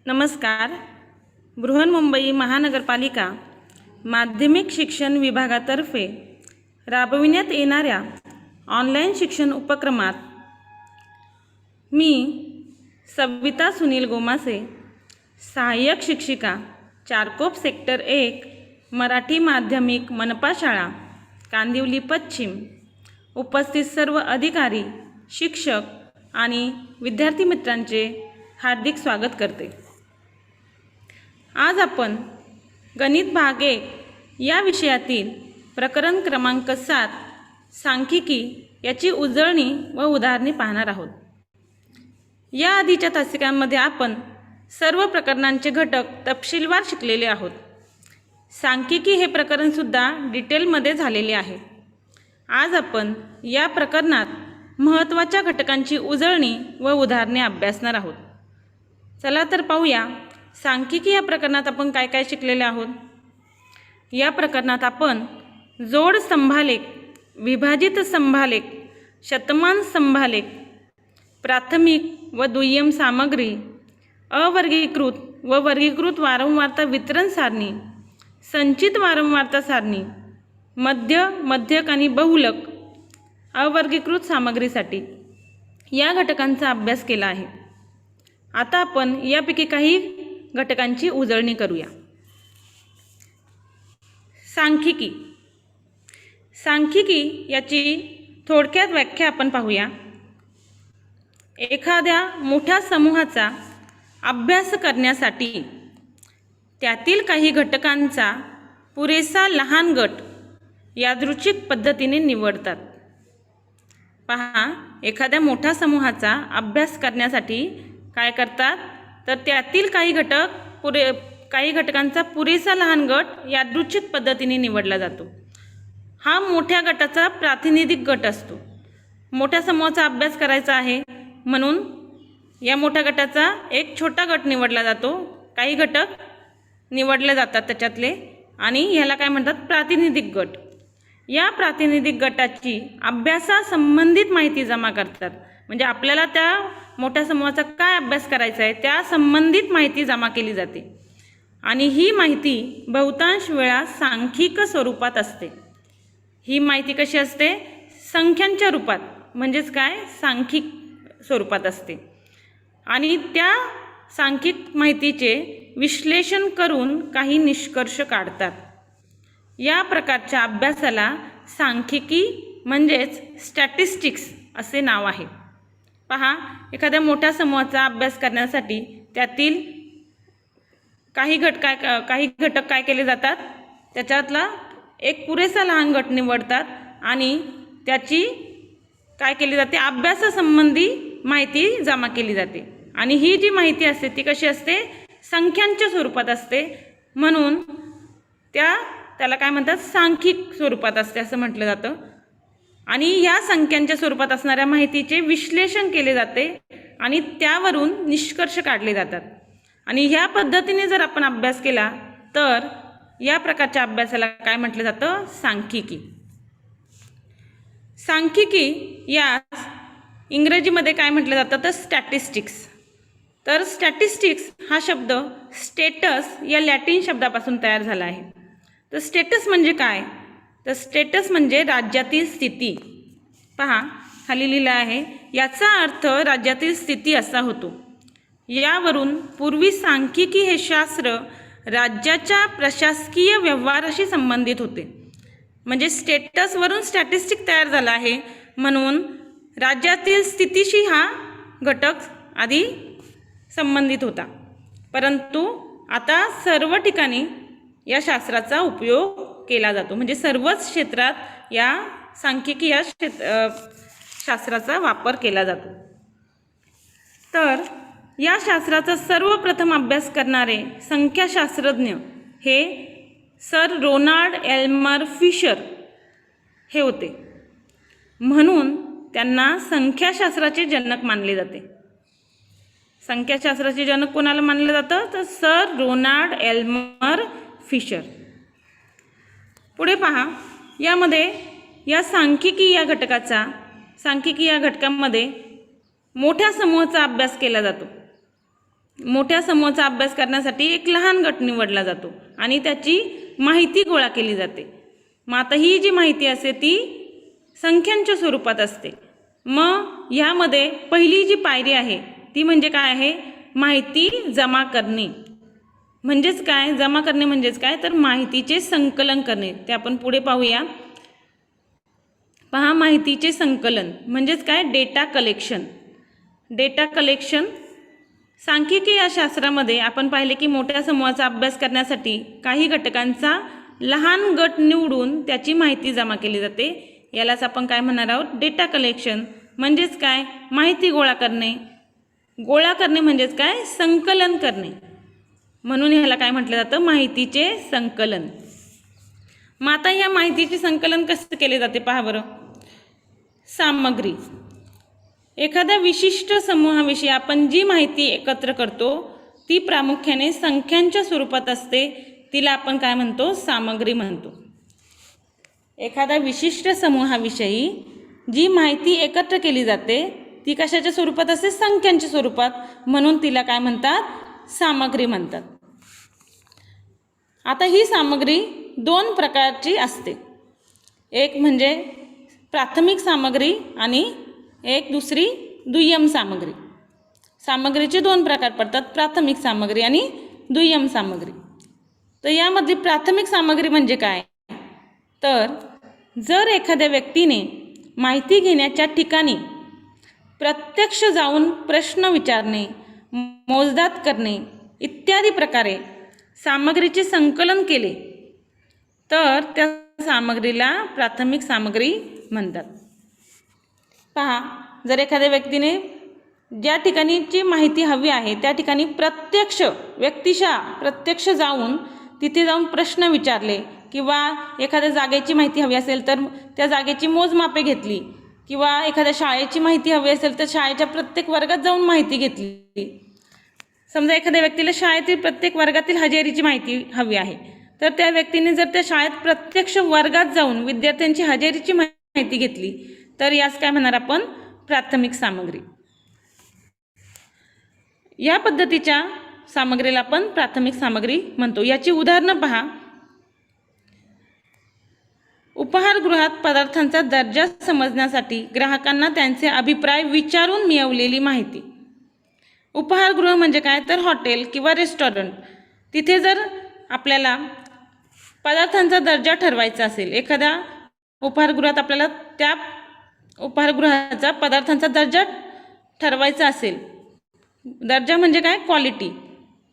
नमस्कार. बृहन्मुंबई महानगरपालिका माध्यमिक शिक्षण विभागातर्फे राबविण्यात येणाऱ्या ऑनलाईन शिक्षण उपक्रमात मी सविता सुनील गोमासे, सहाय्यक शिक्षिका, चारकोप सेक्टर 1, मराठी माध्यमिक मनपा शाळा, कांदिवली पश्चिम, उपस्थित सर्व अधिकारी, शिक्षक आणि विद्यार्थी मित्रांचे हार्दिक स्वागत करते. आज आपण गणित भाग 1 या विषयातील प्रकरण क्रमांक 7 सांख्यिकी याची उजळणी व उदाहरणे पाहणार आहोत. या आधीच्या तासिकांमध्ये आपण सर्व प्रकरणांचे घटक तपशीलवार शिकलेले आहोत. सांख्यिकी हे प्रकरणसुद्धा डिटेलमध्ये झालेले आहे. आज आपण या प्रकरणात महत्त्वाच्या घटकांची उजळणी व उदाहरणे अभ्यासणार आहोत. चला तर पाहूया सांख्यिकी या प्रकरणात आपण काय काय शिकलेले आहोत. या प्रकरणात आपण जोड स्तंभालेख, विभाजित स्तंभालेख, शतमान स्तंभालेख, प्राथमिक व दुय्यम सामग्री, अवर्गीकृत व वर्गीकृत वारंवारता वितरण सारणी, संचित वारंवारता सारणी, मध्य, मध्यक आणि बहुलक अवर्गीकृत सामग्रीसाठी या घटकांचा अभ्यास केला आहे. आता आपण यापैकी काही घटकांची उजळणी करूया. सांख्यिकी. सांख्यिकी याची थोडक्यात व्याख्या आपण पाहूया. एखाद्या मोठ्या समूहाचा अभ्यास करण्यासाठी त्यातील काही घटकांचा पुरेसा लहान गट यादृच्छिक पद्धतीने निवडतात. पहा, एखाद्या मोठ्या समूहाचा अभ्यास करण्यासाठी काय करतात तर त्यातील काही घटकांचा पुरेसा लहान गट यादृच्छिक पद्धतीने निवडला जातो. हा मोठ्या गटाचा प्रातिनिधिक गट असतो. मोठ्या समूहाचा अभ्यास करायचा आहे म्हणून या मोठ्या गटाचा एक छोटा गट निवडला जातो. काही घटक निवडले जातात त्याच्यातले आणि ह्याला काय म्हणतात, प्रातिनिधिक गट. या प्रातिनिधिक गटाची अभ्यासासंबंधित माहिती जमा करतात. म्हणजे आपल्याला त्या मोठ्या समूहाचा काय अभ्यास करायचा आहे त्या संबंधित माहिती जमा केली जाते आणि ही माहिती बहुतांश वेळा सांख्यिक स्वरूपात असते. ही माहिती कशी असते? संख्यांच्या रूपात, म्हणजेच काय, सांख्यिक स्वरूपात असते आणि त्या सांख्यिक माहितीचे विश्लेषण करून काही निष्कर्ष काढतात. या प्रकारच्या अभ्यासाला सांख्यिकी म्हणजेच स्टॅटिस्टिक्स असे नाव आहे. पहा, एखाद्या मोठ्या समूहाचा अभ्यास करण्यासाठी त्यातील काही घटक काय केले जातात, त्याच्यातला एक पुरेसा लहान गट निवडतात आणि त्याची काय केली जाते, अभ्यासासंबंधी माहिती जमा केली जाते आणि ही जी माहिती असते ती कशी असते, संख्यांच्या स्वरूपात असते. म्हणून त्याला काय म्हणतात, सांख्यिक स्वरूपात असते असं म्हटलं जातं. आणि या संख्यांच्या स्वरूपात असणाऱ्या माहितीचे विश्लेषण केले जाते आणि त्यावरून निष्कर्ष काढले जातात. आणि ह्या पद्धतीने जर आपण अभ्यास केला तर या प्रकारच्या अभ्यासाला काय म्हटलं जातं, सांख्यिकी. सांख्यिकी या इंग्रजीमध्ये काय म्हटलं जातं तर स्टॅटिस्टिक्स. तर स्टॅटिस्टिक्स हा शब्द स्टेटस या लॅटिन शब्दापासून तयार झाला आहे. तर स्टेटस म्हणजे काय, तर स्टेटस म्हणजे राज्यातील स्थिती. पहा, खाली लिहिलं आहे, याचा अर्थ राज्यातील स्थिती असा होतो. यावरून पूर्वी सांख्यिकी हे शास्त्र राज्याच्या प्रशासकीय व्यवहाराशी संबंधित होते. म्हणजे स्टेटसवरून स्टॅटिस्टिक तयार झाला आहे म्हणून राज्यातील स्थितीशी हा घटक आधी संबंधित होता. परंतु आता सर्व ठिकाणी या शास्त्राचा उपयोग केला जातो. म्हणजे सर्वच क्षेत्रात या सांख्यिकी या शास्त्राचा वापर केला जातो. तर या शास्त्राचा सर्वप्रथम अभ्यास करणारे संख्याशास्त्रज्ञ हे सर रोनाल्ड एल्मर फिशर हे होते. म्हणून त्यांना संख्याशास्त्राचे जनक मानले जाते. संख्याशास्त्राचे जनक कोणाला मानलं जातं तर सर रोनाल्ड एल्मर फिशर. पुढे पहा, यामध्ये या सांख्यिकी या घटकामध्ये मोठ्या समूहाचा अभ्यास केला जातो. मोठ्या समूहाचा अभ्यास करण्यासाठी एक लहान गट निवडला जातो आणि त्याची माहिती गोळा केली जाते. मग आता ही जी माहिती असते ती संख्यांच्या स्वरूपात असते. मग यामध्ये पहिली जी पायरी आहे ती म्हणजे काय आहे, माहिती जमा करणे. म्हणजेच काय, जमा करणे म्हणजेच काय, तर माहितीचे संकलन करणे. ते आपण पुढे पाहूया. पहा, माहितीचे संकलन म्हणजेच काय, डेटा कलेक्शन. डेटा कलेक्शन सांख्यिकी या शास्त्रामध्ये आपण पाहिले की मोठ्या समूहाचा अभ्यास करण्यासाठी काही घटकांचा लहान गट निवडून त्याची माहिती जमा केली जाते. यालाच आपण काय म्हणणार आहोत, डेटा कलेक्शन. म्हणजेच काय, माहिती गोळा करणे. गोळा करणे म्हणजेच काय, संकलन करणे. म्हणून ह्याला काय म्हटलं जातं, माहितीचे संकलन. मग आता या माहितीचे संकलन कसं केले जाते पहा बरं. सामग्री. एखाद्या विशिष्ट समूहाविषयी आपण जी माहिती एकत्र करतो ती प्रामुख्याने संख्यांच्या स्वरूपात असते. तिला आपण काय म्हणतो, सामग्री म्हणतो. एखाद्या विशिष्ट समूहाविषयी जी माहिती एकत्र केली जाते ती कशाच्या स्वरूपात असते, संख्यांच्या स्वरूपात. म्हणून तिला काय म्हणतात, सामग्री म्हणतात. आता ही सामग्री दोन प्रकारची असते. एक म्हणजे प्राथमिक सामग्री आणि एक दुसरी दुय्यम सामग्री. सामग्रीचे दोन प्रकार पडतात, प्राथमिक सामग्री आणि दुय्यम सामग्री. तर यामधली प्राथमिक सामग्री म्हणजे काय, तर जर एखाद्या व्यक्तीने माहिती घेण्याच्या ठिकाणी प्रत्यक्ष जाऊन प्रश्न विचारणे, मोजदाद करणे इत्यादी प्रकारे सामग्रीचे संकलन केले तर त्या सामग्रीला प्राथमिक सामग्री म्हणतात. पहा, जर एखाद्या व्यक्तीने ज्या ठिकाणीची माहिती हवी आहे त्या ठिकाणी प्रत्यक्ष जाऊन तिथे जाऊन प्रश्न विचारले किंवा एखाद्या जागेची माहिती हवी असेल तर त्या जागेची मोजमापे घेतली किंवा एखाद्या शाळेची माहिती हवी असेल तर शाळेच्या प्रत्येक वर्गात जाऊन माहिती घेतली. समजा एखाद्या व्यक्तीला शाळेतील प्रत्येक वर्गातील हजेरीची माहिती हवी आहे तर त्या व्यक्तीने जर त्या शाळेत प्रत्यक्ष वर्गात जाऊन विद्यार्थ्यांची हजेरीची माहिती घेतली तर यास काय म्हणणार आपण, प्राथमिक सामग्री. या पद्धतीच्या सामग्रीला आपण प्राथमिक सामग्री म्हणतो. याची उदाहरणं पहा. उपहारगृहात पदार्थांचा दर्जा समजण्यासाठी ग्राहकांना त्यांचे अभिप्राय विचारून मिळवलेली माहिती. उपहारगृह म्हणजे काय, तर हॉटेल किंवा रेस्टॉरंट. तिथे जर आपल्याला पदार्थांचा दर्जा ठरवायचा असेल, एखाद्या उपहारगृहात आपल्याला त्या उपहारगृहाचा पदार्थांचा दर्जा ठरवायचा असेल, दर्जा म्हणजे काय, क्वालिटी.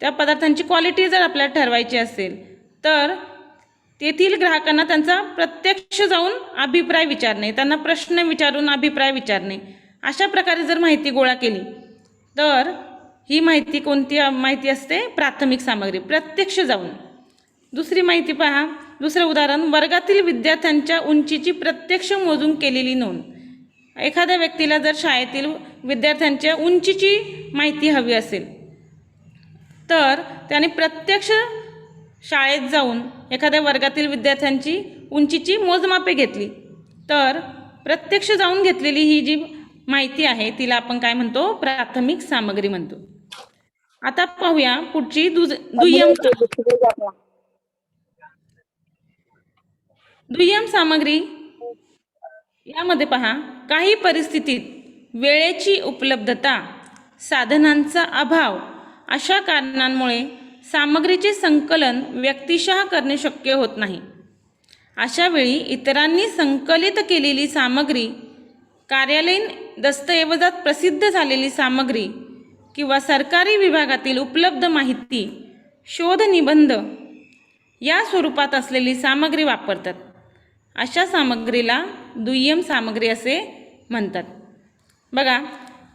त्या पदार्थांची क्वालिटी जर आपल्याला ठरवायची असेल तर तेथील ग्राहकांना त्यांचा प्रत्यक्ष जाऊन अभिप्राय विचारणे, त्यांना प्रश्न विचारून अभिप्राय विचारणे, अशा प्रकारे जर माहिती गोळा केली तर ही माहिती कोणती माहिती असते, प्राथमिक सामग्री, प्रत्यक्ष जाऊन. दुसरी माहिती पहा. दुसरं उदाहरण, वर्गातील विद्यार्थ्यांच्या उंचीची प्रत्यक्ष मोजून केलेली नोंद. एखाद्या व्यक्तीला जर शाळेतील विद्यार्थ्यांच्या उंचीची माहिती हवी असेल तर त्याने प्रत्यक्ष शाळेत जाऊन एखाद्या वर्गातील विद्यार्थ्यांची उंचीची मोजमापे घेतली तर प्रत्यक्ष जाऊन घेतलेली ही जी माहिती आहे तिला आपण काय म्हणतो, प्राथमिक सामग्री म्हणतो. आता पाहूया पुढची दुय्यम सामग्री. यामध्ये पहा, काही परिस्थितीत वेळेची उपलब्धता, साधनांचा अभाव अशा कारणांमुळे सामग्रीचे संकलन व्यक्तिशः करणे शक्य होत नाही. अशा वेळी इतरांनी संकलित केलेली सामग्री, कार्यालयीन दस्तऐवजात प्रसिद्ध झालेली सामग्री किंवा सरकारी विभागातील उपलब्ध माहिती, शोध निबंध या स्वरूपात असलेली सामग्री वापरतात. अशा सामग्रीला दुय्यम सामग्री असे म्हणतात. बघा,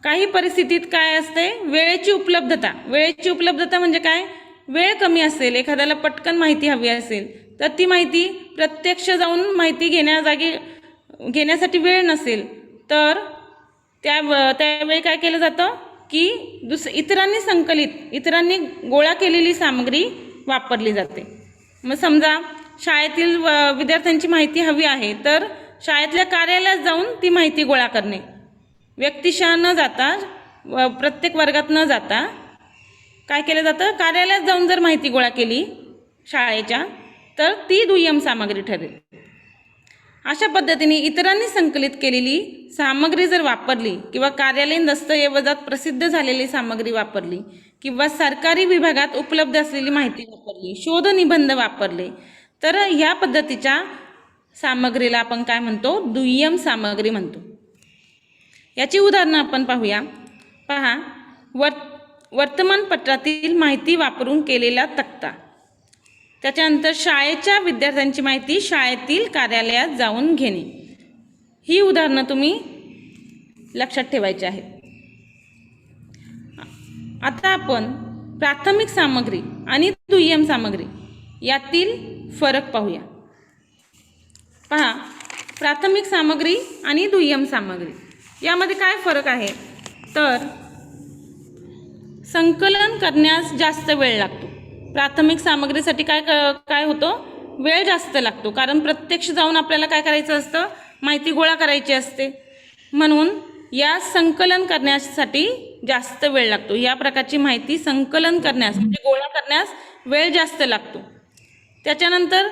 काही परिस्थितीत काय असते, वेळेची उपलब्धता. वेळेची उपलब्धता म्हणजे काय, वेळ कमी असेल, एखाद्याला पटकन माहिती हवी असेल तर ती माहिती प्रत्यक्ष जाऊन माहिती घेण्यासाठी वेळ नसेल तर त्यावेळी काय केलं जातं की इतरांनी गोळा केलेली सामग्री वापरली जाते. मग समजा शाळेतील विद्यार्थ्यांची माहिती हवी आहे तर शाळेतल्या कार्यालयात जाऊन ती माहिती गोळा करणे, व्यक्तिशः न जाता, प्रत्येक वर्गात न जाता काय केलं जातं, कार्यालयात जाऊन जर माहिती गोळा केली शाळेच्या तर ती दुय्यम सामग्री ठरेल. अशा पद्धतीने इतरांनी संकलित केलेली सामग्री जर वापरली किंवा कार्यालयीन दस्तऐवजात प्रसिद्ध झालेली सामग्री वापरली किंवा सरकारी विभागात उपलब्ध असलेली माहिती वापरली, शोध निबंध वापरले तर ह्या पद्धतीच्या सामग्रीला आपण काय म्हणतो, दुय्यम सामग्री म्हणतो. याची उदाहरणं आपण पाहूया. पहा, वर्तमानपत्रातील माहिती वापरून केलेला तक्ता, त्याच्यानंतर शाळेच्या विद्यार्थ्यांची माहिती शाळेतील कार्यालयात जाऊन घेणे. ही उदाहरणं तुम्ही लक्षात ठेवायची आहेत. आता आपण प्राथमिक सामग्री आणि दुय्यम सामग्री यातील फरक पाहूया. पहा, प्राथमिक सामग्री आणि दुय्यम सामग्री यामध्ये काय फरक आहे तर संकलन करण्यास जास्त वेळ लागतो. प्राथमिक सामग्रीसाठी काय होतं, वेळ जास्त लागतो, कारण प्रत्यक्ष जाऊन आपल्याला काय करायचं असतं, माहिती गोळा करायची असते. म्हणून या संकलन करण्यासाठी जास्त वेळ लागतो. या प्रकारची माहिती संकलन करण्यास म्हणजे गोळा करण्यास वेळ जास्त लागतो. त्याच्यानंतर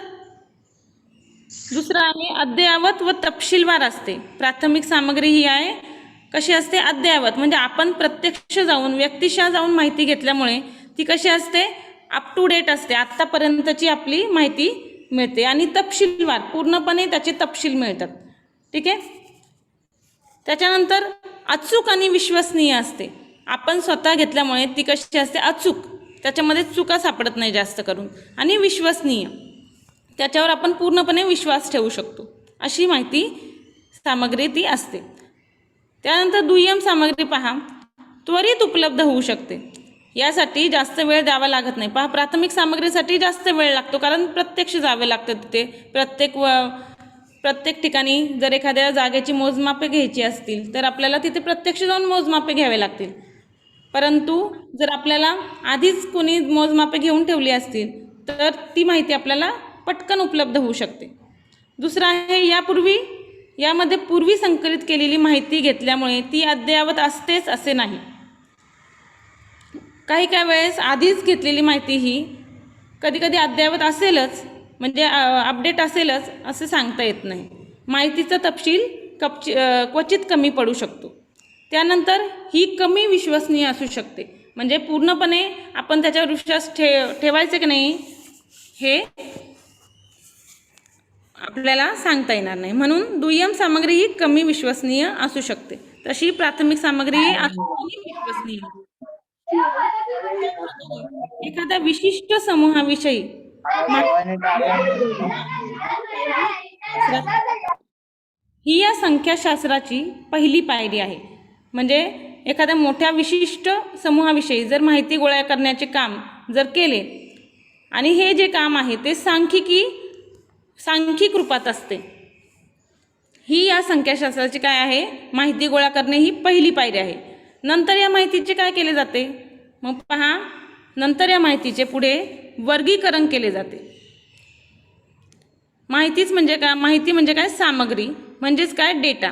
दुसरं आहे अद्ययावत व तपशीलवार असते. प्राथमिक सामग्री ही आहे कशी असते, अद्ययावत, म्हणजे आपण प्रत्यक्ष जाऊन व्यक्तिशः जाऊन माहिती घेतल्यामुळे ती कशी असते, अप टू डेट असते, आत्तापर्यंतची आपली माहिती मिळते. आणि तपशीलवार, पूर्णपणे त्याचे तपशील मिळतात. ठीक आहे. त्याच्यानंतर अचूक आणि विश्वसनीय असते. आपण स्वतः घेतल्यामुळे ती कशी असते, अचूक, त्याच्यामध्ये चुका सापडत नाही जास्त करून. आणि विश्वसनीय, त्याच्यावर आपण पूर्णपणे विश्वास ठेवू शकतो, अशी माहिती सामग्री ती असते. त्यानंतर दुय्यम सामग्री पहा, त्वरित उपलब्ध होऊ शकते. यासाठी जास्त वेळ द्यावा लागत नाही. पहा, प्राथमिक सामग्रीसाठी जास्त वेळ लागतो, कारण प्रत्यक्ष जावे लागतं तिथे. प्रत्येक ठिकाणी जर एखाद्या जागेची मोजमापे घ्यायची असतील तर आपल्याला तिथे प्रत्यक्ष जाऊन मोजमापे घ्यावे लागतील. परंतु जर आपल्याला आधीच कोणी मोजमापे घेऊन ठेवली असतील तर ती माहिती आपल्याला पटकन उपलब्ध होऊ शकते. दुसरं आहे यामध्ये पूर्वी संकलित केलेली माहिती घेतल्यामुळे ती अद्ययावत असतेच असे नाही. काही वेळेस आधीच घेतलेली माहिती ही कधी अद्ययावत असेलच, म्हणजे अपडेट असेलच असं सांगता येत नाही. माहितीचा तपशील क्वचित कमी पडू शकतो. त्यानंतर ही कमी विश्वसनीय असू शकते, म्हणजे पूर्णपणे आपण त्याच्यावर विश्वास ठेवायचे की नाही हे आपल्याला सांगता येणार नाही. म्हणून दुय्यम सामग्री ही कमी विश्वसनीय असू शकते, तशी प्राथमिक सामग्री ही विश्वसनीय. एखाद्या विशिष्ट समूहाविषयी ही या संख्याशास्त्राची पहिली पायरी आहे. म्हणजे एखाद्या मोठ्या विशिष्ट समूहाविषयी जर माहिती गोळा करण्याचे काम जर केले आणि हे जे काम आहे ते सांख्यिक रूपात असते, ही या संख्याशास्त्राची काय आहे, माहिती गोळा करणे ही पहिली पायरी आहे. नंतर या माहितीचे काय केले जाते, मग पहा, नंतर या माहितीचे पुढे वर्गीकरण केले जाते. माहिती म्हणजे काय, सामग्री म्हणजेच काय, डेटा.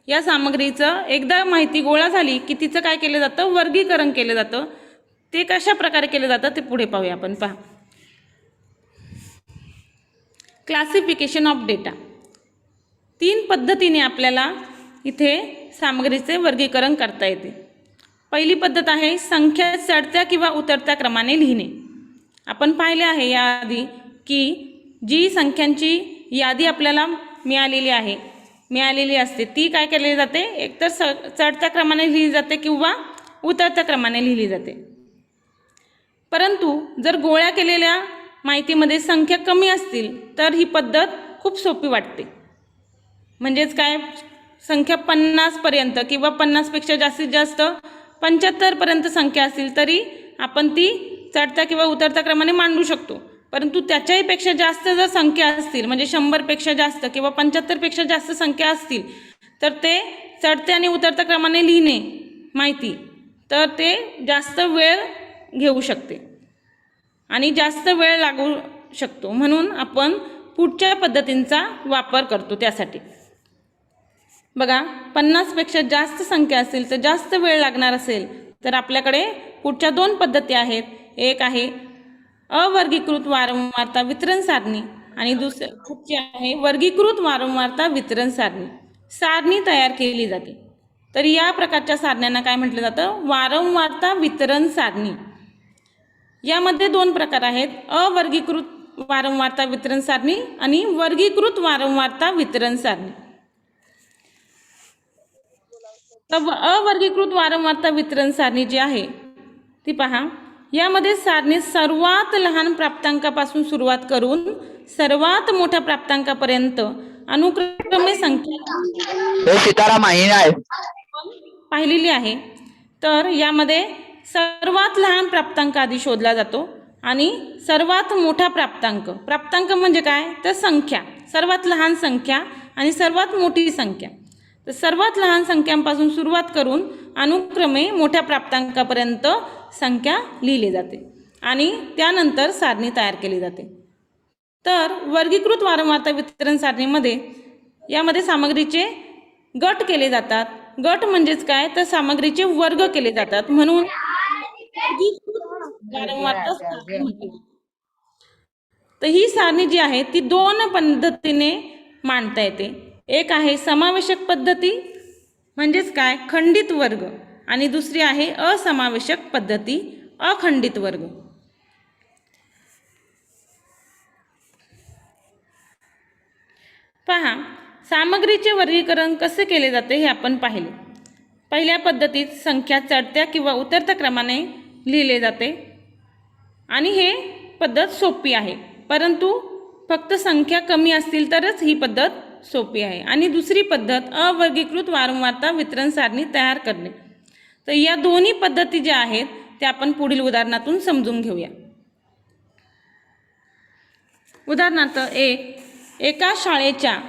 या सामग्रीचं एकदा माहिती गोळा झाली की तिचं काय केलं जातं, वर्गीकरण केलं जातं. ते कशा प्रकारे केलं जातं ते पुढे पाहूया आपण. पहा, क्लासिफिकेशन ऑफ डेटा. 3 पद्धतीने आपल्याला इथे सामग्रीचे वर्गीकरण करता येते. पहिली पद्धत आहे संख्या चढत्या किंवा उतरत्या क्रमाने लिहिणे. आपण पाहिले आहे याआधी की जी संख्यांची यादी आपल्याला मिळालेली असते ती काय केली जाते, एकतर चढत्या क्रमाने लिहिली जाते किंवा उतरत्या क्रमाने लिहिली जाते. परंतु जर गोळा केलेल्या माहितीमध्ये संख्या कमी असतील तर ही पद्धत खूप सोपी वाटते. म्हणजेच काय, संख्या 50 पर्यंत किंवा 50पेक्षा जास्तीत जास्त 75 पर्यंत संख्या असतील तरी आपण ती चढत्या किंवा उतरत्या क्रमाने मांडू शकतो. परंतु त्याच्याही पेक्षा जास्त जर संख्या असतील, म्हणजे 100पेक्षा जास्त किंवा 75पेक्षा जास्त संख्या असतील तर ते चढत्या आणि उतरत्या क्रमाने लिहिणे माहिती, तर ते जास्त वेळ घेऊ शकते आणि जास्त वेळ लागू शकतो. म्हणून आपण पुढच्या पद्धतींचा वापर करतो. त्यासाठी बघा, 50पेक्षा जास्त संख्या असेल तर जास्त वेळ लागणार असेल तर आपल्याकडे पुढच्या दोन पद्धती आहेत. एक आहे अवर्गीकृत वारंवारता वितरण सारणी आणि पुढची आहे वर्गीकृत वारंवारता वितरण सारणी. सारणी तयार केली जाते. तर या प्रकारच्या सारण्यांना काय म्हटलं जातं? वारंवारता वितरण सारणी. यामध्ये दोन प्रकार आहेत, अवर्गीकृत वारंवारता वितरण सारणी आणि वर्गीकृत वारंवारता वितरण सारणी. तर अवर्गीकृत वारंवारता वितरण सारणी जी आहे ती पहा. यामध्ये सारणी सर्वात लहान प्राप्तांकापासून सुरुवात करून सर्वात मोठ्या प्राप्तांकापर्यंत अनुक्रमे संख्या सीताराम आहे पाहिलेली आहे. तर यामध्ये सर्वात लहान प्राप्तांक आधी शोधला जातो आणि सर्वात मोठा प्राप्तांक म्हणजे काय? तर संख्या, सर्वात लहान संख्या आणि सर्वात मोठी संख्या. तर सर्वात लहान संख्यांपासून सुरुवात करून अनुक्रमे मोठ्या प्राप्तांकापर्यंत संख्या लिहिली जाते आणि त्यानंतर सारणी तयार केली जाते. तर वर्गीकृत वारंवारता वितरण सारणीमध्ये यामध्ये सामग्रीचे गट केले जातात. गट म्हणजेच काय? तर सामग्रीचे वर्ग केले जातात, म्हणून वारंवारता सारणी म्हणतात. तर ही सारणी जी आहे ती दोन पद्धतीने मांडता येते. एक आहे समावेशक पद्धती म्हणजेच काय? खंडित वर्ग, आणि दुसरी आहे असमावेशक पद्धती अखंडित वर्ग. पहा, सामग्रीचे वर्गीकरण कसे केले जाते हे आपण पाहिले. पहिल्या पद्धतीत संख्या चढत्या किंवा उतरत्या क्रमाने लिहिले जाते आणि हे पद्धत सोपी आहे, परंतु फक्त संख्या कमी असतील तरच ही पद्धत सोपी आहे. आणि दुसरी पद्धत अवर्गीकृत वारंवारता वितरण सारणी तयार करणे. तर या दोन्ही पद्धती ज्या आहेत त्या आपण पुढील उदाहरणातून समजून घेऊया. उदाहरणार्थ एका शाळेच्या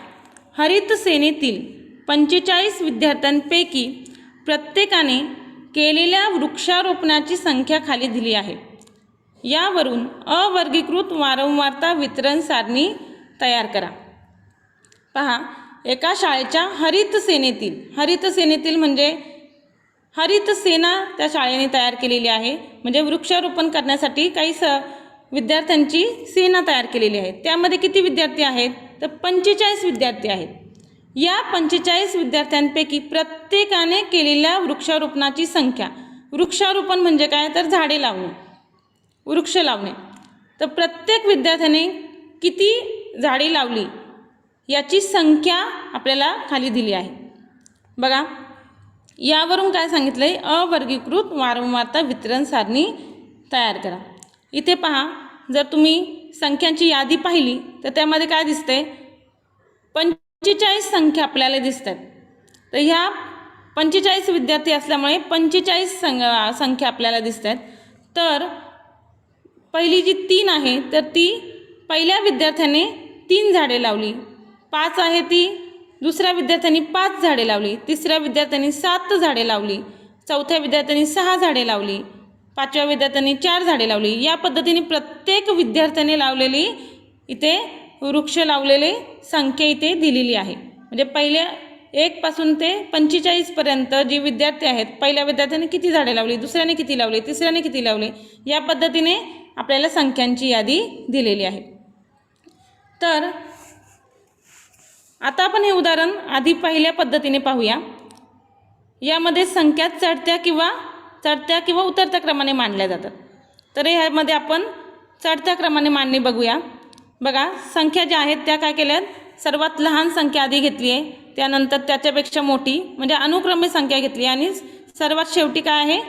हरित सेनेतील 45 विद्यार्थ्यांपैकी प्रत्येकाने केलेल्या वृक्षारोपणाची संख्या खाली दिली आहे. यावरून अवर्गीकृत वारंवारता वितरण सारणी तयार करा. पहा, एका शाळेच्या हरित सेनेतील म्हणजे हरित सेना त्या शाळेने तयार केलेली आहे, म्हणजे वृक्षारोपण करण्यासाठी काही विद्यार्थ्यांची सेना तयार केलेली आहे. त्यामध्ये किती विद्यार्थी आहेत? तर 45 विद्यार्थी आहेत. या 45 विद्यार्थ्यांपैकी प्रत्येकाने केलेल्या वृक्षारोपणाची संख्या, वृक्षारोपण म्हणजे काय? तर झाडे लावणे, वृक्ष लावणे. तर प्रत्येक विद्यार्थ्याने किती झाडे लावली याची संख्या आपल्याला खाली दिली आहे. बघा, यावरून काय सांगितलं आहे? अवर्गीकृत वारंवारता वितरण सारणी तयार करा. इथे पहा, जर तुम्ही संख्यांची यादी पाहिली तर त्यामध्ये काय दिसते? 45 संख्या आपल्याला दिसतात. तर ह्या 45 विद्यार्थी असल्यामुळे 45 संख्या आपल्याला दिसतात. तर पहिली जी 3 आहे तर ती पहिल्या विद्यार्थ्याने 3 झाडे लावली. 5 आहे ती दुसऱ्या विद्यार्थ्यांनी 5 झाडे लावली. तिसऱ्या विद्यार्थ्यांनी 7 झाडे लावली. चौथ्या विद्यार्थ्यांनी 6 झाडे लावली. 5व्या विद्यार्थ्यांनी 4 झाडे लावली. या पद्धतीने प्रत्येक विद्यार्थ्याने लावलेली इथे वृक्ष लावलेले संख्या इथे दिलेली आहे. म्हणजे पहिल्या 1 पासून ते 45 पर्यंत जे विद्यार्थी आहेत, पहिल्या विद्यार्थ्याने किती झाडे लावली, दुसऱ्याने किती लावली, तिसऱ्याने किती लावले, या पद्धतीने आपल्याला संख्यांची यादी दिलेली आहे. तर आता आपण हे उदाहरण आधी पहिल्या पद्धतीने पाहूया. यामध्ये संख्या चढत्या किंवा उतरत्या क्रमाने मांडल्या जातात. तर ह्यामध्ये आपण चढत्या क्रमाने मांडणी बघूया. बघा, संख्या ज्या आहेत त्या काय केल्यात? सर्वात लहान संख्या आधी घेतली आहे, त्यानंतर त्याच्यापेक्षा मोठी म्हणजे अनुक्रमे संख्या घेतली आणि सर्वात शेवटी काय आहे?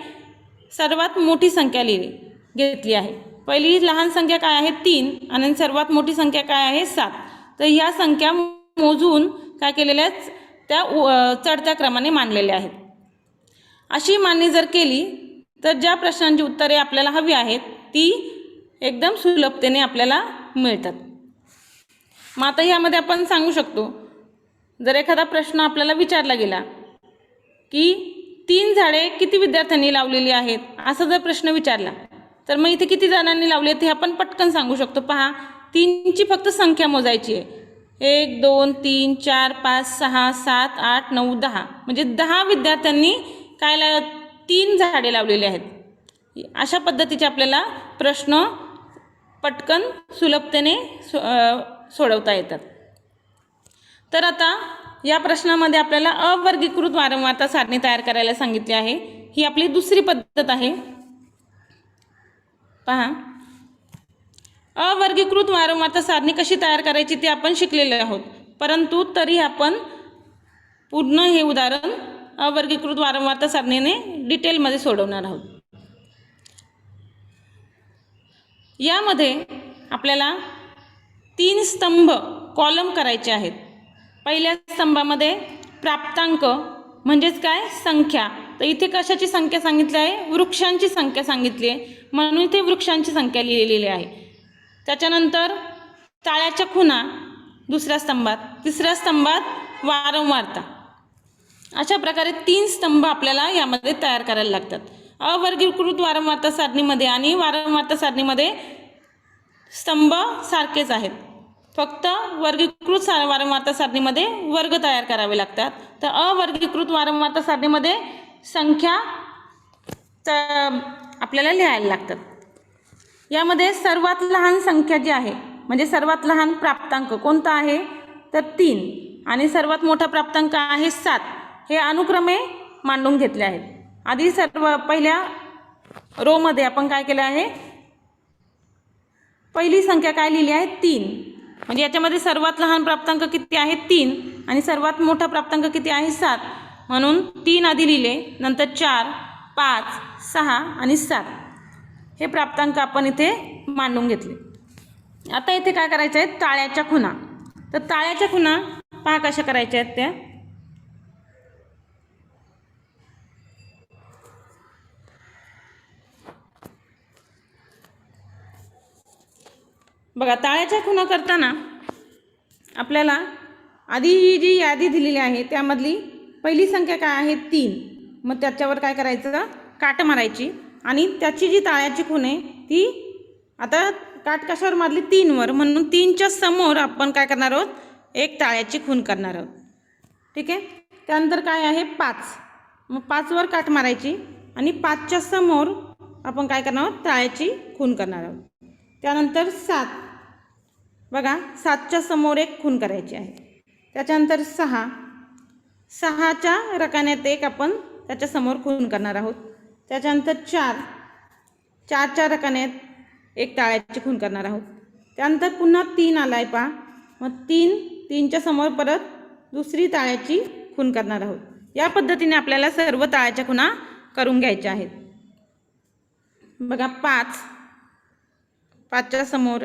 सर्वात मोठी संख्या घेतली आहे. पहिली लहान संख्या काय आहे? 3 आणि सर्वात मोठी संख्या काय आहे? 7. तर ह्या संख्या मोजून काय केलेल्या आहेत? त्या चढत्या क्रमाने मांडलेल्या आहेत. अशी मांडणी जर केली तर ज्या प्रश्नांची उत्तरे आपल्याला हवी आहेत ती एकदम सुलभतेने आपल्याला मिळतात. मग आता ह्यामध्ये आपण सांगू शकतो, जर एखादा प्रश्न आपल्याला विचारला गेला की 3 झाडे किती विद्यार्थ्यांनी लावलेली आहेत, असा जर प्रश्न विचारला तर मग इथे किती जणांनी लावले ते आपण पटकन सांगू शकतो. पहा, 3ची फक्त संख्या मोजायची आहे. 1 2 3 4 5 6 7 8 9 10 म्हणजे 10 विद्यार्थ्यांनी 3 झाडे लावलेली आहेत. अशा पद्धतीचे आपल्याला प्रश्न पटकन सुलभतेने सोडवता येतात. तर आता या प्रश्नामध्ये आपल्याला अवर्गीकृत वारंवारता सारणी तयार करायला सांगितली आहे. ही आपली दुसरी पद्धत आहे. पहा, अवर्गीकृत वारंवारता सारणी कशी तयार करायची ते आपण शिकलेले आहोत, परंतु तरी आपण पूर्ण हे उदाहरण अवर्गीकृत वारंवारता सारणीने डिटेलमध्ये सोडवणार आहोत. यामध्ये आपल्याला 3 स्तंभ कॉलम करायचे आहेत. पहिल्या स्तंभामध्ये प्राप्तांक म्हणजेच काय, संख्या. तर इथे कशाची संख्या सांगितली आहे, वृक्षांची संख्या सांगितली आहे, म्हणून इथे वृक्षांची संख्या लिहिलेली आहे. त्याच्यानंतर ताळ्याच्या खुणा दुसऱ्या स्तंभात, तिसऱ्या स्तंभात वारंवारता. अशा प्रकारे 3 स्तंभ आपल्याला यामध्ये तयार करायला लागतात. अवर्गीकृत वारंवारता सारणीमध्ये आणि वारंवारता सारणीमध्ये स्तंभ सारखेच आहेत, फक्त वर्गीकृत वारंवारता सारणीमध्ये वर्ग तयार करावे लागतात. तर अवर्गीकृत वारंवारता सारणीमध्ये संख्या आपल्याला लिहायला लागतात. यामध्ये सर्वात लहान संख्या जी आहे म्हणजे सर्वात लहान प्राप्तांक कोणता आहे तर 3 आणि सर्वात मोठा प्राप्तांक आहे 7. हे अनुक्रमे मांडून घेतले आहेत. आधी पहिल्या रो मध्ये आपण काय केलं आहे, पहिली संख्या काय लिहिली आहे 3, म्हणजे याच्यामध्ये सर्वात लहान प्राप्तांक किती आहे 3 आणि सर्वात मोठा प्राप्तांक किती आहे 7, म्हणून 3 आधी लिहिले, नंतर 4, 5, 6 आणि 7 हे प्राप्तांक आपण इथे मांडून घेतले. आता इथे काय करायचं आहे, ताळ्याच्या खुणा. तर ताळ्याच्या खुणा पहा कशा करायच्या आहेत त्या. बघा, ताळ्याच्या खुणा करताना आपल्याला आधी ही जी यादी दिलेली आहे त्यामधली पहिली संख्या काय आहे 3, मग त्याच्यावर काय करायचं, काट मारायची आणि त्याची जी ताळ्याची खूण आहे ती आता काट कशावर मारली 3 वर, म्हणून 3च्या समोर आपण काय करणार आहोत, एक ताळ्याची खूण करणार आहोत. ठीक आहे. त्यानंतर काय आहे 5, मग 5 वर काट मारायची आणि 5च्या समोर आपण काय करणार आहोत, ताळ्याची खूण करणार आहोत. त्यानंतर 7, बघा 7च्या समोर एक खूण करायची आहे. त्याच्यानंतर 6, 6च्या रकान्यात एक आपण त्याच्या समोर खूण करणार आहोत. त्याच्यानंतर 4, 4च्या रकान्यात एक ताळ्याची खूण करणार आहोत. त्यानंतर पुन्हा 3 आलाय पहा, मग 3च्या समोर परत दुसरी ताळ्याची खूण करणार आहोत. या पद्धतीने आपल्याला सर्व ताळ्याच्या खुणा करून घ्यायच्या आहेत. बघा 5, 5च्या समोर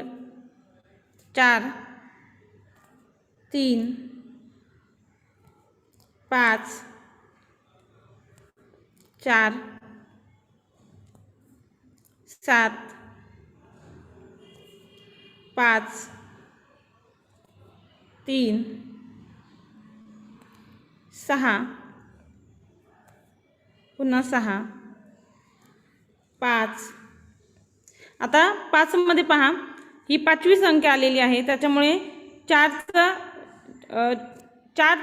4, 3, 5, 4, 7, 5, 3, 6, पुन्हा 6, 5. आता 5 मध्ये पहा, ही 5वी संख्या आलेली आहे, त्याच्यामुळे 4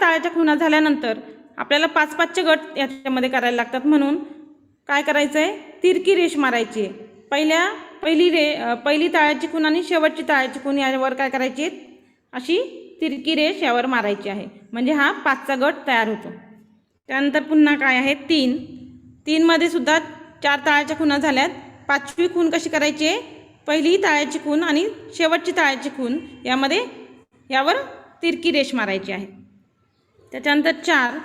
ताळ्याच्या खुणा झाल्यानंतर आपल्याला 5-5चे गट याच्यामध्ये करायला लागतात. म्हणून काय करायचं आहे, तिरकी रेष मारायची आहे. पहिली ताळ्याची खूण आणि शेवटची ताळ्याची खूण यावर काय करायची आहे, अशी तिरकी रेष यावर मारायची आहे, म्हणजे हा 5चा गट तयार होतो. त्यानंतर पुन्हा काय आहे 3 मध्ये सुद्धा 4 ताळ्याच्या खुणा झाल्यात. 5वी खूण कशी करायची आहे, पहिली ताळ्याची खूण आणि शेवटची ताळ्याची खूण यावर तिरकी रेष मारायची आहे. त्याच्यानंतर 4,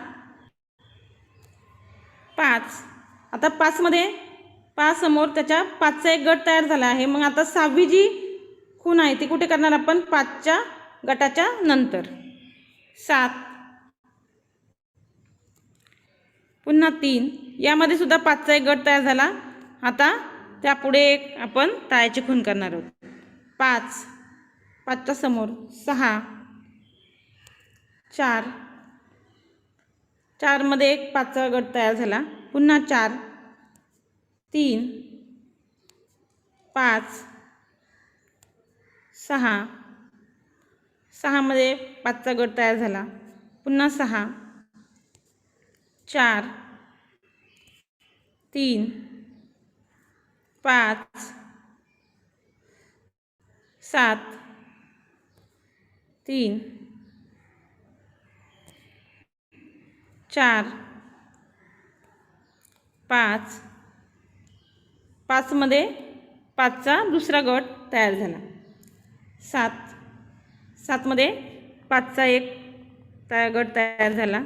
5. आता 5 मध्ये 5 समोर त्याच्या 5चा एक गट तयार झाला आहे. मग आता 6वी जी खूण आहे ती कुठे करणार आपण, 5च्या गटाच्या नंतर. 7, पुन्हा 3, यामध्ये सुद्धा 5चा एक गट तयार झाला. आता त्यापुढे एक आपण ताळ्याची खूण करणार आहोत. 5, 5च्या समोर 6, 4, 4 मध्ये एक 5चा गट तयार झाला. पुन्हा 4, 3, 5, 6, 6 मध्ये 5चा गट तयार झाला. पुन्हा 6, 4, 3, 5 7 3 4 5 5मध्ये 5चा दुसरा गट तयार झाला. 7मध्ये 5चा एक गट तयार झाला.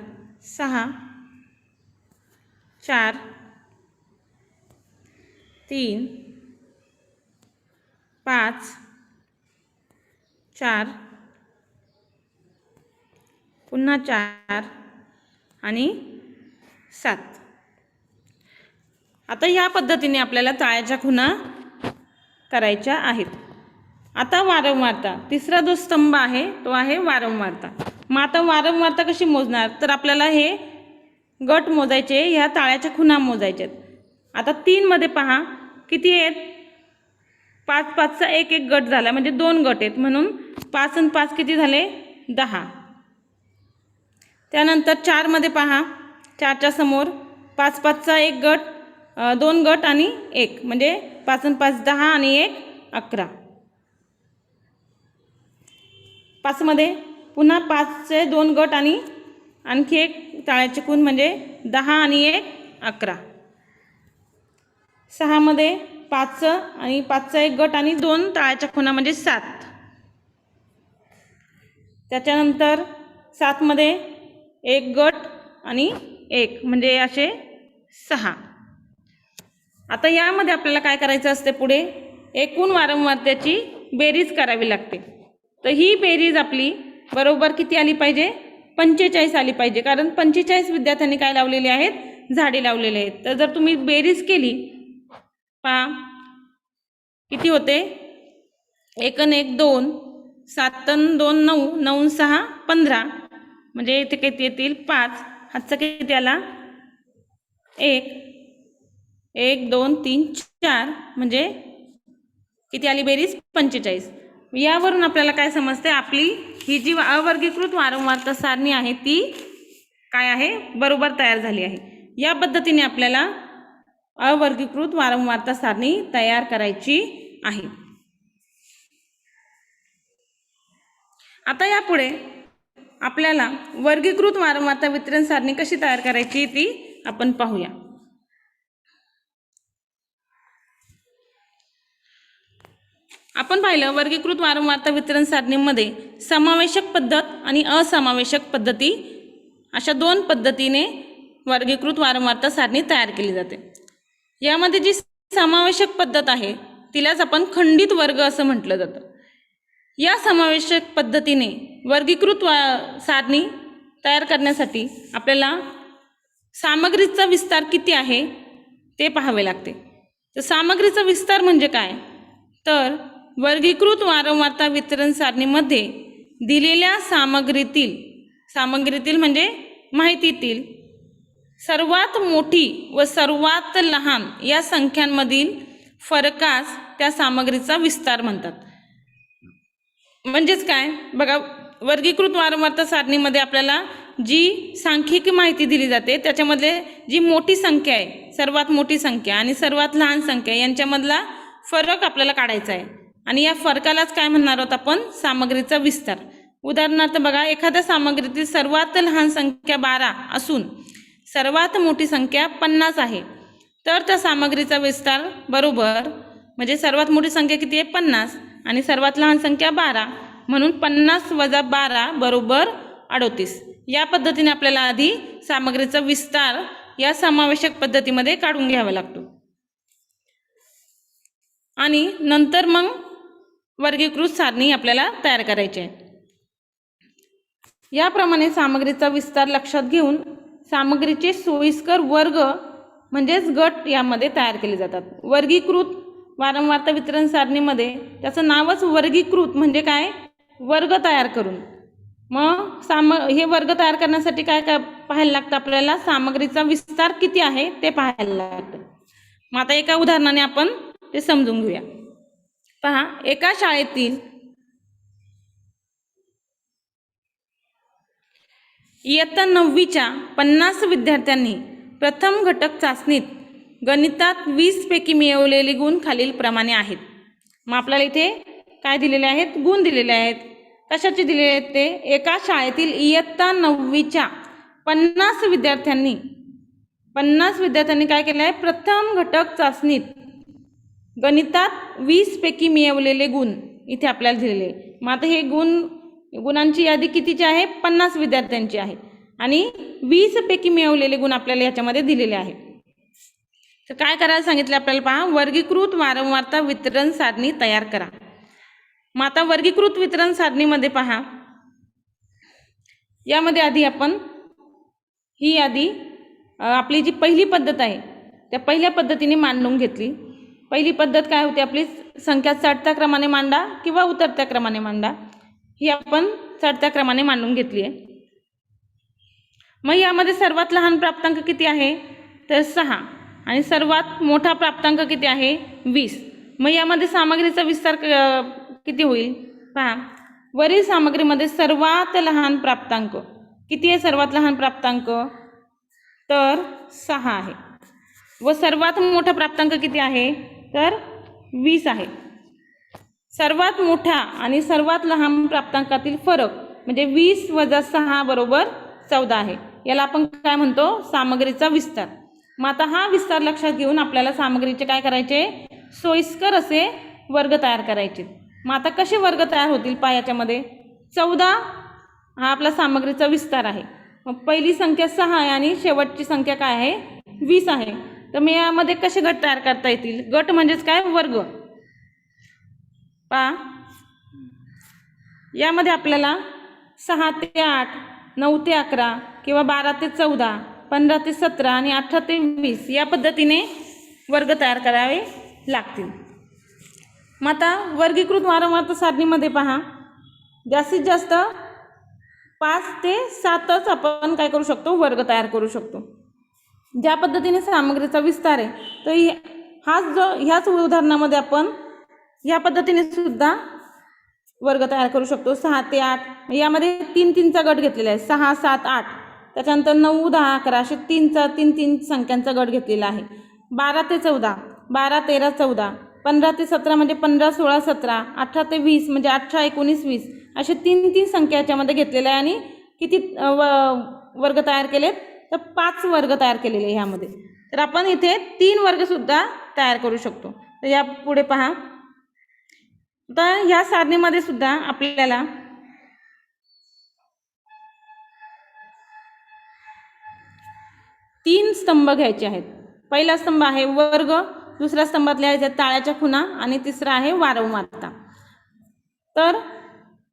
6 4 3 5 4 पुन्हा 4 आणि 7. आता या पद्धतीने आपल्याला तळ्याच्या खुणा करायच्या आहेत. आता वारंवारता, तिसरा जो स्तंभ आहे तो आहे वारंवारता. मग आता वारंवारता कशी मोजणार, तर आपल्याला हे गट मोजायचे, ह्या तळ्याच्या खुणा मोजायच्या आहेत. आता 3मध्ये पहा किती आहेत, 5 5चा एक गट झाला, म्हणजे 2 गट आहेत, म्हणून 5 आणि 5 किती झाले, 10. त्यानंतर 4मध्ये पहा, 4च्या समोर 5 5चा एक गट, 2 गट आणि 1, म्हणजे 5 आणि 5 10 आणि 1 11. 5मध्ये पुन्हा 5चे 2 गट आणि आणखी एक तळ्याची खूण, म्हणजे 10 आणि 1 11. 6मध्ये 5चं आणि 5चा एक गट आणि 2 तळ्याच्या खुणा, म्हणजे 7. त्याच्यानंतर 7मध्ये 1 गट आणि 1, म्हणजे असे 6. आता यामध्ये आपल्याला काय करायचं असते, पुढे एकूण वारंवारतेची बेरीज करावी लागते. तर ही बेरीज आपली बरोबर किती आली पाहिजे, 45 आली पाहिजे, कारण 45 विद्यार्थ्यांनी काय लावलेले आहेत, झाडे लावलेले आहेत. तर जर तुम्ही बेरीज केली, पहा किती होते, 1 आणि 1 2, 7 आणि 2 9, 9 आणि 6 15, म्हणजे इथे किती येतील 5. हातचा किती आला, 1 1 2 3 4, म्हणजे किती आली बेरीज, 45. यावरून आपल्याला काय समजते, आपली ही जी अवर्गीकृत वारंवारता सारणी आहे ती काय आहे, बरोबर तयार झाली आहे. या पद्धतीने आपल्याला अवर्गीकृत वारंवारता सारणी तयार करायची आहे. आता यापुढे आपल्याला वर्गीकृत वारंवारता वितरण सारणी कशी तयार करायची ती आपण पाहूया. आपण पाहिलं, वर्गीकृत वारंवारता वितरण सारणीमध्ये समावेशक पद्धत आणि असमावेशक पद्धती अशा 2 पद्धतीने वर्गीकृत वारंवारता सारणी तयार केली जाते. यामध्ये जी समावेशक पद्धत आहे तिलाच आपण खंडित वर्ग असं म्हटलं जातं. या समावेशक पद्धतीने वर्गीकृत सारणी तयार करण्यासाठी आपल्याला सामग्रीचा विस्तार किती आहे ते पाहावे लागते. तर सामग्रीचा विस्तार म्हणजे काय, तर वर्गीकृत वारंवारता वितरण सारणीमध्ये दिलेल्या सामग्रीतील म्हणजे माहितीतील सर्वात मोठी व सर्वात लहान या संख्यांमधील फरकास त्या सामग्रीचा विस्तार म्हणतात. म्हणजेच काय बघा, वर्गीकृत वारंवारता सारणीमध्ये आपल्याला जी सांख्यिकी माहिती दिली जाते त्याच्यामध्ये जी मोठी संख्या आहे, सर्वात मोठी संख्या आणि सर्वात लहान संख्या यांच्यामधला फरक आपल्याला काढायचा आहे, आणि या फरकालाच काय म्हणणार आहोत आपण, सामग्रीचा विस्तार. उदाहरणार्थ बघा, एखाद्या सामग्रीतील सर्वात लहान संख्या 12 असून सर्वात मोठी संख्या 50 आहे, तर त्या सामग्रीचा विस्तार बरोबर, म्हणजे सर्वात मोठी संख्या किती आहे, 50, आणि सर्वात लहान संख्या 12, म्हणून 50 वजा 12 बरोबर 38. या पद्धतीने आपल्याला आधी सामग्रीचा विस्तार या समावेशक पद्धतीमध्ये काढून घ्यावा लागतो, आणि नंतर मग वर्गीकृत सारणी आपल्याला तयार करायची आहे. याप्रमाणे सामग्रीचा विस्तार लक्षात घेऊन सामग्रीचे सोयीस्कर वर्ग म्हणजेच गट यामध्ये तयार केले जातात. वर्गीकृत वारंवारता वितरण सारणीमध्ये त्याचं नावच वर्गीकृत, म्हणजे काय, वर्ग तयार करून. मग हे वर्ग तयार करण्यासाठी काय काय पाहायला लागतं आपल्याला, सामग्रीचा विस्तार किती आहे ते पाहायला लागतं. मग आता एका उदाहरणाने आपण ते समजून घेऊया. पहा, एका शाळेतील इयत्ता 9वीच्या 50 विद्यार्थ्यांनी प्रथम घटक चाचणीत गणितात 20 पैकी मिळवलेले गुण खालीलप्रमाणे आहेत. मग आपल्याला इथे काय दिलेले आहेत? गुण दिलेले आहेत. कशाचे दिलेले आहेत ते? एका शाळेतील इयत्ता 9वीच्या 50 विद्यार्थ्यांनी काय केलं आहे? प्रथम घटक चाचणीत गणितात 20 पैकी मिळवलेले गुण इथे आपल्याला दिलेले. मग आता हे गुणांची यादी कितीची आहे? 50 विद्यार्थ्यांची आहे आणि 20 पैकी मिळवलेले गुण आपल्याला याच्यामध्ये दिलेले आहेत. तर काय करायला सांगितलं आपल्याला? पहा, वर्गीकृत वारंवारता वितरण सारणी तयार करा. मग आता वर्गीकृत वितरण सारणीमध्ये पहा, यामध्ये आधी आपण ही यादी आपली जी पहिली पद्धत आहे त्या पहिल्या पद्धतीने मांडून घेतली. पहिली पद्धत काय होती आपली? संख्या चढत्या क्रमाने मांडा किंवा उतरत्या क्रमाने मांडा. ही आपण चढत्या क्रमाने मांडून घेतली आहे. मग यामध्ये सर्वात लहान प्राप्तांक किती आहे? तर 6 आणि सर्वात मोठा प्राप्तांक किती आहे? 20. मग यामध्ये सामग्रीचा विस्तार किती होईल? पहा, वरील सामग्रीमध्ये सर्वात लहान प्राप्तांक किती आहे? सर्वात लहान प्राप्तांक तर 6 आहे व सर्वात मोठा प्राप्तांक किती आहे? तर 20 आहे. सर्वात मोठा आणि सर्वात लहान प्राप्तांकातील फरक म्हणजे 20 वजा 6 बरोबर 14 आहे. याला आपण काय म्हणतो? सामग्रीचा विस्तार. मग आता हा विस्तार लक्षात घेऊन आपल्याला सामग्रीचे काय करायचे? सोयीस्कर असे वर्ग तयार करायचे. मग आता कसे वर्ग तयार होतील? पहा, याच्यामध्ये 14 हा आपला सामग्रीचा विस्तार आहे. मग पहिली संख्या 6 आहे आणि शेवटची संख्या काय आहे? 20 आहे. तर मग यामध्ये कसे गट तयार करता येतील? गट म्हणजेच काय? वर्ग. पहा, यामध्ये आपल्याला 6 ते 8, 9 ते 11 किंवा 12 ते 14, 15 ते 17 आणि 18 ते 20 या पद्धतीने वर्ग तयार करावे लागतील. मग आता वर्गीकृत वारंवारता सारणीमध्ये पहा, जास्तीत जास्त 5 ते 7च आपण काय करू शकतो? वर्ग तयार करू शकतो. ज्या पद्धतीने सामग्रीचा विस्तार आहे तर ह्याच उदाहरणामध्ये आपण या पद्धतीने सुद्धा वर्ग तयार करू शकतो. 6 ते 8 यामध्ये 3-3चा गट घेतलेला आहे. 6, 7, 8. त्याच्यानंतर 9, 10, 11 असे 3 संख्यांचा गट घेतलेला आहे. 12 ते 14, 12, 13, 14, 15 ते 17 म्हणजे 15, 16, 17, 18 ते 20 म्हणजे 18, 19, 20 असे 3 संख्या याच्यामध्ये घेतलेल्या आहे. आणि किती वर्ग तयार केलेत? तर 5 वर्ग तयार केलेले ह्यामध्ये. तर आपण इथे 3 वर्ग सुद्धा तयार करू शकतो. तर या पुढे पहा, आता ह्या सारणीमध्ये सुद्धा आपल्याला तीन स्तंभ घ्यायचे आहेत. पहिला स्तंभ आहे वर्ग, दुसऱ्या स्तंभात लिहायचे ताळ्याच्या खुणा आणि तिसरा आहे वारंवारता. तर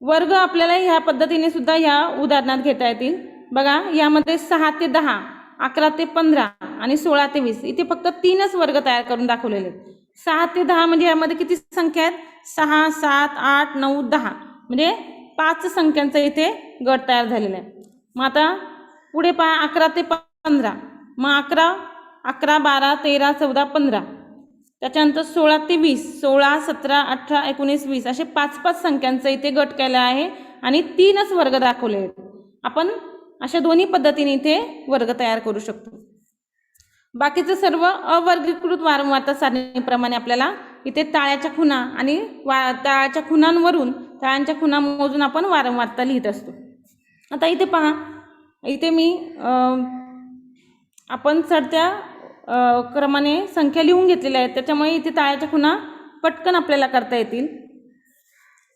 वर्ग आपल्याला ह्या पद्धतीने सुद्धा ह्या उदाहरणात घेता येतील. बघा, यामध्ये 6 ते 10, 11 ते 15 आणि 16 ते 20 इथे फक्त 3च वर्ग तयार करून दाखवलेले आहेत. 6 ते 10 म्हणजे यामध्ये किती संख्या आहेत? 6, 7, 8, 9, 10 म्हणजे 5 संख्यांचा इथे गट तयार झालेला आहे. मग आता पुढे पहा, 11 ते 15. मग 11, 12, 13, 14, 15. त्याच्यानंतर 16 ते 20, 16, 17, 18, 19, 20 असे 5 संख्यांचा इथे गट केला आहे आणि 3च वर्ग दाखवले आहेत. आपण अशा दोन्ही पद्धतीने इथे वर्ग तयार करू शकतो. बाकीचं सर्व अवर्गीकृत वारंवारता सारणीप्रमाणे आपल्याला इथे ताळ्याच्या खुणा आणि ताळ्याच्या खुणांवरून ताळ्यांच्या खुणा मोजून आपण वारंवारता लिहित असतो. आता इथे पहा, इथे मी आपण चढत्या क्रमाने संख्या लिहून घेतलेल्या आहेत. त्याच्यामुळे इथे ताळ्याच्या खुणा पटकन आपल्याला करता येतील.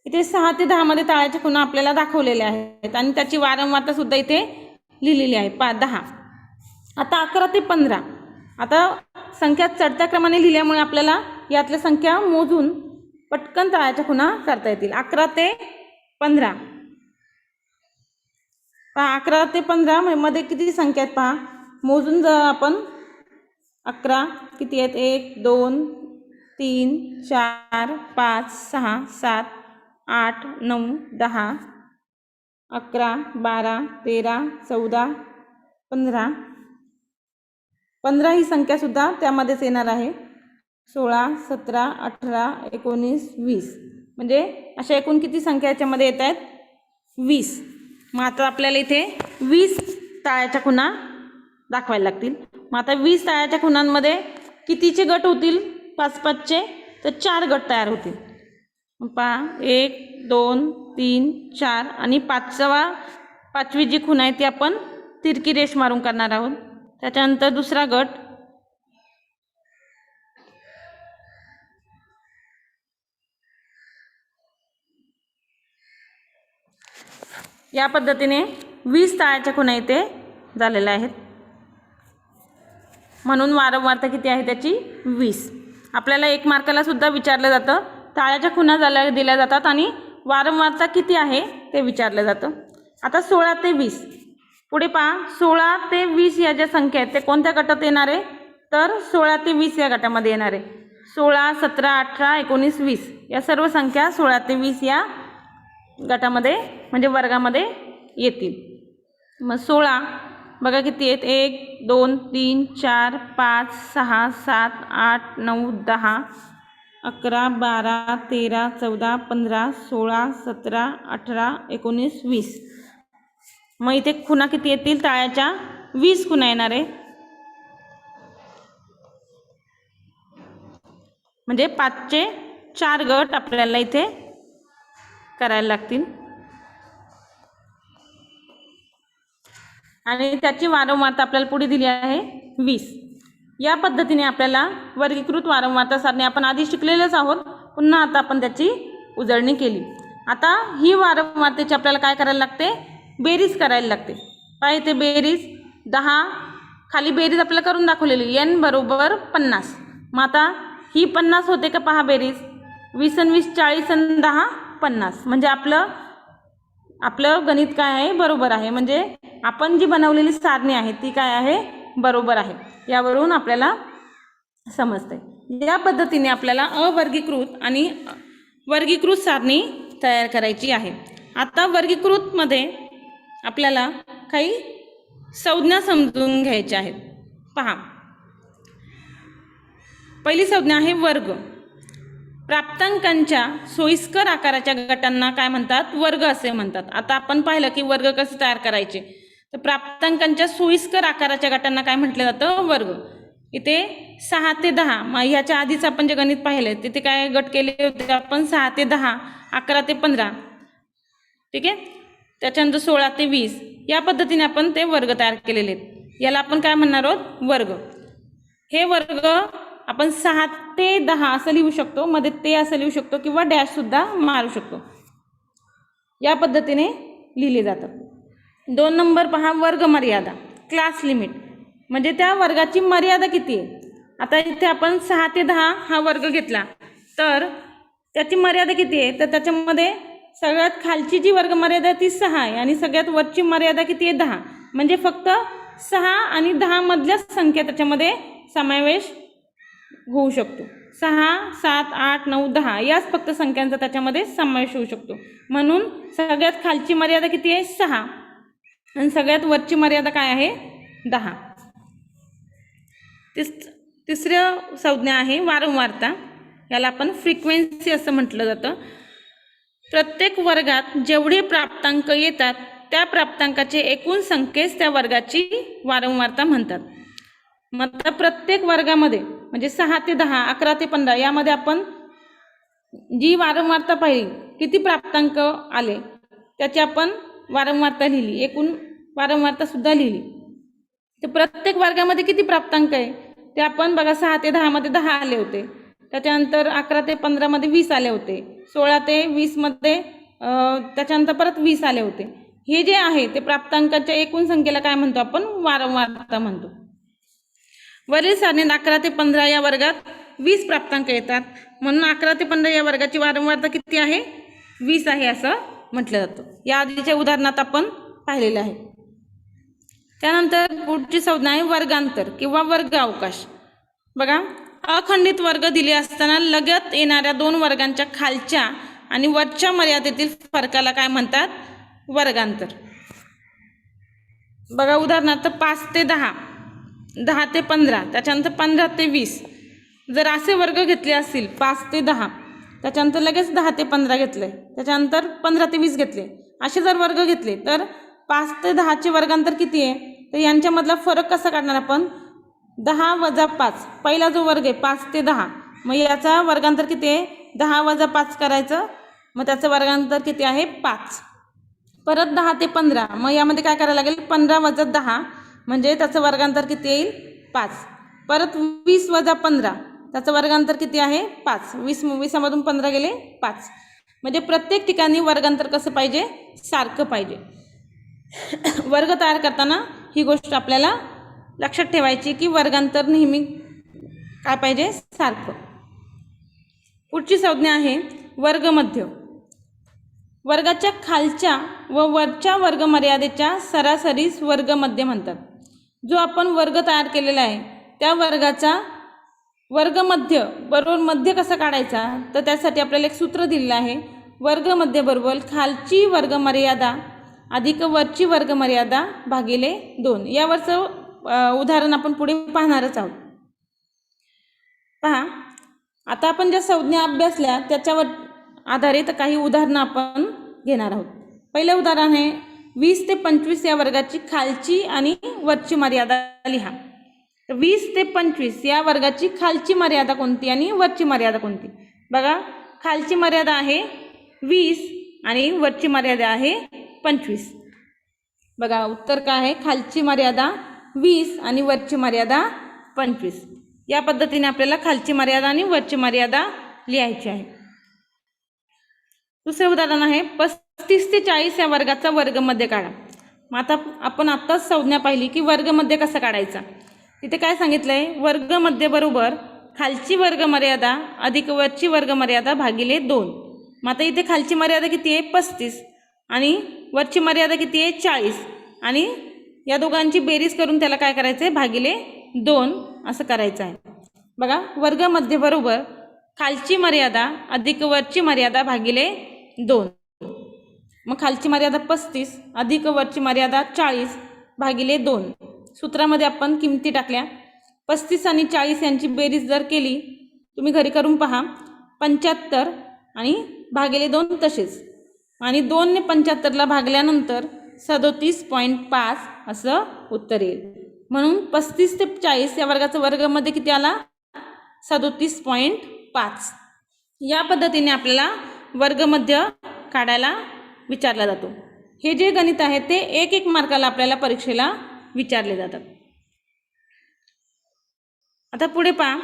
इथे 6 ते 10 मध्ये ताळ्याच्या खुणा आपल्याला दाखवलेल्या आहेत आणि त्याची वारंवारता सुद्धा इथे लिहिलेली आहे 10. आता 11 ते 15. आता संख्या चढत्या क्रमाने लिहिल्यामुळे आपल्याला यातल्या संख्या मोजून पटकन ताळ्याच्या खुणा करता येतील. 11 ते 15. पहा, 11 ते 15 मध्ये किती संख्या आहेत पहा, मोजून जर आपण 11 किती आहेत? 1, 2, 3, 4, 5, 6, 7, 8, 9, 10, 11, 12, 13, 14, 15. 15 ही संख्या सुद्धा त्यामध्येच येणार आहे. 16, 17, 18, 19, 20 म्हणजे अशा एकूण किती संख्या याच्यामध्ये येत आहेत? 20. मग आता आपल्याला इथे 20 ताळ्याच्या खुणा दाखवायला लागतील. मग आता 20 ताळ्याच्या खुणांमध्ये कितीचे गट होतील 5-5चे? तर 4 गट तयार होतील. पहा 1 2 3 4 आणि पाचवी जी खूण आहे ती आपण तिरकी रेष मारून करणार आहोत. त्याच्यानंतर दुसरा गट, या पद्धतीने 20 तळाच्या खुणा इथे झालेल्या आहेत. म्हणून वारंवारता किती आहे त्याची? 20. आपल्याला 1 मार्काला सुद्धा विचारलं जातं, तळाच्या खुणा दिल्या जातात आणि वारंवारता किती आहे ते विचारलं जातं. आता 16 ते 20 पुढे पहा. 16 ते 20 या ज्या संख्या आहेत ते कोणत्या गटात येणार आहे? तर 16 ते 20 या गटामध्ये येणार आहे. 16 17 18 19 20 या सर्व संख्या 16 ते 20 या गटामध्ये म्हणजे वर्गामध्ये येतील. मग 16 बघा किती आहेत? 1 2 3 4 5 6 7 8 9 10 11 12 13 14 15 16 17 18 19 20. मग इथे खुणा किती येतील? तळाच्या 20 खुणा येणार आहे. म्हणजे 5चे 4 गट आपल्याला इथे करायला लागतील आणि त्याची वारंवारता आपल्याला पुढे दिली आहे 20. या पद्धतीने आपल्याला वर्गीकृत वारंवारता सारणी आपण आधी शिकलेलेच आहोत, पुन्हा आता आपण त्याची उजळणी केली. आता ही वारंवारतेची आपल्याला काय करायला लागते? बेरीज करायला लागते. काय ते बेरीज? 10 खाली बेरीज आपल्याला करून दाखवलेली n बरोबर 50. मग आता ही 50 होते का? पहा बेरीज 20 आणि 20 40 आणि 10 50. म्हणजे आपलं गणित काय आहे? बरोबर आहे. म्हणजे आपण जी बनवलेली सारणी आहे ती काय आहे? बरोबर आहे. यावरून आपल्याला समजते. या पद्धतीने आपल्याला अवर्गीकृत आणि वर्गीकृत सारणी तयार करायची आहे. आता वर्गीकृतमध्ये आपल्याला काही संज्ञा समजून घ्यायच्या आहेत. पहा, पहिली संज्ञा आहे वर्ग. प्राप्तांकांच्या सोयीस्कर आकाराच्या गटांना काय म्हणतात? वर्ग असे म्हणतात. आता आपण पाहिलं की वर्ग कसे तयार करायचे. तर प्राप्तांकांच्या सोयीस्कर आकाराच्या गटांना काय म्हटलं जातं? वर्ग. इथे 6 ते 10 मग ह्याच्या आधीच आपण जे गणित पाहिले तिथे काय गट केले होते आपण? 6 ते 10 11 ते 15. ठीक आहे. त्याच्यानंतर 16 ते 20 या पद्धतीने आपण ते वर्ग तयार केलेले आहेत. याला आपण काय म्हणणार आहोत? वर्ग. हे वर्ग आपण 6 ते 10 असं लिहू शकतो, मध्ये ते असं लिहू शकतो किंवा डॅश सुद्धा मारू शकतो. या पद्धतीने लिहिले जातात. 2 नंबर पहा, वर्ग मर्यादा, क्लास लिमिट. म्हणजे त्या वर्गाची मर्यादा किती आहे? आता इथे आपण 6 ते 10 हा वर्ग घेतला तर त्याची मर्यादा किती आहे? तर त्याच्यामध्ये सगळ्यात खालची जी वर्ग मर्यादा आहे ती 6 आहे आणि सगळ्यात वरची मर्यादा किती आहे? 10. म्हणजे फक्त 6 आणि 10 मधल्या संख्या त्याच्यामध्ये समावेश होऊ शकतो. 6 7 8 9 10 याच फक्त संख्यांचा त्याच्यामध्ये समावेश होऊ शकतो. म्हणून सगळ्यात खालची मर्यादा किती आहे? 6 आणि सगळ्यात वरची मर्यादा काय आहे? 10. तिसरं संज्ञा आहे वारंवारता. याला आपण फ्रिक्वेन्सी असं म्हटलं जातं. प्रत्येक वर्गात जेवढे प्राप्तांक येतात त्या प्राप्तांकाचे एकूण संख्येस त्या वर्गाची वारंवारता म्हणतात. मग आता प्रत्येक वर्गामध्ये म्हणजे 6 ते 10 11 ते 15 यामध्ये आपण जी वारंवारता पाहिली, किती प्राप्तांक आले त्याची आपण वारंवारता लिहिली, एकूण वारंवारता सुद्धा लिहिली. तर प्रत्येक वर्गामध्ये किती प्राप्तांक आहे ते आपण बघा. 6 ते 10 मध्ये 10 आले होते. त्याच्यानंतर 11 ते 15 मध्ये 20 आले होते. 16 ते 20 मध्ये त्याच्यानंतर परत 20 आले होते. हे जे आहे ते प्राप्तांकाच्या एकूण संख्येला काय म्हणतो आपण? वारंवारता म्हणतो. वरील सारणीत 11 ते 15 या वर्गात 20 प्राप्तांक येतात, म्हणून 11 ते 15 या वर्गाची वारंवारता किती आहे? 20 आहे असं म्हटलं जातं. या आधीच्या उदाहरणात आपण पाहिलेलं आहे. त्यानंतर पुढची संज्ञा आहे वर्गांतर किंवा वर्ग अवकाश. बघा, अखंडित वर्ग दिले असताना लगत येणाऱ्या 2 वर्गांच्या खालच्या आणि वरच्या मर्यादेतील फरकाला काय म्हणतात? वर्गांतर. बघा उदाहरणार्थ 5 ते 10 10 ते 15 त्याच्यानंतर 15 ते 20 जर असे वर्ग घेतले असतील 5 ते 10 त्याच्यानंतर लगेच 10 ते 15 घेतले, त्याच्यानंतर 15 ते 20 घेतले, असे जर वर्ग घेतले तर 5 ते 10 चे वर्गांतर किती आहे? तर यांच्यामधला फरक कसा काढणार आपण? 10 वजा 5, पहिला जो वर्ग आहे 5 ते 10, मग याचा वर्गांतर किती आहे? 10 वजा 5 करायचं, मग त्याचं वर्गांतर किती आहे? 5. परत 10 ते 15, मग यामध्ये काय करायला लागेल? 15 वजा 10 म्हणजे त्याचं वर्गांतर किती येईल? 5. परत 20 वजा 15, त्याचं वर्गांतर किती आहे? 5. 20मधून 15 गेले 5. म्हणजे प्रत्येक ठिकाणी वर्गांतर कसं पाहिजे? सारखं पाहिजे. वर्ग तयार करताना ही गोष्ट आपल्याला लक्षात ठेवायची की वर्गांतर नेहमी काय पाहिजे? सारखं. पुढची संज्ञा आहे वर्गमध्य. वर्गाच्या खालच्या व वरच्या वर्गमर्यादेच्या सरासरीस वर्गमध्य म्हणतात. जो आपण वर्ग तयार केलेला आहे त्या वर्गाचा वर्गमध्य बरोबर मध्य कसा काढायचा, तर त्यासाठी आपल्याला एक सूत्र दिलेलं आहे. वर्गमध्य बरोबर खालची वर्गमर्यादा अधिक वरची वर्गमर्यादा भागिले 2. यावरचं उदाहरण आपण पुढे पाहणारच आहोत. पहा, आता आपण ज्या संज्ञा अभ्यासल्या त्याच्यावर आधारित काही उदाहरणं आपण घेणार आहोत. पहिलं उदाहरण आहे 20 ते 25 या वर्गाची खालची आणि वरची मर्यादा लिहा. 20 ते 25 या वर्गाची खालची मर्यादा कोणती आणि वरची मर्यादा कोणती? बघा, खालची मर्यादा आहे 20 आणि वरची मर्यादा आहे 25. बघा उत्तर काय आहे? खालची मर्यादा 20 आणि वरची मर्यादा 25. या पद्धतीने आपल्याला खालची मर्यादा आणि वरची मर्यादा लिहायची आहे. दुसरे उदाहरण आहे 35 ते 40 या वर्गाचा वर्गमध्य काढा. मग आता आपण आत्ताच संज्ञा पाहिली की वर्गमध्य कसा काढायचा. इथे काय सांगितलंय? वर्गमध्य बरोबर खालची वर्गमर्यादा अधिक वरची वर्गमर्यादा भागिले 2. मग आता इथे खालची मर्यादा किती आहे? 35 आणि वरची मर्यादा किती आहे? 40 आणि या दोघांची बेरीज करून त्याला काय करायचं आहे? भागिले 2 असं करायचं आहे. बघा, वर्गमध्य बरोबर खालची मर्यादा अधिक वरची मर्यादा भागिले 2. मग खालची मर्यादा 35 अधिक वरची मर्यादा 40 भागिले 2. सूत्रामध्ये आपण किमती टाकल्या. 35 आणि 40 यांची बेरीज जर केली, तुम्ही घरी करून पहा, 75 आणि भागिले 2 तसेच, आणि 2 ने 75ला भागल्यानंतर 37.5 असं उत्तर येईल. म्हणून 35 ते 40 या वर्गाचा वर्गामध्ये किती आला? 37.5. या पद्धतीने आपल्याला वर्गमध्य काढायला विचारला जातो. हे जे गणित आहे ते 1-1 मार्काला आपल्याला परीक्षेला विचारले जातात. आता पुढे पहा,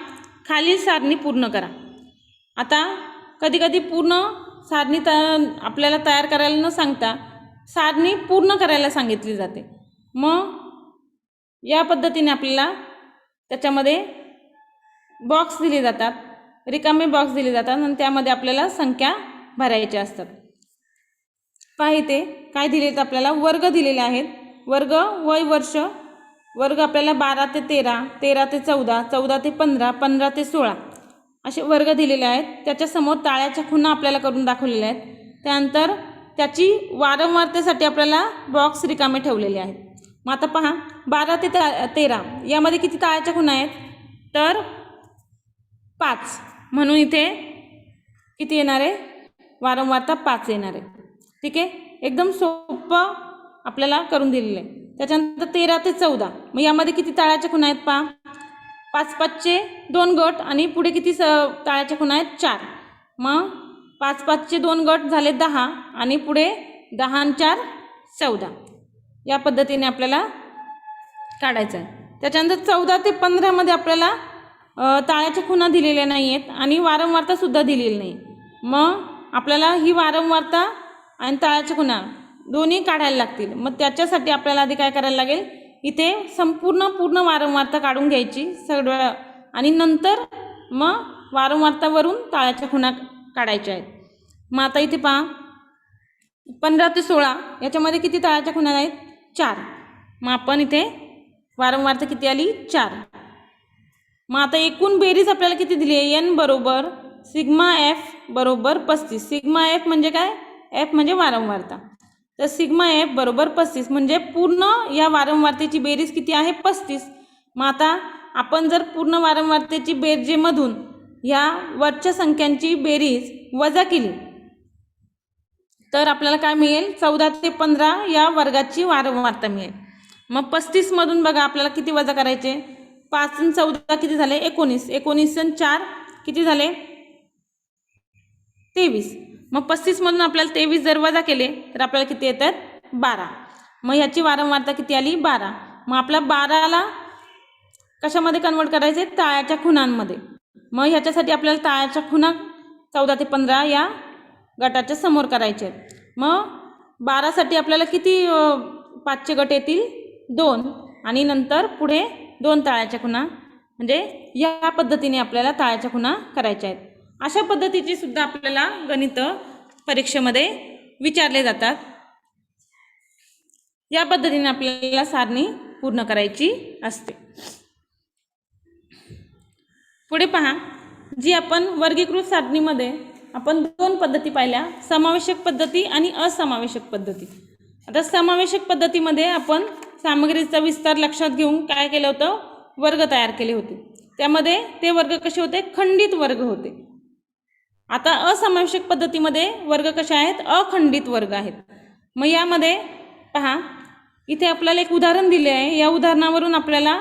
खालील सारणी पूर्ण करा. आता कधी कधी पूर्ण सारणी आपल्याला तयार करायला न सांगता सारणी पूर्ण करायला सांगितली जाते. मग या पद्धतीने आपल्याला त्याच्यामध्ये बॉक्स दिले जातात, रिकामे बॉक्स दिले जातात आणि त्यामध्ये आपल्याला संख्या भरायच्या असतात. पहा इथे काय दिले तर आपल्याला वर्ग दिलेले आहेत. वर्ग, वय, वर्ष. वर्ग आपल्याला 12 ते 13, 13 ते 14, 14 ते 15, 15 ते 16 असे वर्ग दिलेले आहेत. त्याच्यासमोर ताळ्याच्या खुणा आपल्याला करून दाखवलेल्या आहेत. त्यानंतर त्याची वारंवारतेसाठी आपल्याला बॉक्स रिकामे ठेवलेले आहेत. मग आता पहा, 12 ते 13 यामध्ये किती ताळ्याच्या खुणा आहेत? तर 5. म्हणून इथे किती येणार आहे? वारंवारता 5 येणार आहे. ठीक आहे, एकदम सोपं आपल्याला करून दिलेलं आहे. त्याच्यानंतर 13 ते 14, मग यामध्ये किती ताळ्याच्या खुणा आहेत? पहा, 5-5चे 2 गट आणि पुढे किती ताळ्याच्या खुणा आहेत? 4. मग 5-5चे 2 गट झाले 10 आणि पुढे 10 आणि 4 14. या पद्धतीने आपल्याला काढायचं आहे. त्याच्यानंतर 14 ते 15 मध्ये आपल्याला ताळ्याच्या खुणा दिलेल्या नाही आहेत आणि वारंवारता सुद्धा दिलेली नाही. मग आपल्याला ही वारंवारता आणि ताळ्याच्या खुणा दोन्ही काढायला लागतील. मग त्याच्यासाठी आपल्याला आधी काय करायला लागेल? इथे पूर्ण वारंवारता काढून घ्यायची सगळं आणि नंतर मग वारंवारतावरून ताळ्याच्या खुणा काढायच्या आहेत. मग आता इथे पहा, 15 ते 16 याच्यामध्ये किती ताळ्याच्या खुणा आहेत? 4. मग आपण इथे वारंवारता किती आली? 4. मग आता एकूण बेरीज आपल्याला किती दिली आहे? n बरोबर सिग्मा एफ बरोबर 35. सिग्मा एफ म्हणजे काय? एफ म्हणजे वारंवारता. तर सिग्मा एफ बरोबर 35 म्हणजे पूर्ण या वारंवारतेची बेरीज किती आहे? 35. मग आता आपण जर पूर्ण वारंवारतेची बेरजेमधून ह्या वरच्या संख्यांची बेरीज वजा केली तर आपल्याला काय मिळेल? 14 ते 15 या वर्गाची वारंवारता मिळेल. मग 35 मधून बघा आपल्याला किती वजा करायचे? 5 आणि 14 किती झाले? 19. 19 आणि 4 किती झाले? 23. मग 35 मधून आपल्याला 23 जर वजा केले तर आपल्याला किती येतात? 12. मग ह्याची वारंवारता किती आली? 12. मग आपला 12ला कशामध्ये कन्वर्ट करायचे? ताळ्याच्या खुणांमध्ये. मग ह्याच्यासाठी आपल्याला ताळ्याच्या खुणा 14 ते 15 या गटाच्या समोर करायचे आहेत. मग 12साठी आपल्याला किती 5चे गट येतील? 2. आणि नंतर पुढे 2 ताळ्याच्या खुणा, म्हणजे या पद्धतीने आपल्याला ताळ्याच्या खुणा करायच्या आहेत. अशा पद्धतीची सुद्धा आपल्याला गणित परीक्षेमध्ये विचारले जातात. या पद्धतीने आपल्याला सारणी पूर्ण करायची असते. पुढे पहा, जी आपण वर्गीकृत सारणीमध्ये आपण 2 पद्धती पाहिल्या, समावेशक पद्धती आणि असमावेशक पद्धती. आता समावेशक पद्धतीमध्ये आपण सामग्रीचा विस्तार लक्षात घेऊन काय केलं होतं? वर्ग तयार केले होते. त्यामध्ये ते वर्ग कसे होते? खंडित वर्ग होते. आता असमावेशक पद्धतीमध्ये वर्ग कसे आहेत? अखंडित वर्ग आहेत. मग यामध्ये पहा, इथे आपल्याला एक उदाहरण दिले आहे. या उदाहरणावरून आपल्याला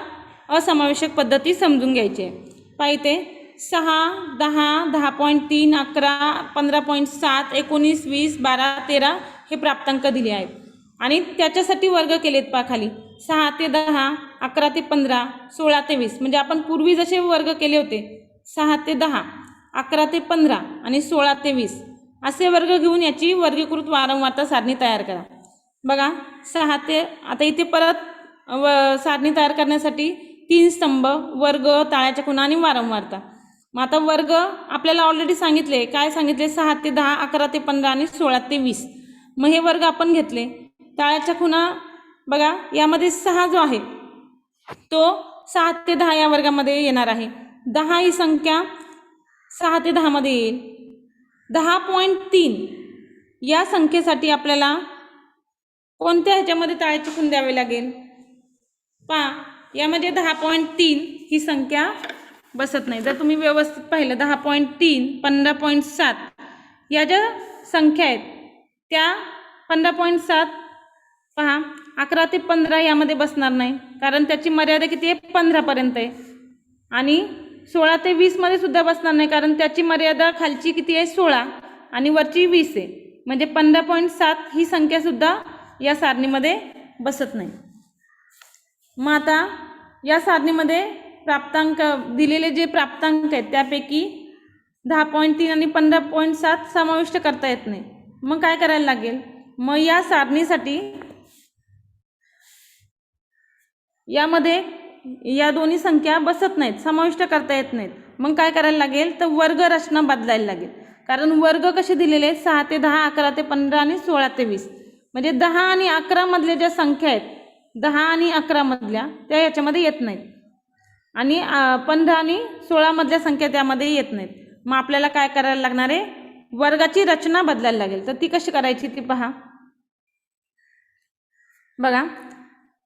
असमावेशक पद्धती समजून घ्यायची आहे. पहा इथे 6, 10, 10.3, 11, 15.7, 19, 20, 12, 13 हे प्राप्तांक दिले आहेत आणि त्याच्यासाठी वर्ग केलेत. पहा खाली 6 ते 10, 11 ते 15, 16 ते 20. म्हणजे आपण पूर्वी जसे वर्ग केले होते 6 ते 10, 11 ते 15 आणि 16 ते 20 असे वर्ग घेऊन याची वर्गीकृत वारंवारता सारणी तयार करा. बघा 6 ते, आता इथे परत सारणी तयार करण्यासाठी 3 स्तंभ, वर्ग, ताळ्याच्या खुणा आणि वारंवारता. मग आता वर्ग आपल्याला ऑलरेडी सांगितले. काय सांगितले? 6 ते 10, 11 ते 15 आणि 16 ते 20. मग हे वर्ग आपण घेतले. ताळ्याच्या खुणा बघा, यामध्ये 6 जो आहे तो 6 ते 10 या वर्गामध्ये येणार आहे. 10 ही संख्या 6 ते 10 मध्ये येईल. 10.3 या संख्येसाठी आपल्याला कोणत्या ह्याच्यामध्ये ताळ्याची खूण द्यावी लागेल? पहा, यामध्ये 10.3 ही संख्या बसत नाही. जर तुम्ही व्यवस्थित पाहिलं 10.3, 15.7 या ज्या संख्या आहेत त्या 15.7 पहा 11 ते 15 यामध्ये बसणार नाही, कारण त्याची मर्यादा किती आहे? 15 पर्यंत आहे. आणि 16 ते 20 मध्ये सुद्धा बसणार नाही, कारण त्याची मर्यादा खालची किती आहे? 16 आणि वरची 20 आहे. म्हणजे 15.7 ही संख्या सुद्धा या सारणीमध्ये बसत नाही. मग आता या सारणीमध्ये प्राप्तांक दिलेले जे प्राप्तांक आहेत त्यापैकी 10.3 आणि 15.7 समाविष्ट करता येत नाही. मग काय करायला लागेल? मग या सारणीसाठी यामध्ये या दोन्ही संख्या बसत नाहीत, समाविष्ट करता येत नाहीत. मग काय करायला लागेल? तर वर्ग रचना बदलायला लागेल. कारण वर्ग कसे दिलेले आहेत? 6 ते 10, 11 ते 15 आणि 16 ते 20. म्हणजे 10 आणि 11 मधल्या ज्या संख्या आहेत, 10 आणि 11 मधल्या त्या याच्यामध्ये येत नाहीत आणि 15 आणि 16 मधल्या संख्या त्यामध्ये येत नाहीत. मग आपल्याला काय करायला लागणार आहे? वर्गाची रचना बदलायला लागेल. तर ती कशी करायची ती पहा. बघा,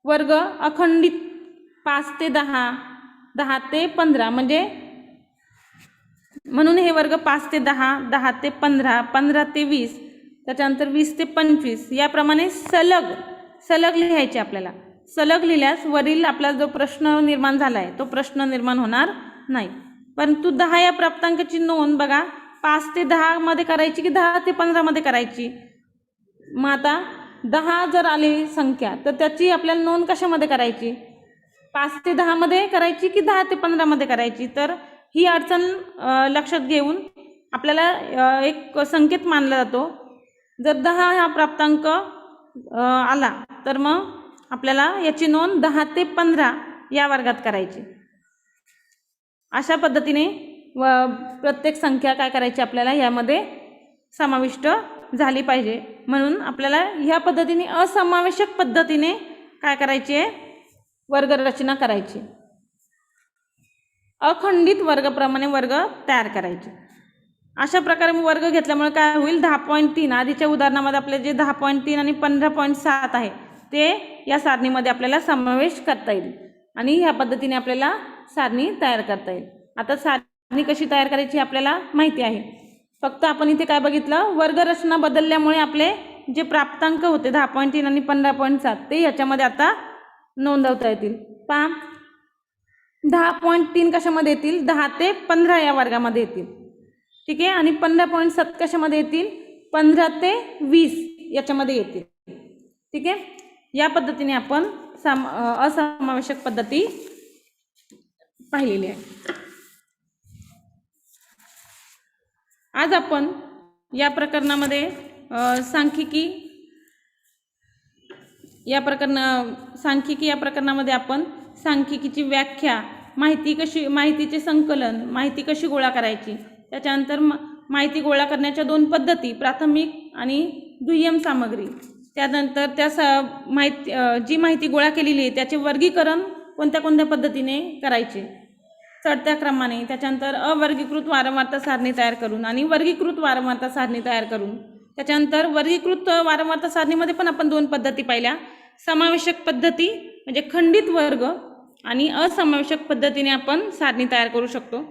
वर्ग अखंडित 5 ते 10, 10 ते 15 म्हणजे म्हणून हे वर्ग 5 ते 10, 10 ते 15, 15 ते 20, त्याच्यानंतर 20 ते 25 याप्रमाणे सलग लिहायचे आपल्याला. सलग लिहिल्यास वरील आपला जो प्रश्न निर्माण झाला आहे तो प्रश्न निर्माण होणार नाही. परंतु 10 या प्राप्तांकाची नोंद बघा 5 ते 10 मध्ये करायची की 10 ते 15 मध्ये करायची? मग आता 10 जर आली संख्या तर त्याची आपल्याला नोंद कशामध्ये करायची? 5 ते 10 मध्ये करायची की 10 ते 15 मध्ये करायची? तर ही अडचण लक्षात घेऊन आपल्याला एक संकेत मानला जातो. जर 10 हा प्राप्तांक आला तर मग आपल्याला याची नोंद 10 ते 15 या वर्गात करायची. अशा पद्धतीने प्रत्येक संख्या काय करायची? आपल्याला यामध्ये समाविष्ट झाली पाहिजे. म्हणून आपल्याला ह्या पद्धतीने असमावेशक पद्धतीने काय करायची आहे? वर्ग रचना करायची. अखंडित वर्गप्रमाणे वर्ग तयार करायचे. अशा प्रकारे वर्ग घेतल्यामुळे काय होईल? 10.3 आधीच्या उदाहरणामध्ये आपले जे 10.3 आणि 15.7 आहे ते या सारणीमध्ये आपल्याला समावेश करता येईल आणि ह्या पद्धतीने आपल्याला सारणी तयार करता येईल. आता सारणी कशी तयार करायची आपल्याला माहिती आहे. फक्त आपण इथे काय बघितलं? वर्ग रचना बदलल्यामुळे आपले जे प्राप्तांक होते 10.3 आणि 15.7 ते ह्याच्यामध्ये आता नोंदवता येतील. पहा, 10.3 कशामध्ये येतील? 10 ते 15 या वर्गामध्ये येतील. ठीक आहे. आणि 15.7 कशामध्ये येतील? 15 ते 20 याच्यामध्ये येतील. ठीक आहे. या पद्धतीने आपण असमावेशक पद्धती पाहिलेली आहे. आज आपण या प्रकरणामध्ये सांख्यिकी या प्रकरणामध्ये आपण सांख्यिकीची व्याख्या, माहितीचे संकलन, माहिती कशी गोळा करायची, त्याच्यानंतर माहिती गोळा करण्याच्या 2 पद्धती, प्राथमिक आणि दुय्यम सामग्री, त्यानंतर जी माहिती गोळा केलेली आहे त्याचे वर्गीकरण कोणत्या कोणत्या पद्धतीने करायचे, चढत्या क्रमाने, त्याच्यानंतर अवर्गीकृत वारंवारता सारणी तयार करून आणि वर्गीकृत वारंवारता सारणी तयार करून, त्याच्यानंतर वर्गीकृत वारंवारता सारणीमध्ये पण आपण 2 पद्धती पाहिल्या, समावेशक पद्धती म्हणजे खंडित वर्ग आणि असमावेशक पद्धतीने आपण सारणी तयार करू शकतो.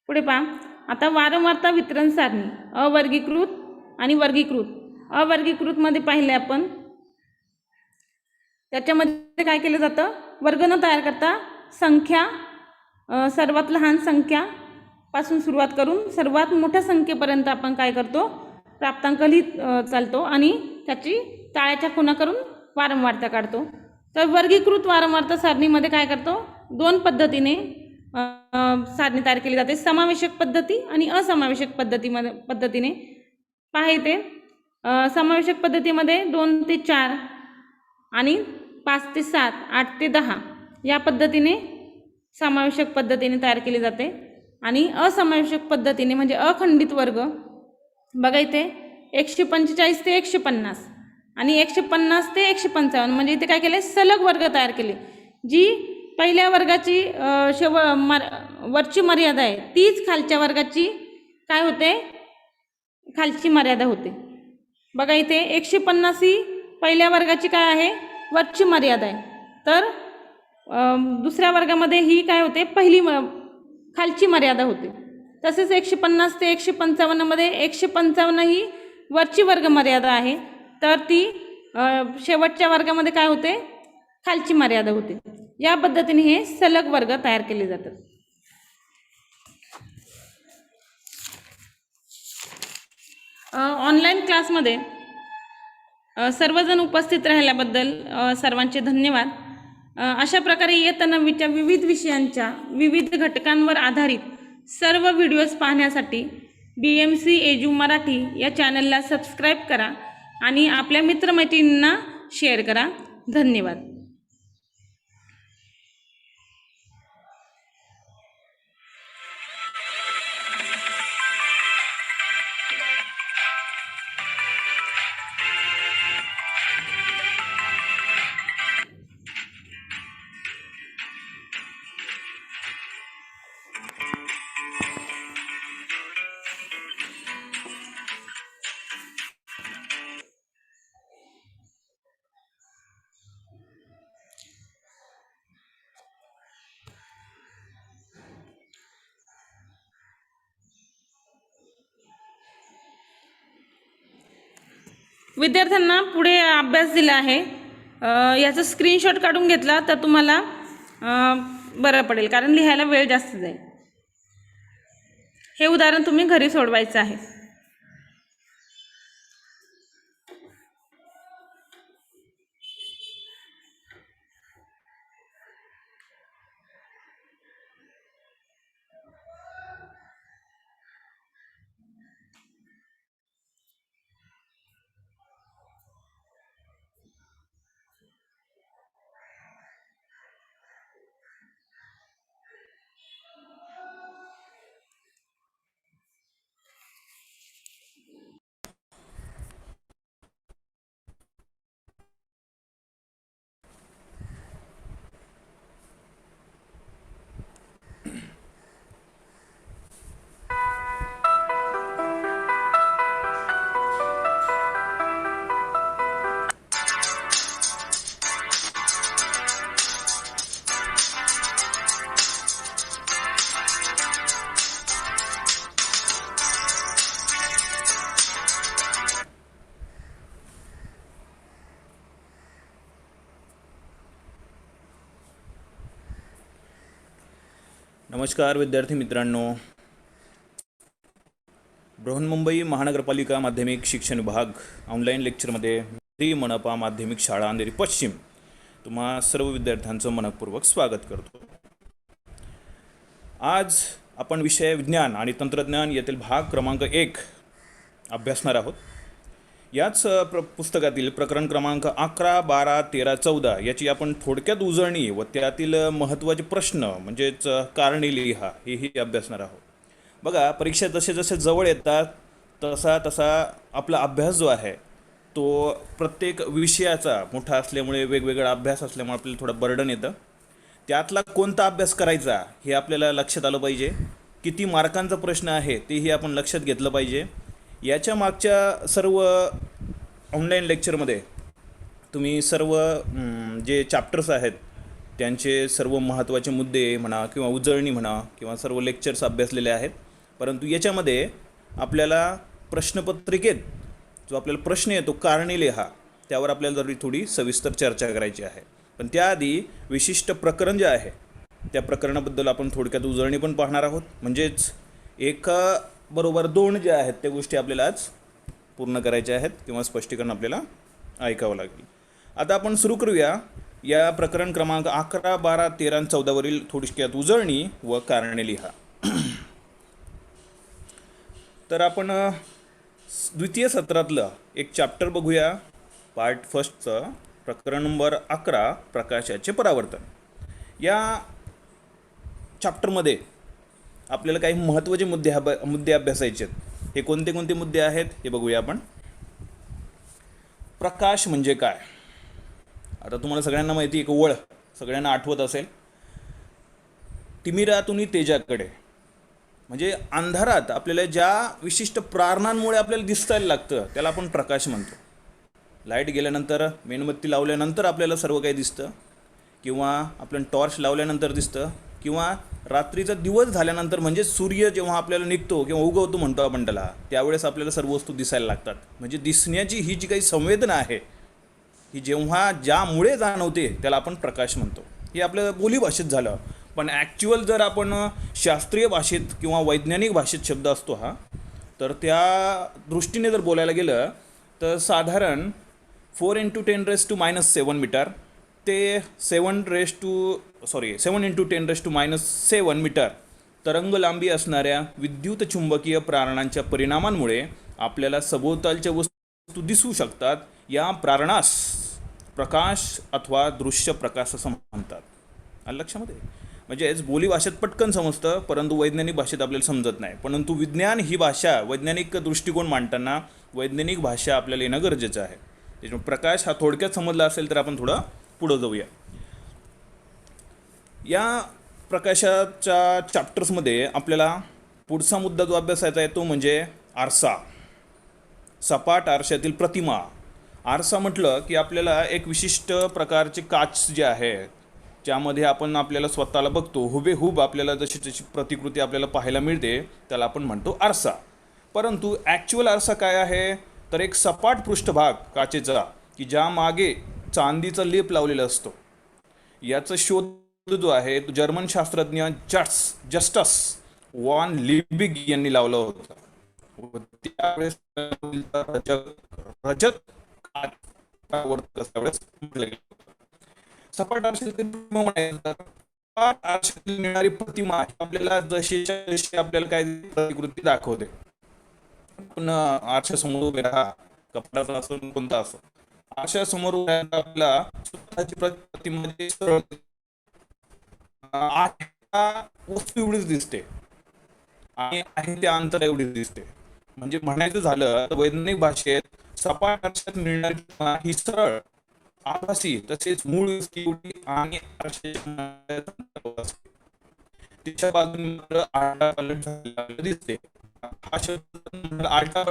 पुढे पहा, आता वारंवारता वितरण सारणी अवर्गीकृत आणि वर्गीकृत. अवर्गीकृत मध्ये पाहिले आपण, त्याच्यामध्ये काय केलं जातं? वर्ग न तयार करता संख्या, सर्वात लहान संख्या पासून सुरुवात करून सर्वात मोठ्या संख्येपर्यंत आपण काय करतो? प्राप्तांक लिहित चालतो आणि त्याची टाळ्याच्या खुणा करून वारंवारता काढतो. तर वर्गीकृत वारंवारता सारणीमध्ये काय करतो? 2 पद्धतीने सारणी तयार केली जाते, समावेशक पद्धती आणि असमावेशक पद्धतीने. पाहिजे समावेशक पद्धतीमध्ये 2 ते 4 आणि 5 ते 7, 8 ते 10 या पद्धतीने समावेशक पद्धतीने तयार केली जाते. आणि असमावेशक पद्धतीने म्हणजे अखंडित वर्ग, बघा इथे 145 ते 150 आणि 150 ते 155, म्हणजे इथे काय केले? सलग वर्ग तयार केले. जी पहिल्या वर्गाची वरची मर्यादा आहे तीच खालच्या वर्गाची काय होते? खालची मर्यादा होते. बघा इथे 150 ही पहिल्या वर्गाची काय आहे? वरची मर्यादा आहे. तर दुसऱ्या वर्गामध्ये ही काय होते? खालची मर्यादा होते. तसेच 150 ते 155 मध्ये 155 ही वरची वर्ग मर्यादा आहे, तर ती शेवटच्या वर्गामध्ये काय होते? खालची मर्यादा होते. या पद्धतीने हे सलग वर्ग तयार केले जातात. ऑनलाईन क्लासमध्ये सर्वजण उपस्थित राहिल्याबद्दल सर्वांचे धन्यवाद. अशा प्रकारे इयत्ता 9वीच्या विविध विषयांच्या विविध घटकांवर आधारित सर्व व्हिडिओज पाहण्यासाठी BMC एजू मराठी या चॅनलला सबस्क्राईब करा आणि आपल्या मित्रमैत्रिणींना शेअर करा. धन्यवाद. विद्यार्थ्यांना पुढे अभ्यास दिला आहे, याचा स्क्रीनशॉट काढून घेतला तर तुम्हाला बरं पडेल, कारण लिहायला वेळ जास्त जाईल. हे उदाहरण तुम्ही घरी सोडवायचं आहे. नमस्कार विद्यार्थी मित्रांनो. बृहन्मुंबई महानगरपालिका माध्यमिक शिक्षण विभाग ऑनलाईन लेक्चरमध्ये श्री मनपा माध्यमिक शाळा अंधेरी पश्चिम तुम्हा सर्व विद्यार्थ्यांचं मनपूर्वक स्वागत करतो. आज आपण विषय विज्ञान आणि तंत्रज्ञान यातील भाग क्रमांक 1 अभ्यासणार आहोत. याच पुस्तकातील प्रकरण क्रमांक 11, 12, 13, 14 याची आपण थोडक्यात उजळणी व त्यातील महत्त्वाचे प्रश्न म्हणजेच कारणे लिहा हेही अभ्यासणार आहोत. बघा, परीक्षा जसे जसे जवळ येतात तसा तसा आपला अभ्यास जो आहे तो प्रत्येक विषयाचा मोठा असल्यामुळे वेगवेगळा अभ्यास असल्यामुळे आपल्याला थोडं बर्डन येतं. त्यातला कोणता अभ्यास करायचा हे आपल्याला लक्षात आलं पाहिजे. किती मार्कांचा प्रश्न आहे तेही आपण लक्षात घेतलं पाहिजे. याच्या मागच्या सर्व ऑनलाईन लेक्चरमध्ये तुम्ही सर्व जे चॅप्टर्स आहेत त्यांचे सर्व महत्त्वाचे मुद्दे म्हणा किंवा उजळणी म्हणा किंवा सर्व लेक्चर्स अभ्यासलेले आहेत. परंतु याच्यामध्ये आपल्याला प्रश्नपत्रिकेत जो आपल्याला प्रश्न येतो कारणे लिहा त्यावर आपल्याला जरी थोडी सविस्तर चर्चा करायची आहे. पण त्याआधी विशिष्ट प्रकरण जे आहे त्या प्रकरणाबद्दल आपण थोडक्यात उजळणी पण पाहणार आहोत. म्हणजेच एका बरोबर 2 जे आहेत त्या गोष्टी आपल्याला आज पूर्ण करायच्या आहेत किंवा स्पष्टीकरण आपल्याला ऐकावं लागेल. आता आपण सुरू करूया या प्रकरण क्रमांक 11, 12, 13 आणि 14 वरील थोडक्यात उजळणी व कारणे लिहा. तर आपण द्वितीय सत्रातलं एक चॅप्टर बघूया. पार्ट फर्स्टचं प्रकरण नंबर 11 प्रकाशाचे परावर्तन. या चॅप्टरमध्ये आपल्याला काही महत्त्वाचे मुद्दे अभ्यासायचे आहेत. हे कोणते कोणते मुद्दे आहेत हे बघूया आपण. प्रकाश म्हणजे काय? आता तुम्हाला सगळ्यांना माहिती एक ओळ सगळ्यांना आठवत असेल, तिमिरातून तेजाकडे. म्हणजे अंधारात आपल्याला ज्या विशिष्ट प्रारणांमुळे आपल्याला दिसायला लागतं त्याला आपण प्रकाश म्हणतो. लाईट गेल्यानंतर, मेणबत्ती लावल्यानंतर आपल्याला सर्व काही दिसतं, किंवा आपण टॉर्च लावल्यानंतर दिसतं, किंवा रात्रीचा दिवस झाल्यानंतर म्हणजे सूर्य जेव्हा आपल्याला निघतो किंवा उगवतो म्हणतो आपण त्याला, त्यावेळेस आपल्याला सर्व वस्तू दिसायला लागतात. म्हणजे दिसण्याची ही जी काही संवेदना आहे ही जेव्हा ज्यामुळे जाणवते त्याला आपण प्रकाश म्हणतो. हे आपल्या बोलीभाषेत झालं. पण ॲक्च्युअल जर आपण शास्त्रीय भाषेत किंवा वैज्ञानिक भाषेत शब्द असतो हा, तर त्या दृष्टीने जर बोलायला गेलं तर साधारण 4 × 10⁻⁻7 मीटर ते 7 × 10⁻⁻7 मीटर तरंग लांबी असणाऱ्या विद्युत चुंबकीय प्रारणांच्या परिणामांमुळे आपल्याला सभोवतालच्या वस्तू दिसू शकतात. या प्रारणास प्रकाश अथवा दृश्य प्रकाश असं म्हणतात. आलं लक्षामध्ये? म्हणजेच बोलीभाषेत पटकन समजतं परंतु वैज्ञानिक भाषेत आपल्याला समजत नाही. परंतु विज्ञान ही भाषा, वैज्ञानिक दृष्टिकोन मांडताना वैज्ञानिक भाषा आपल्याला येणं गरजेचं आहे. त्याच्यामुळे प्रकाश हा थोडक्यात समजला असेल तर आपण थोडं पुढं जाऊया. या प्रकाशाच्या चॅप्टर्समध्ये आपल्याला पुढचा मुद्दा जो अभ्यासायचा आहे तो म्हणजे आरसा. सपाट आरशातील प्रतिमा. आरसा म्हटलं की आपल्याला एक विशिष्ट प्रकारचे काच जे आहे ज्यामध्ये आपण आपल्याला स्वतःला बघतो, हुबेहूब आपल्याला जशी जशी प्रतिकृती आपल्याला पाहायला मिळते त्याला आपण म्हणतो आरसा. परंतु ॲक्च्युअल आरसा काय आहे तर एक सपाट पृष्ठभाग काचेचा की ज्या मागे चांदीचा लेप लावलेला असतो. याचा शोध जो आहे तो जर्मन शास्त्रज्ञ जस्टस वॉन लिबिग यांनी लावला होता. त्यावेळेस रजत म्हटलं गेलं. सपाट आरशातील मिळणारी प्रतिमा आपल्याला जशी जशी आपल्याला काय प्रतिकृती दाखवते. पण आरशासमोर उभे राहा, कपड्याचा असो कोणता असो, आरशासमोर आपल्याला स्वतःची प्रतिमा वस्तू एवढीच दिसते आणि आहे त्या अंतर एवढीच दिसते. म्हणजे म्हणायचं झालं तर वैज्ञानिक भाषेत सपाट आरशात मिळणारी ही सरळ, आभासी तसेच मूळ एवढी आणि तिच्या बाजूने आलटा पलट झालेला दिसते. हा शब्द आलटा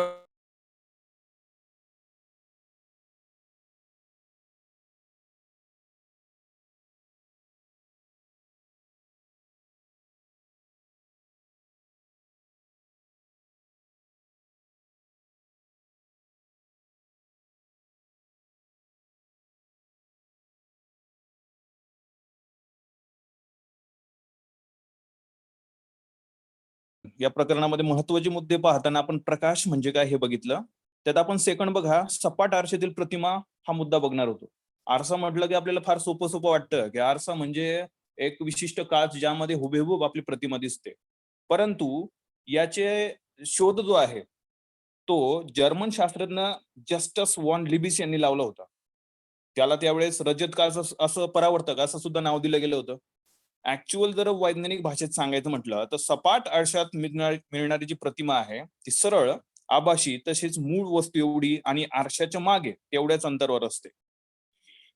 या प्रकरणामध्ये महत्वाचे मुद्दे पाहताना आपण प्रकाश म्हणजे काय हे बघितलं. त्यात आपण सेकंड बघा, सपाट आरशातील प्रतिमा हा मुद्दा बघणार होतो. आरसा म्हटलं की आपल्याला फार सोपं वाटतं की आरसा म्हणजे एक विशिष्ट काच ज्यामध्ये हुबेहूब आपली प्रतिमा दिसते. परंतु याचे शोध जो आहे तो जर्मन शास्त्रज्ञ जस्टस वॉन लिबिस यांनी लावला होता. त्याला त्यावेळेस रजत काच असं परावर्तक असं सुद्धा नाव दिलं गेलं होतं. ऍक्च्युअल जर वैज्ञानिक भाषेत सांगायचं म्हटलं तर सपाट आरशात मिळणारी जी प्रतिमा आहे ती सरळ, आभासी तसेच मूळ वस्तू एवढी आणि आरशाच्या मागे तेवढ्याच अंतरावर असते.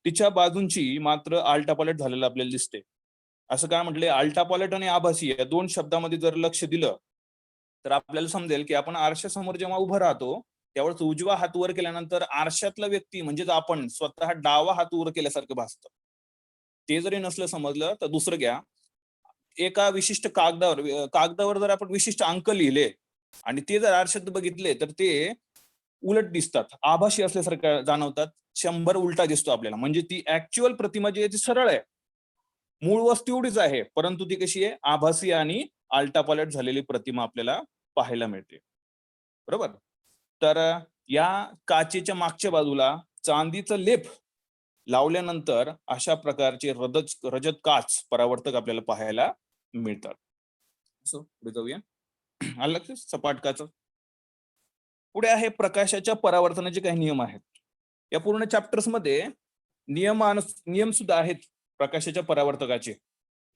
तिच्या बाजूंची मात्र आलटापालट झालेलं आपल्याला दिसते. असं काय म्हटलंय, आलटापालट आणि आभासी या दोन शब्दामध्ये जर लक्ष दिलं तर आपल्याला समजेल की आपण आरशासमोर जेव्हा उभं राहतो त्यावेळेस उजवा हात वर केल्यानंतर आरशातला व्यक्ती म्हणजेच आपण स्वतः डावा हात वर केल्यासारखं भासतं. ते जरी नसलं समजलं तर दुसरं घ्या, एका विशिष्ट कागदावर जर आपण विशिष्ट अंक लिहिले आणि ते जर आरशात बघितले तर ते उलट दिसतात, आभासी असल्यासारखं जाणवतात. 100 उलटा दिसतो आपल्याला. म्हणजे ती ऍक्च्युअल प्रतिमा जी आहे ती सरळ आहे, मूळ वस्तू एवढीच आहे, परंतु ती कशी आहे, आभासी आणि आलटापालट झालेली प्रतिमा आपल्याला पाहायला मिळते. बरोबर. तर या काचेच्या मागच्या बाजूला चांदीचं लेप लावल्यानंतर अशा प्रकारचे रजत काच परावर्तक आपल्याला पाहायला मिळतात. पुढे जाऊया. आलं लक्षात सपाट काच. पुढे आहे प्रकाशाच्या परावर्तनाचे काही नियम आहेत. या पूर्ण चॅप्टर्स मध्ये नियम सुद्धा आहेत प्रकाशाच्या परावर्तकाचे.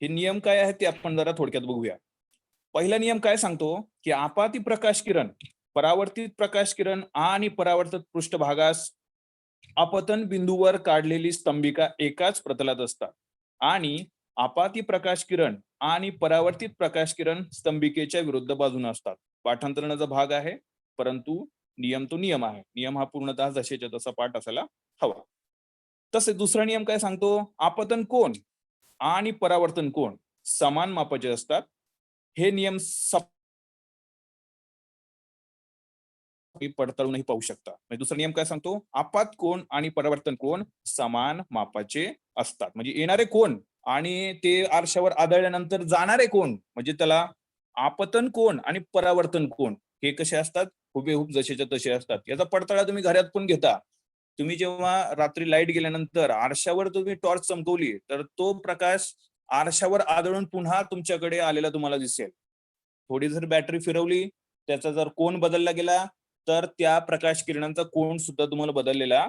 हे नियम काय आहेत ते आपण जरा थोडक्यात बघूया. पहिला नियम काय सांगतो की आपाती प्रकाश किरण, परावर्तित प्रकाश किरण आणि परावर्तित पृष्ठभागास आपतन बिंदूवर काढलेली स्तंभिका एकाच प्रतलात असतात आणि आपाती प्रकाश किरण आणि परावर्तित प्रकाश किरण स्तंभिकेच्या विरुद्ध बाजूने असतात. पाठांतरणाचा भाग आहे, परंतु नियम तो नियम आहे. नियम हा पूर्णतः जशाच्या तसा पाठ असायला हवा. तसे दुसरा नियम काय सांगतो, आपतन कोन आणि परावर्तन कोन समान मापाचे असतात. हे नियम पडताळूनही पाहू शकता. म्हणजे दुसरा नियम काय सांगतो, आपात कोन आणि परावर्तन कोन समान मापाचे असतात. म्हणजे येणारे कोन आणि ते आरशावर आदळल्यानंतर जाणारे कोन म्हणजे त्याला आपतन कोन आणि परावर्तन कोन हे कसे असतात, हुबेहूब जसेच्या तसे असतात. याचा पडताळा तुम्ही घरात पण घेता. तुम्ही जेव्हा रात्री लाईट गेल्यानंतर आरशावर तुम्ही टॉर्च चमकवली तर तो प्रकाश आरशावर आदळून पुन्हा तुमच्याकडे आलेला तुम्हाला दिसेल. थोडी जर बॅटरी फिरवली, त्याचा जर कोन बदलला गेला तर त्या प्रकाश किरणांचा कोन सुद्धा तुम्हाला बदललेला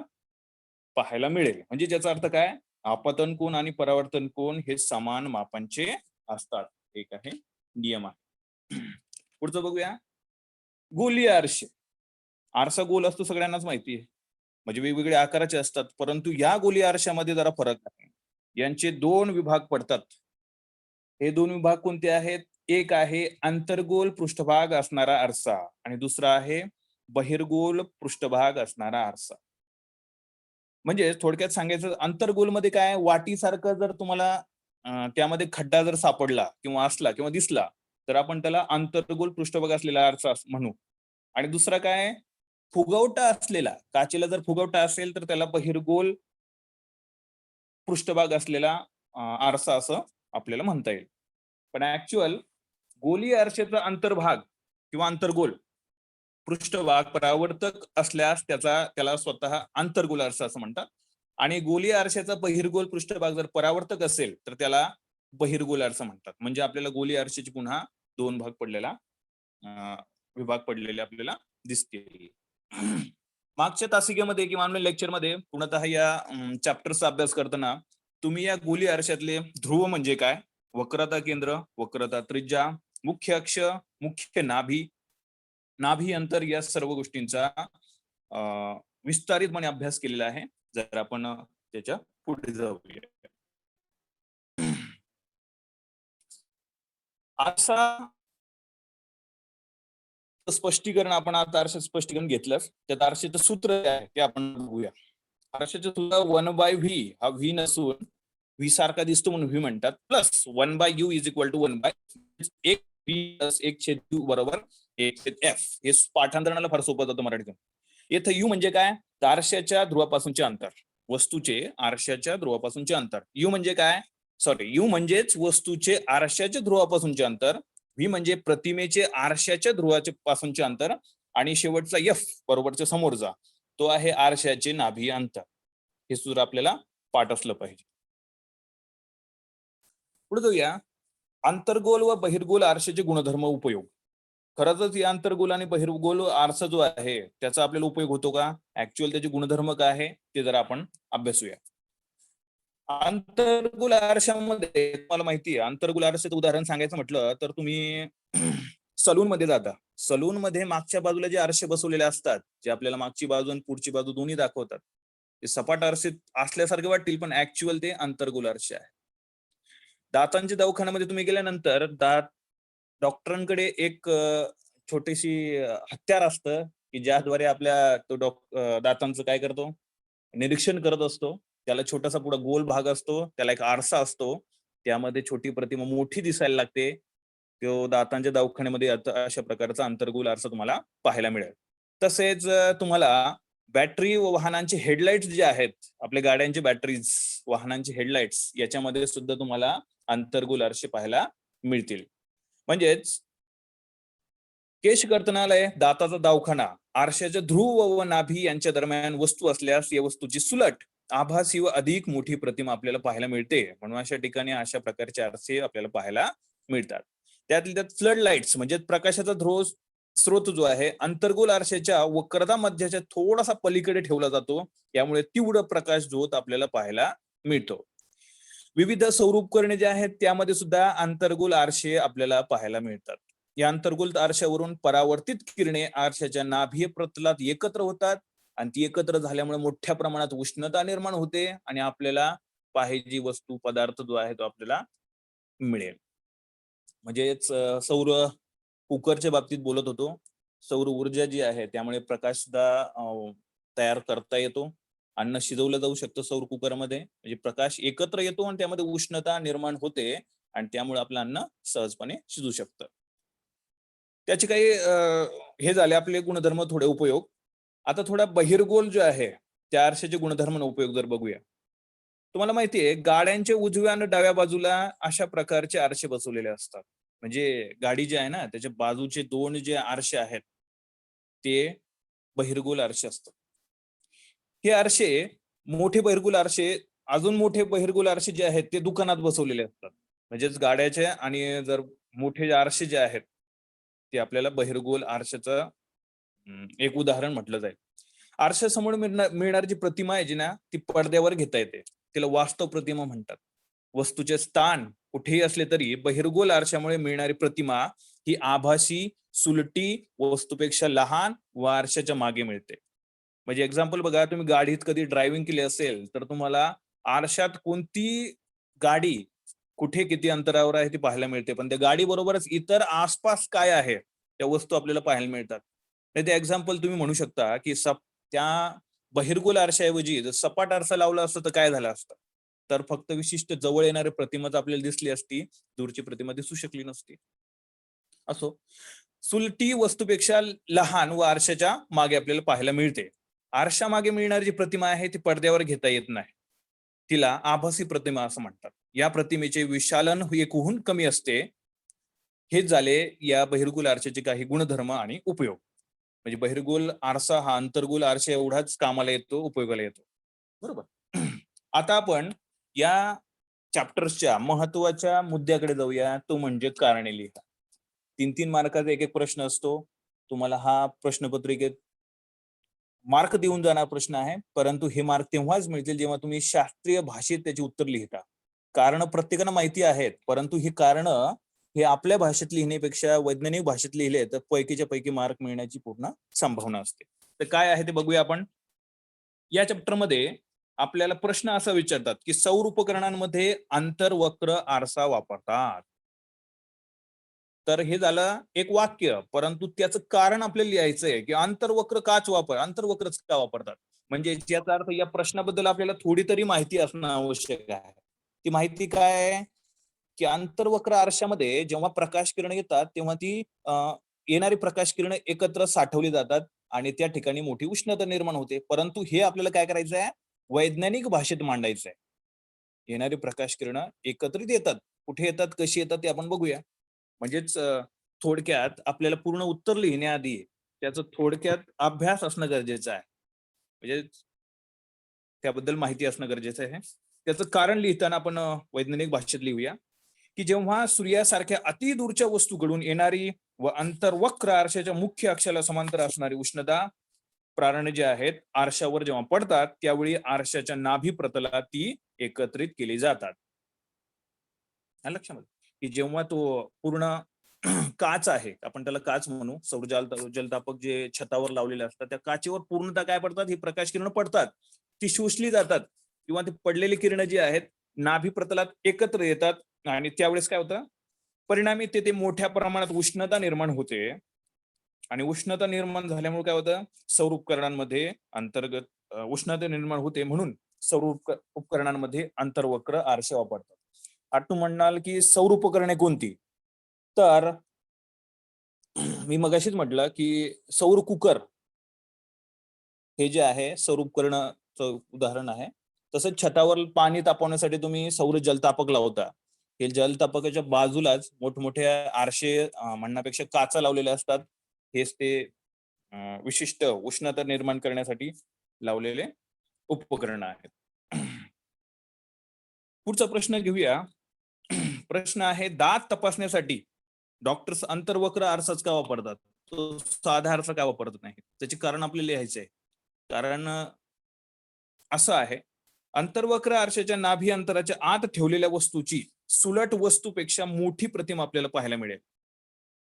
पाहायला मिळेल. म्हणजे ज्याचा अर्थ काय, आपतन कोन आणि परावर्तन कोन हे समान मापांचे असतात. एक आहे नियम आहे. पुढचं बघूया, गोलीय आरसे. आरसा गोल असतो सगळ्यांनाच माहिती आहे, म्हणजे वेगवेगळ्या आकाराचे असतात, परंतु या गोलीय आरशामध्ये जरा फरक आहे. यांचे दोन विभाग पडतात. हे दोन विभाग कोणते आहेत, एक आहे अंतर्गोल पृष्ठभाग असणारा आरसा आणि दुसरा आहे बहिर्गोल पृष्ठभाग असणारा आरसा. म्हणजे थोडक्यात सांगायचं, अंतर्गोल मध्ये काय, वाटीसारखं जर तुम्हाला त्यामध्ये खड्डा जर सापडला किंवा असला किंवा दिसला तर आपण त्याला अंतर्गोल पृष्ठभाग असलेला आरसा म्हणू. आणि दुसरा काय, फुगवटा असलेला, काचेला जर फुगवटा असेल तर त्याला बहिर्गोल पृष्ठभाग असलेला आरसा असं आपल्याला म्हणता येईल. पण ऍक्च्युअल गोलीय आरशाचा अंतर्भाग किंवा अंतर्गोल पृष्ठभाग परावर्तक असल्यास त्याला स्वतः अंतर्गोल आरसा असं म्हणतात. आणि गोलीय आरशाचा बहिर्गोल पृष्ठभाग जर परावर्तक असेल तर त्याला बहिर्गोल आरसा म्हणतात. म्हणजे आपल्याला गोलीय आरशाचे पुन्हा दोन विभाग पडलेले आपल्याला दिसतील. मागच्या तासिकेमध्ये किंवा लेक्चरमध्ये पूर्णतः या चॅप्टरचा अभ्यास करताना तुम्ही या गोलीय आरशातले ध्रुव म्हणजे काय, वक्रता केंद्र, वक्रता त्रिज्या, मुख्य अक्ष, मुख्य नाभी अंतर या सर्व गोष्टींचा विस्तारितपणे अभ्यास केलेला आहे. जर आपण त्याच्या पुढे जाऊया. आरसा स्पष्टीकरण आपण आता आरशा स्पष्टीकरण घेतलंच. त्या आरशाचं सूत्र काय आहे ते आपण बघूया. आरशाचं सूत्र 1/v हा व्ही नसून व्ही सारखा दिसतो म्हणून व्ही म्हणतात, plus 1/u is equal to 1/1 v plus 1/u बरोबर 1/f. हे पाठांतरणाला फार सोपं जातं मराठीतून. येथे यू म्हणजे काय, आरशाच्या ध्रुवापासूनचे अंतर, वस्तूचे आरशाच्या ध्रुवापासूनचे अंतर. यू म्हणजे काय, यू म्हणजेच वस्तूचे आरशाच्या ध्रुवापासूनचे अंतर व्ही म्हणजे प्रतिमेचे आरशाच्या ध्रुवाच्या पासूनचे अंतर, आणि शेवटचा एफ बरोबरच्या समोरचा तो आहे आरशाचे नाभी अंतर. हे सूत्र आपल्याला पाठ असलं पाहिजे. पुढे जाऊया. अंतर्गोल व बहिर्गोल आरशाचे गुणधर्म उपयोग. खरंच या अंतर्गोल आणि बहिर्गोल आरसा जो आहे त्याचा आपल्याला उपयोग होतो का, ऍक्च्युअल त्याचे गुणधर्म काय आहे ते जरा आपण अभ्यासूया. अंतर्गोल आरशामध्ये तुम्हाला माहिती आहे, अंतर्गोल आरशाचं उदाहरण सांगायचं म्हटलं तर तुम्ही सलून मध्ये जाता. सलून मध्ये मागच्या बाजूला जे आरसे बसवलेले असतात, जे आपल्याला मागची बाजू आणि पुढची बाजू दोन्ही दाखवतात, ते सपाट आरसे असल्यासारखे वाटतील पण ऍक्च्युअल ते अंतर्गोल आरसे आहे. दातांच्या दवाखान्यामध्ये तुम्ही गेल्यानंतर डॉक्टरांकडे एक छोटीशी हत्यार असतं की ज्याद्वारे आपल्या तो दातांचं काय करतो, निरीक्षण करत असतो. त्याला छोटासा पुढे गोल भाग असतो, त्याला एक आरसा असतो, त्यामध्ये छोटी प्रतिमा मोठी दिसायला लागते. तो दातांच्या दवाखान्यामध्ये अशा प्रकारचा अंतर्गोल आरसा तुम्हाला पाहायला मिळेल. तसेच तुम्हाला बॅटरी व वाहनांचे हेडलाईट्स जे आहेत, आपल्या गाड्यांचे बॅटरीज, वाहनांचे हेडलाईट्स, याच्यामध्ये सुद्धा तुम्हाला अंतर्गोल आरसे पाहायला मिळतील. म्हणजेच केश कर्तनालय, दाताचा दवाखाना, आरशाच्या ध्रुव व नाभी यांच्या दरम्यान वस्तू असल्यास या वस्तूची सुलट आभासी व अधिक मोठी प्रतिमा आपल्याला पाहायला मिळते. म्हणून अशा ठिकाणी अशा प्रकारचे आरसे आपल्याला पाहायला मिळतात. त्यातल्या त्यात फ्लड लाईट्स म्हणजे प्रकाशाचा स्रोत जो आहे अंतर्गोल आरशाच्या वक्रता मध्याच्या थोडासा पलीकडे ठेवला जातो, यामुळे तीव्र प्रकाश झोत आपल्याला पाहायला मिळतो. विविध सौर उपकरणे जे आहेत त्यामध्ये सुद्धा अंतर्गोल आरसे आपल्याला पाहायला मिळतात. या अंतर्गोल आरशावरून परावर्तित किरणे आरशाच्या नाभीय प्रतलात एकत्र होतात आणि ती एकत्र झाल्यामुळे मोठ्या प्रमाणात उष्णता निर्माण होते आणि आपल्याला पाहिजे वस्तू पदार्थ जो आहे तो आपल्याला मिळेल. म्हणजेच सौर कुकरच्या बाबतीत बोलत होतो. सौर ऊर्जा जी आहे त्यामुळे प्रकाश सुद्धा तयार करता येतो. अन्न शिजवलं जाऊ शकतं सौर कुकरमध्ये, म्हणजे प्रकाश एकत्र येतो आणि त्यामध्ये उष्णता निर्माण होते आणि त्यामुळे आपलं अन्न सहजपणे शिजू शकतं. त्याचे काही हे झाले आपले गुणधर्म, थोडे उपयोग. आता थोडा बहिर्गोल जो आहे त्या आरशाचे गुणधर्म उपयोग जर बघूया. तुम्हाला माहितीये गाड्यांच्या उजव्या आणि डाव्या बाजूला अशा प्रकारचे आरसे बसवलेले असतात. म्हणजे गाडी जी आहे ना त्याच्या बाजूचे दोन जे आरसे आहेत ते बहिर्गोल आरसे असतात. हे आरसे मोठे बहिर्गोल आरसे, अजून मोठे बहिर्गोल आरसे जे आहेत ते दुकानात बसवलेले असतात. म्हणजेच गाड्याचे आणि जर मोठे आरसे जे आहेत ते आपल्याला बहिर्गोल आरशाचं एक उदाहरण म्हटलं जाईल. आरशासमोर मिळणारी जी प्रतिमा आहे जी ना ती पडद्यावर घेता येते, तिला वास्तव प्रतिमा म्हणतात. वस्तूचे स्थान कुठेही असले तरी बहिर्गोल आरशामुळे मिळणारी प्रतिमा ही आभासी, सुलटी वस्तूपेक्षा लहान व आरशाच्या मागे मिळते. म्हणजे एक्झाम्पल बघा, तुम्ही गाडीत कधी ड्रायव्हिंग केली असेल तर तुम्हाला आरशात कोणती गाडी कुठे किती अंतरावर आहे ती पाहायला मिळते, पण त्या गाडी बरोबरच इतर आसपास काय आहे त्या वस्तू आपल्याला पाहायला मिळतात. नाही ते एक्झाम्पल तुम्ही म्हणू शकता की त्या बहिर्गोल आरशाऐवजी जर सपाट आरसा लावला असतं तर काय झालं असतं, तर फक्त विशिष्ट जवळ येणारी प्रतिमाच आपल्याला दिसली असती, दूरची प्रतिमा दिसू शकली नसती. असो, सुलटी वस्तूपेक्षा लहान व आरशाच्या मागे आपल्याला पाहायला मिळते. आरशा मागे मिळणारी जी प्रतिमा आहे ती पडद्यावर घेता येत नाही, तिला आभासी प्रतिमा असं म्हणतात. या प्रतिमेचे विशालन एकहून कमी असते. हेच झाले या बहिर्गोल आरशाचे काही गुणधर्म आणि उपयोग. म्हणजे बहिर्गोल आरसा हा अंतर्गोल आरशा एवढाच कामाला येतो, उपयोगाला येतो. बरोबर. आता आपण या चॅप्टर्सच्या महत्वाच्या मुद्द्याकडे जाऊया, तो म्हणजे कारणे लिहा. 3-3 मार्काचा एक एक प्रश्न असतो. तुम्हाला हा प्रश्नपत्रिकेत मार्क देऊन जाणार प्रश्न आहे, परंतु हे मार्क तेव्हाच मिळतील जेव्हा तुम्ही शास्त्रीय भाषेत त्याची उत्तर लिहिता. कारण प्रत्येकाला माहिती आहेत, परंतु ही कारण हे आपल्या भाषेत लिहिण्यापेक्षा वैज्ञानिक भाषेत लिहिले तर पैकीच्या पैकी मार्क मिळण्याची पूर्ण संभावना असते. तर काय आहे ते बघूया आपण. या चॅप्टरमध्ये आपल्याला प्रश्न असा विचारतात की सौर उपकरणांमध्ये आंतरवक्र आरसा वापरतात. तर हे झालं एक वाक्य, परंतु त्याचं कारण आपल्याला लिहायचंय की आंतरवक्र आंतरवक्रच का वापरतात. म्हणजे याचा अर्थ या प्रश्नाबद्दल आपल्याला थोडी तरी माहिती असणं आवश्यक आहे. ती माहिती काय आहे की आंतरवक्र आरशामध्ये जेव्हा प्रकाश किरण येतात तेव्हा ती येणारी प्रकाश किरण एकत्र साठवली जातात आणि त्या ठिकाणी मोठी उष्णता निर्माण होते. परंतु हे आपल्याला काय करायचं आहे, वैज्ञानिक भाषेत मांडायचं आहे. येणारी प्रकाश किरण एकत्रित येतात, कुठे येतात, कशी येतात ते आपण बघूया. म्हणजेच थोडक्यात आपल्याला पूर्ण उत्तर लिहिण्याआधी त्याचं थोडक्यात अभ्यास असणं गरजेचं आहे. म्हणजे त्याबद्दल माहिती असणं गरजेचं आहे. त्याचं कारण लिहिताना आपण वैज्ञानिक भाषेत लिहूया, की जेव्हा सूर्यासारख्या अति दूरच्या वस्तू घडून येणारी व अंतर्वक्र आरशाच्या मुख्य अक्षाला समांतर असणारी उष्णता प्रारणे जे आहेत आरशावर जेव्हा पडतात, त्यावेळी आरशाच्या नाभी प्रतलात ती एकत्रित केली जातात. आलं लक्षामध्ये? की जेव्हा तो पूर्ण काच आहे, आपण त्याला काच म्हणू, जलतापक जे छतावर लावलेले असतात, त्या काचेवर पूर्णतः काय पडतात? ही प्रकाश किरण पडतात. ती शोषली जातात किंवा ती पडलेली किरण जी आहेत नाभी प्रतलात एकत्र येतात आणि त्यावेळेस काय होतं? परिणामी ते मोठ्या प्रमाणात उष्णता निर्माण होते आणि उष्णता निर्माण झाल्यामुळे काय होतं? सौर उपकरणांमध्ये उष्णता निर्माण होते, म्हणून सौर उपकरणांमध्ये अंतर्वक्र आरसे वापरतात. आता तू म्हणाल की सौर उपकरणे कोणती? तर मी मगाशीच म्हटलं की सौर कुकर हे जे आहे सौर उपकरणाचं उदाहरण आहे. तसंच छतावर पाणी तापवण्यासाठी तुम्ही सौर जलतापक लावता. हे जलतापकाच्या बाजूलाच मोठमोठ्या आरशे म्हणण्यापेक्षा काचा लावलेल्या असतात. हेच ते विशिष्ट उष्णता निर्माण करण्यासाठी लावलेले उपकरण आहेत. पुढचा प्रश्न घेऊया. प्रश्न आहे, दात तपासण्यासाठी डॉक्टर्स अंतर्वक्र आरसाच का वापरतात? तो साधा आरसा का वापरत नाही? त्याचे कारण आपल्याला लिहायचं आहे. कारण असं आहे, अंतर्वक्र आरशाच्या नाभी अंतराच्या आत ठेवलेल्या वस्तूची सुलट वस्तूपेक्षा मोठी प्रतिमा आपल्याला पाहायला मिळेल.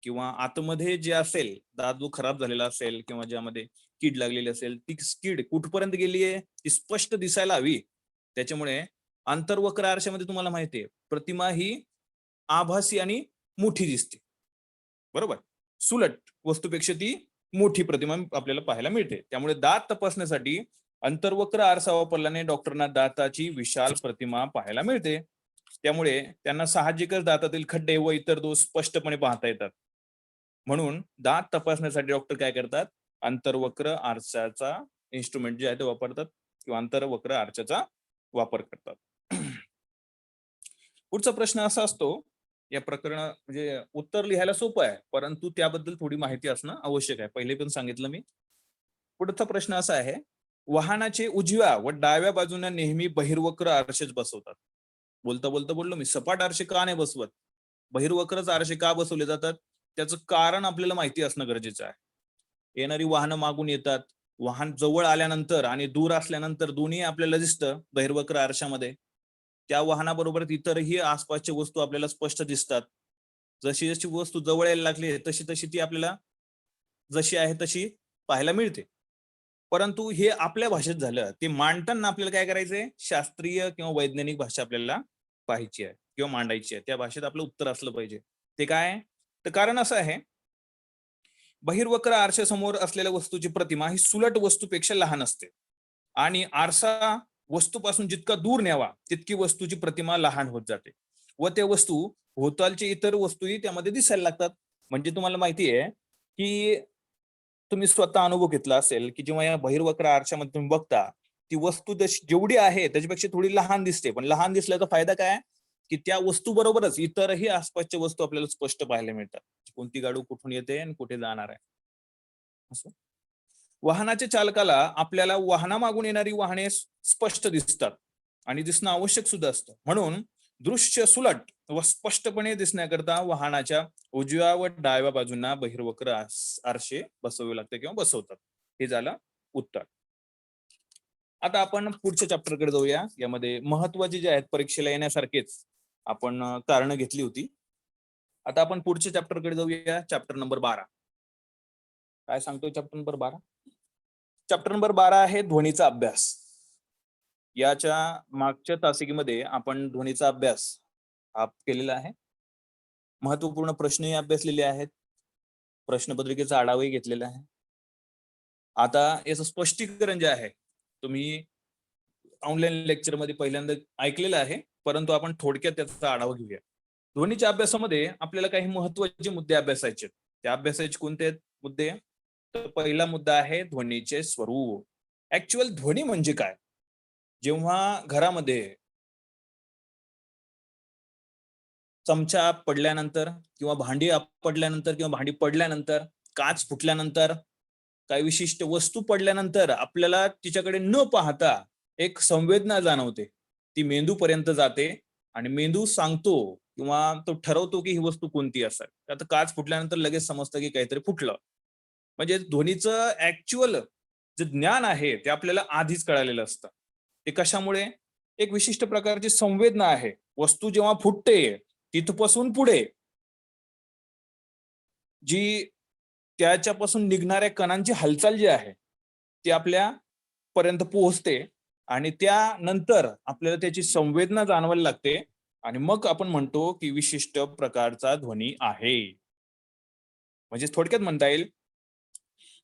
किंवा आतमध्ये जे असेल, दात जो खराब झालेला असेल किंवा ज्यामध्ये कीड लागलेली असेल, ती कीड कुठपर्यंत गेली आहे ती स्पष्ट दिसायला हवी. त्याच्यामुळे अंतर्वक्र आरशामध्ये तुम्हाला माहिती आहे, प्रतिमा ही आभासी आणि मोठी दिसते. बरोबर? सुलट वस्तूपेक्षा ती मोठी प्रतिमा आपल्याला पाहायला मिळते. त्यामुळे दात तपासण्यासाठी अंतर्वक्र आरसा वापरल्याने डॉक्टरांना दाताची विशाल प्रतिमा पाहायला मिळते. त्यामुळे त्यांना साहजिकच दातातील खड्डे व इतर दोष स्पष्टपणे पाहता येतात. म्हणून दात तपासण्यासाठी डॉक्टर काय करतात? अंतर्वक्र आरशाचा इन्स्ट्रुमेंट जे आहे ते वापरतात किंवा अंतर्वक्र आरशाचा वापर करतात. पुढचा प्रश्न असा असतो, या प्रकरण म्हणजे उत्तर लिहायला सोपं आहे, परंतु त्याबद्दल थोडी माहिती असणं आवश्यक आहे. पहिले पण सांगितलं मी. पुढचा प्रश्न असा आहे, वाहनाचे उजव्या व डाव्या बाजूने नेहमी बहिर्वक्र आरशेच बसवतात. बोलता बोलता बोललो मी, सपाट आरशे का नाही बसवत? बहिर्वक्रच आरशे का बसवले जातात? त्याचं कारण आपल्याला माहिती असणं गरजेचं आहे. येणारी वाहनं मागून येतात. वाहन जवळ आल्यानंतर आणि दूर असल्यानंतर दोन्ही आपल्याला दिसतं बहिर्वक्र आरशामध्ये. त्या वाहनाबरोबर इतरही आसपासच्या वस्तू आपल्याला स्पष्ट दिसतात. जशी जशी वस्तू जवळ यायला लागली तशी तशी ती आपल्याला जशी आहे तशी पाहायला मिळते. परंतु हे आपल्या भाषेत झालं. ते मांडताना आपल्याला काय करायचंय? शास्त्रीय किंवा वैज्ञानिक भाषा आपल्याला पाहायची आहे किंवा मांडायची आहे. त्या भाषेत आपलं उत्तर असलं पाहिजे. ते काय? तर कारण असं आहे, बहिर्वक्र आरशासमोर असलेल्या वस्तूची प्रतिमा ही सुलट वस्तूपेक्षा लहान असते आणि आरसा वस्तूपासून जितका दूर न्यावा तितकी वस्तूची प्रतिमा लहान होत जाते व त्या वस्तू भोवतालच्या इतर वस्तूही त्यामध्ये दिसायला लागतात. म्हणजे तुम्हाला माहिती आहे की तुम्ही स्वतः अनुभव घेतला असेल की जेव्हा या बहिर्वक्र आरशामध्ये तुम्ही बघता, ती वस्तू जेवढी आहे त्याच्यापेक्षा थोडी लहान दिसते. पण लहान दिसल्याचा फायदा काय? की त्या वस्तू बरोबरच इतरही आसपासच्या वस्तू आपल्याला स्पष्ट पाहायला मिळतात. कोणती गाडी कुठून येते आणि कुठे जाणार आहे. असं वाहनाच्या चालकाला आपल्याला वाहनामागून येणारी वाहने स्पष्ट दिसतात आणि दिसणं आवश्यक सुद्धा असतं. म्हणून दृश्य सुलट व स्पष्टपणे दिसण्याकरता वाहनाच्या उजव्या व डाव्या बाजूंना बहिर्वक्र आरशे बसवावे लागते किंवा बसवतात. हे झालं उत्तर. आता आपण पुढच्या चॅप्टरकडे जाऊया. यामध्ये महत्वाचे जे आहेत परीक्षेला येण्यासारखेच आपण कारण घेतली होती. आता आपण पुढच्या चॅप्टरकडे जाऊया. Chapter number 12. काय सांगतोय चॅप्टर नंबर 12? चॅप्टर नंबर 12 आहे ध्वनीचा अभ्यास. याच्या मागच्या तासिकेमध्ये आपण ध्वनीचा अभ्यास हा केलेला आहे. महत्वपूर्ण प्रश्नही अभ्यासलेले आहेत. प्रश्नपत्रिकेचा आढावाही घेतलेला आहे. आता याचं स्पष्टीकरण जे आहे तुम्ही ऑनलाईन लेक्चर मध्ये पहिल्यांदा ऐकलेलं आहे, परंतु आपण थोडक्यात त्याचा आढावा घेऊया. ध्वनीच्या अभ्यासामध्ये आपल्याला काही महत्वाचे मुद्दे अभ्यासायचे. त्या अभ्यासाचे कोणते आहेत मुद्दे? तर पहिला मुद्दा आहे ध्वनीचे स्वरूप. ऍक्च्युअल ध्वनी म्हणजे काय? जेव्हा घरामध्ये चमचा पडल्यानंतर किंवा भांडी आपटल्यानंतर किंवा भांडी पडल्यानंतर, काच फुटल्यानंतर, काही विशिष्ट वस्तू पडल्यानंतर आपल्याला तिच्याकडे न पाहता एक संवेदना जाणवते. ती मेंदूपर्यंत जाते आणि मेंदू सांगतो किंवा तो ठरवतो की ही वस्तू कोणती असेल. आता काच फुटल्यानंतर लगेच समजतं की काहीतरी फुटलं. म्हणजे ध्वनीचं ऍक्च्युअल जे ज्ञान आहे ते आपल्याला आधीच कळालेलं असतं. ते कशामुळे? एक विशिष्ट प्रकारची संवेदना आहे. वस्तू जेव्हा फुटते तिथपासून पुढे जी त्याच्यापासून निघणाऱ्या कणांची हालचाल जी आहे ती आपल्या पर्यंत पोहोचते आणि त्यानंतर आपल्याला त्याची संवेदना जाणवायला लागते आणि मग आपण म्हणतो की विशिष्ट प्रकारचा ध्वनी आहे. म्हणजे थोडक्यात म्हणता येईल,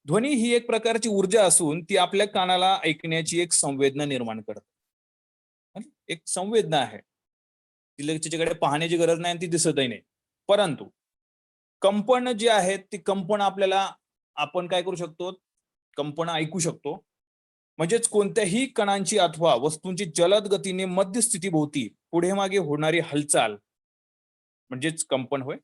ध्वनी ही एक प्रकारची ऊर्जा असून ती आपल्या कानाला ऐकण्याची एक संवेदना निर्माण करते. एक संवेदना आहे. तिला तिच्याकडे पाहण्याची गरज नाही आणि ती दिसतही नाही. परंतु कंपन जी आहेत ती कंपन आपल्याला आपण काय करू शकतो? कंपन ऐकू शकतो. म्हणजेच कोणत्याही कणांची अथवा वस्तूंची जलद गतीने मध्य स्थितीभोवती पुढे मागे होणारी हालचाल म्हणजेच कंपन होय.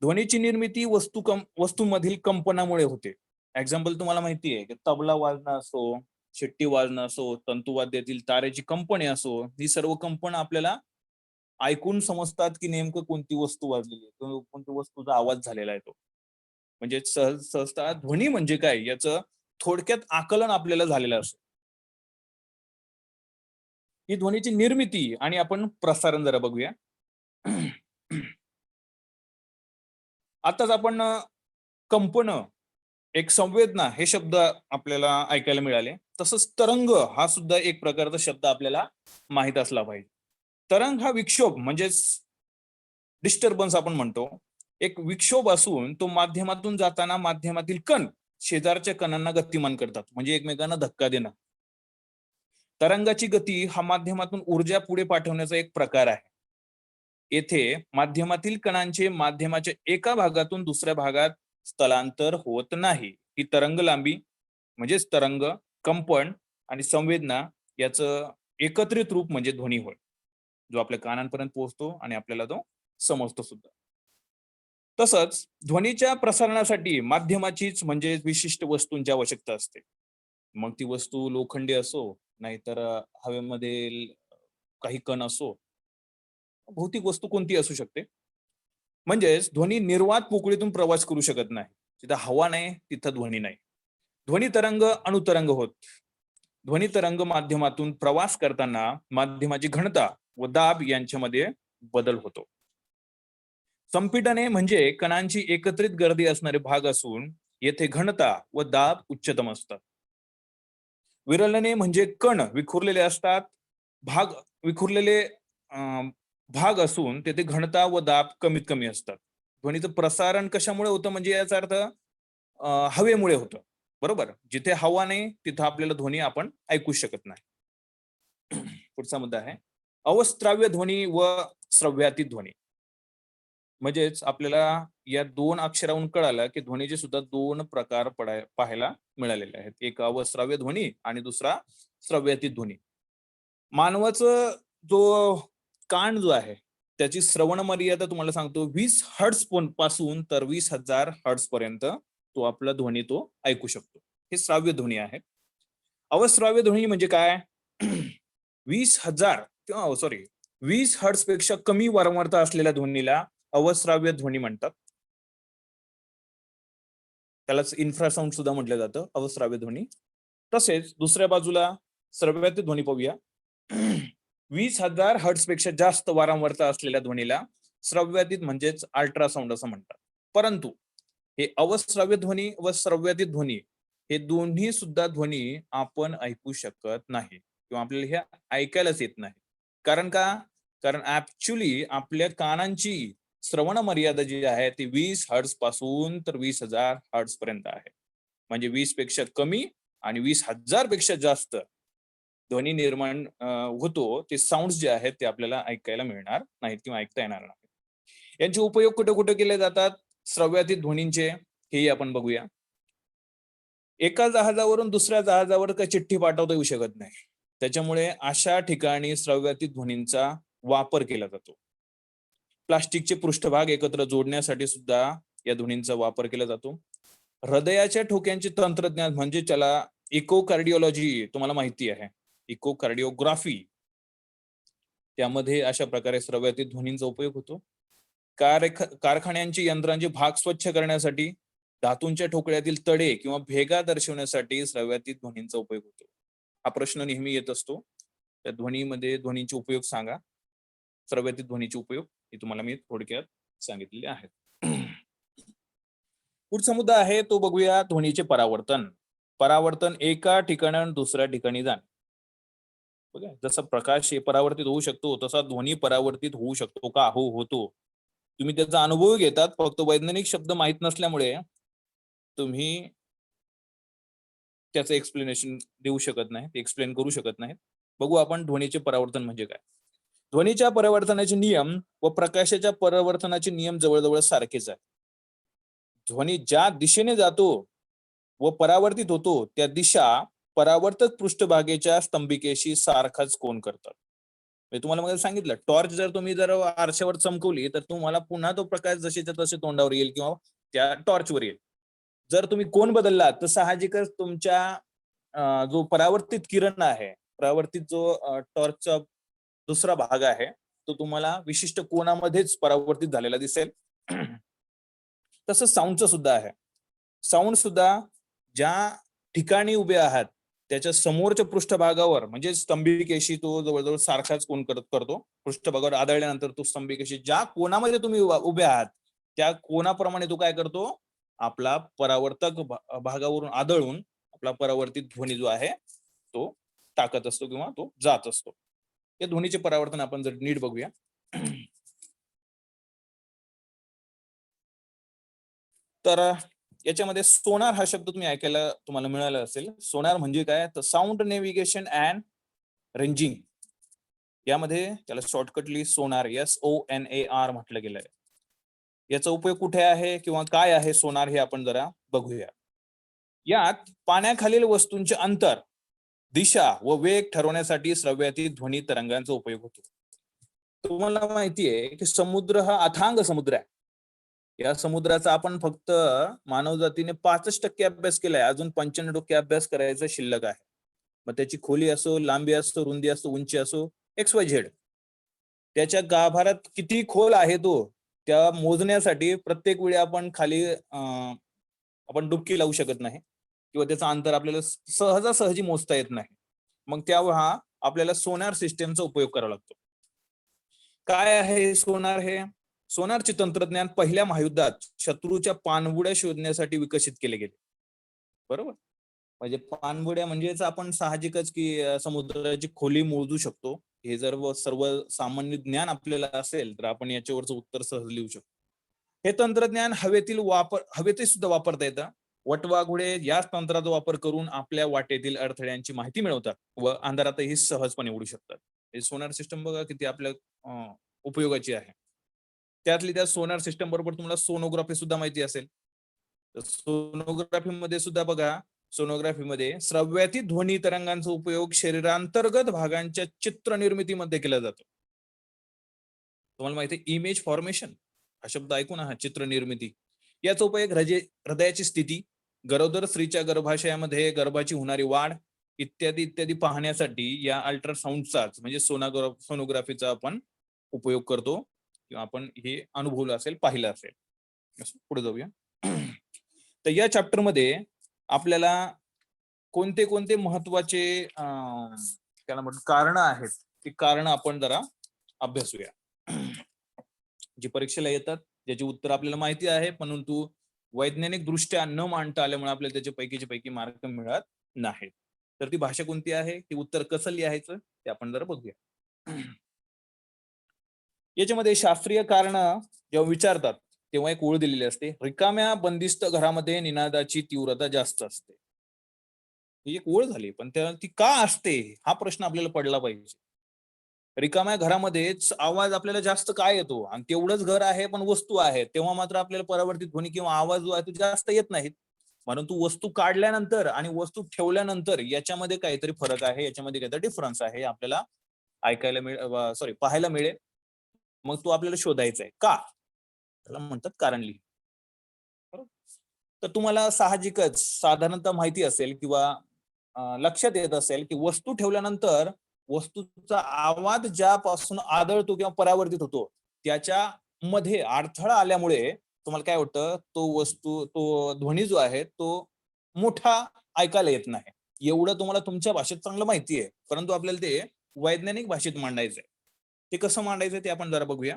ध्वनीची निर्मिती वस्तूंमधील कंपनामुळे होते. एक्झाम्पल तुम्हाला माहिती आहे की तबला वाजणं असो, शिट्टी वाजणं असो, तंतुवाद्यातील तारेची कंपने असो, ही सर्व कंपन आपल्याला ऐकून समजतात की नेमकं कोणती वस्तू वाजलेली आहे, कोणत्या वस्तूचा आवाज झालेला आहे तो. म्हणजे सहजतः ध्वनी म्हणजे काय याचं थोडक्यात आकलन आपल्याला झालेलं असतं. ही ध्वनीची निर्मिती आणि आपण प्रसारण जरा बघूया. आताच आपण कंपन, एक संवेदना हे शब्द आपल्याला ऐकायला मिळाले. तसंच तरंग हा सुद्धा एक प्रकारचा शब्द आपल्याला माहित असला पाहिजे. तरंग हा विक्षोभ म्हणजेच डिस्टर्बन्स आपण म्हणतो. एक विक्षोभ असून तो माध्यमातून जाताना माध्यमातील कण शेजारच्या कणांना गतिमान करतात, म्हणजे एकमेकांना धक्का देणं. तरंगाची गती हा माध्यमातून ऊर्जा पुढे पाठवण्याचा एक प्रकार आहे. येथे माध्यमातील कणांचे माध्यमाच्या एका भागातून दुसऱ्या भागात स्थलांतर होत नाही. ही तरंग लांबी म्हणजेच तरंग, कंपन आणि संवेदना याचं एकत्रित रूप म्हणजे ध्वनी होय, जो आपल्या कानांपर्यंत पोहोचतो आणि आपल्याला तो समजतो सुद्धा. तसंच ध्वनीच्या प्रसारणासाठी माध्यमाचीच म्हणजे विशिष्ट वस्तूंची आवश्यकता असते. मग ती वस्तू लोखंडी असो, नाहीतर हवेमध्ये काही कण असो, भौतिक वस्तू कोणती असू शकते. म्हणजेच ध्वनी निर्वात पोकळीतून प्रवास करू शकत नाही. जिथं हवा नाही तिथं ध्वनी नाही. ध्वनी तरंग अणुतरंग होत. ध्वनी तरंग माध्यमातून प्रवास करताना माध्यमाची घनता व दाब यांच्यामध्ये बदल होतो. संपीडने म्हणजे कणांची एकत्रित गर्दी असणारे भाग असून येथे घनता व दाब उच्चतम असतात. विरलने म्हणजे कण विखुरलेले असतात. भाग विखुरलेले भाग असून तेथे घनता व दाब कमीत कमी असतात. ध्वनीचं प्रसारण कशामुळे होतं म्हणजे याचा अर्थ हवेमुळे होतं. बरोबर. जिथे हवा नाही तिथं आपल्याला ध्वनी आपण ऐकू शकत नाही. पुढचा मुद्दा आहे अवस्त्राव्य ध्वनी व श्रव्यातीत ध्वनी. म्हणजेच आपल्याला या दोन अक्षरावरून कळालं की ध्वनीचे सुद्धा दोन प्रकार पाहायला मिळालेले आहेत. एक अवस्त्राव्य ध्वनी आणि दुसरा श्रव्यातीत ध्वनी. मानवाचं जो कान जो आहे त्याची श्रवण मर्यादा तुम्हाला सांगतो 20 हर्ट्ज पासून तर 20,000 हर्ट्ज पर्यंत तो आपला ध्वनी तो ऐकू शकतो. हे श्राव्य ध्वनी आहे. अवश्राव्य ध्वनी म्हणजे काय? 20,000 किंवा 20 हर्ट्ज पेक्षा कमी वारंवारता असलेल्या ध्वनीला अवश्राव्य ध्वनी म्हणतात. त्यालाच इन्फ्रासाउंड सुद्धा म्हटलं जातं, अवश्राव्य ध्वनी. तसेच दुसऱ्या बाजूला श्रव्यातीत ध्वनी पाहूया. 20,000 हर्ट्ज पेक्षा जास्त वारंवारता असलेल्या ध्वनीला श्रव्यातीत म्हणजेच अल्ट्रासाउंड असं म्हणतात. परंतु हे अवश्राव्य ध्वनी व श्रव्यातीत ध्वनी हे दोन्ही सुद्धा ध्वनी आपण ऐकू शकत नाही किंवा आपल्याला हे ऐकायलाच येत नाही. कारण का? कारण ऍक्च्युली आपल्या कानांची श्रवण मर्यादा जी आहे ती 20 हर्ट्ज पासून तर 20,000 हर्ट्ज पर्यंत आहे. म्हणजे 20 पेक्षा कमी आणि 20,000 पेक्षा जास्त ध्वनी निर्माण होतो. ते साऊंड जे आहेत ते आपल्याला ऐकायला मिळणार नाहीत किंवा ऐकता येणार नाही. यांचे उपयोग कुठे कुठे केले जातात श्रव्यातीत ध्वनींचे हेही आपण बघूया. एका जहाजावरून दुसऱ्या जहाजावर काही चिठ्ठी पाठवता येऊ शकत नाही. त्याच्यामुळे अशा ठिकाणी श्रव्यातीत ध्वनींचा वापर केला जातो. प्लास्टिकचे पृष्ठभाग एकत्र जोडण्यासाठी सुद्धा या ध्वनींचा वापर केला जातो. हृदयाच्या ठोक्यांचे तंत्रज्ञान म्हणजे त्याला इकोकार्डिओलॉजी तुम्हाला माहिती आहे, इकोकार्डिओग्राफी, त्यामध्ये अशा प्रकारे श्रव्यातीत ध्वनींचा उपयोग होतो. कारखान्यांची यंत्रांचे भाग स्वच्छ करण्यासाठी, धातूंच्या ठोकळ्यातील तडे किंवा भेगा दर्शवण्यासाठी श्रव्यातीत ध्वनींचा उपयोग होतो. हा प्रश्न नेहमी येत असतो. त्या ध्वनीमध्ये ध्वनींचे उपयोग सांगा. श्रव्यातीत ध्वनीचे उपयोग हे तुम्हाला मी थोडक्यात सांगितलेले आहेत. पुढचा मुद्दा आहे तो बघूया, ध्वनीचे परावर्तन. परावर्तन एका ठिकाणाहून दुसऱ्या ठिकाणी जाणे. बघा, जसं प्रकाश हे परावर्तित होऊ शकतो तसा ध्वनी परावर्तित होऊ शकतो का? हो, होतो. तुम्ही त्याचा अनुभव घेतात, फक्त वैज्ञानिक शब्द माहित नसल्यामुळे तुम्ही त्याचं एक्सप्लेनेशन देऊ शकत नाही, एक्सप्लेन करू शकत नाही. बघू आपण ध्वनीचे परावर्तन म्हणजे काय. ध्वनीच्या परावर्तनाचे नियम व प्रकाशाच्या परावर्तनाचे नियम जवळजवळ सारखेच आहे. ध्वनी ज्या दिशेने जातो व परावर्तित होतो त्या दिशा परावर्तक पृष्ठभागाच्या स्तंभिकेशी सारखाच कोन करतात. मी तुम्हाला मग सांगितलं, टॉर्च जर तुम्ही आरशावर चमकवली तर तुम्हाला पुन्हा तो प्रकाश जसेच्या तसे तोंडावर येईल किंवा त्या टॉर्चवर येईल. जर तुम्ही कोन बदलला तर साहजिकच तुमच्या जो परावर्तित किरण आहे, परावर्तित जो टॉर्चचा दुसरा भाग आहे तो तुम्हाला विशिष्ट कोनामध्येच परावर्तित झालेला दिसेल. तसंच साऊंडचं सुद्धा आहे. साऊंड सुद्धा ज्या ठिकाणी उभे आहात त्याच्या समोरच्या पृष्ठभागावर म्हणजे स्तंभिकेशी तो जवळजवळ सारखाच कोन करतो. पृष्ठभागावर आदळल्यानंतर तो स्तंभिकेशी ज्या कोनामध्ये तुम्ही उभे आहात त्या कोनाप्रमाणे तो काय करतो, आपला परावर्तक भागावरून आदळून आपला परावर्तित ध्वनी जो आहे तो टाकत असतो किंवा तो जात असतो. या ध्वनीचे परावर्तन आपण जर नीट बघूया. तर याच्यामध्ये सोनार हा शब्द तुम्ही ऐकायला तुम्हाला मिळाला असेल. सोनार म्हणजे काय, तर साऊंड नेव्हिगेशन अँड रेंजिंग. यामध्ये त्याला शॉर्टकटली सोनार, SONAR म्हटलं गेलंय. याचा उपयोग कुठे आहे किंवा काय आहे सोनार हे आपण जरा बघूया. यात पाण्याखालील वस्तूंचे अंतर, दिशा व वेग ठरवण्यासाठी श्रव्यातीत ध्वनी तरंगांचा उपयोग होतो. तुम्हाला माहितीये की समुद्र हा अथांग समुद्र आहे. या समुद्राचा आपण फक्त मानवजातीने 5% अभ्यास केलाय, अजून 95% अभ्यास करायचा शिल्लक आहे. मग त्याची खोली असो, लांबी असो, रुंदी असो, उंची असो, XYZ, त्याच्या गाभारात किती खोल आहे तो त्या मोजण्यासाठी प्रत्येक वेळी आपण खाली आपण डुबकी लावू शकत नाही किंवा त्याचं अंतर आपल्याला सहजासहजी मोजता येत नाही. मग तेव्हा आपल्याला सोनार सिस्टमचा उपयोग करावा लागतो. काय आहे सोनार? हे सोनारचे तंत्रज्ञान पहिल्या महायुद्धात शत्रूच्या पाणबुड्या शोधण्यासाठी विकसित केले गेले. बरोबर, म्हणजे पाणबुड्या म्हणजेच आपण साहजिकच की समुद्राची खोली मोजू शकतो. हे जर सर्व सामान्य ज्ञान आपल्याला असेल तर आपण याच्यावरचं उत्तर सहज लिहू शकतो. हे तंत्रज्ञान हवेतील सुद्धा वापरता येतं. वटवाघुळे याच तंत्राचा वापर करून आपल्या वाटेतील अडथळ्यांची माहिती मिळवतात व अंधारातही सहजपणे उडू शकतात. हे सोनार सिस्टम बघा किती आपल्या उपयोगाची आहे. त्यातली त्या सोनार सिस्टम बरोबर तुम्हाला सोनोग्राफी सुद्धा माहिती असेल. तर सोनोग्राफी मध्ये सुद्धा बघा, सोनोग्राफीमध्ये श्रव्यातीत ध्वनी तरंगांचा उपयोग शरीरांतर्गत भागांच्या चित्र निर्मितीमध्ये केला जातो. तुम्हाला माहिती आहे इमेज फॉर्मेशन हा शब्द ऐकून आहात, चित्र निर्मिती. याचा उपयोग हृदयाची स्थिती, गरोदर स्त्रीच्या गर्भाशयामध्ये गर्भाची होणारी वाढ इत्यादी इत्यादी पाहण्यासाठी या अल्ट्रासाऊंडचाच म्हणजे सोनोग्राफीचा आपण उपयोग करतो किंवा आपण हे अनुभवलं असेल, पाहिलं असेल. पुढे जाऊया. तर या चॅप्टर मध्ये आपल्याला कोणते कोणते महत्वाचे त्याला म्हणून कारण आहेत ती कारण आपण जरा अभ्यासूया. जी परीक्षेला येतात, ज्याची उत्तर आपल्याला माहिती आहे परंतु वैज्ञानिक दृष्ट्या न मांडता आल्यामुळे आपल्याला त्याच्या पैकी मार्क मिळत नाहीत. तर ती भाषा कोणती आहे, ती उत्तर कसं लिहायचं ते आपण जरा बघूया. याच्यामध्ये शास्त्रीय कारण जेव्हा विचारतात तेव्हा एक ओळ दिलेली असते, रिकाम्या बंदिस्त घरामध्ये निनादाची तीव्रता जास्त असते. ही एक ओळ झाली, पण ती का असते हा प्रश्न आपल्याला पडला पाहिजे. रिकाम्या घरामध्येच आवाज आपल्याला जास्त काय येतो आणि तेवढंच घर आहे पण वस्तू आहे तेव्हा मात्र आपल्याला परावर्तित ध्वनी किंवा आवाज जो आहे तो जास्त येत नाहीत. परंतु वस्तू काढल्यानंतर आणि वस्तू ठेवल्यानंतर याच्यामध्ये काहीतरी फरक आहे, याच्यामध्ये काहीतरी डिफरन्स आहे, आपल्याला पाहायला मिळेल. मग तो आपल्याला शोधायचा आहे. का? त्याला म्हणतात कारण लिही. बरोबर. तर तुम्हाला साहजिकच साधारणतः माहिती असेल किंवा लक्षात येत असेल की वस्तू ठेवल्यानंतर वस्तूचा आवाज ज्यापासून आदळतो किंवा परावर्तित होतो त्याच्या मध्ये अडथळा आल्यामुळे तुम्हाला काय होतं, तो ध्वनी जो आहे तो मोठा ऐकायला येत नाही. एवढं तुम्हाला तुमच्या भाषेत चांगलं माहिती आहे, परंतु आपल्याला ते वैज्ञानिक भाषेत मांडायचंय. ते कसं मांडायचं ते आपण जरा बघूया.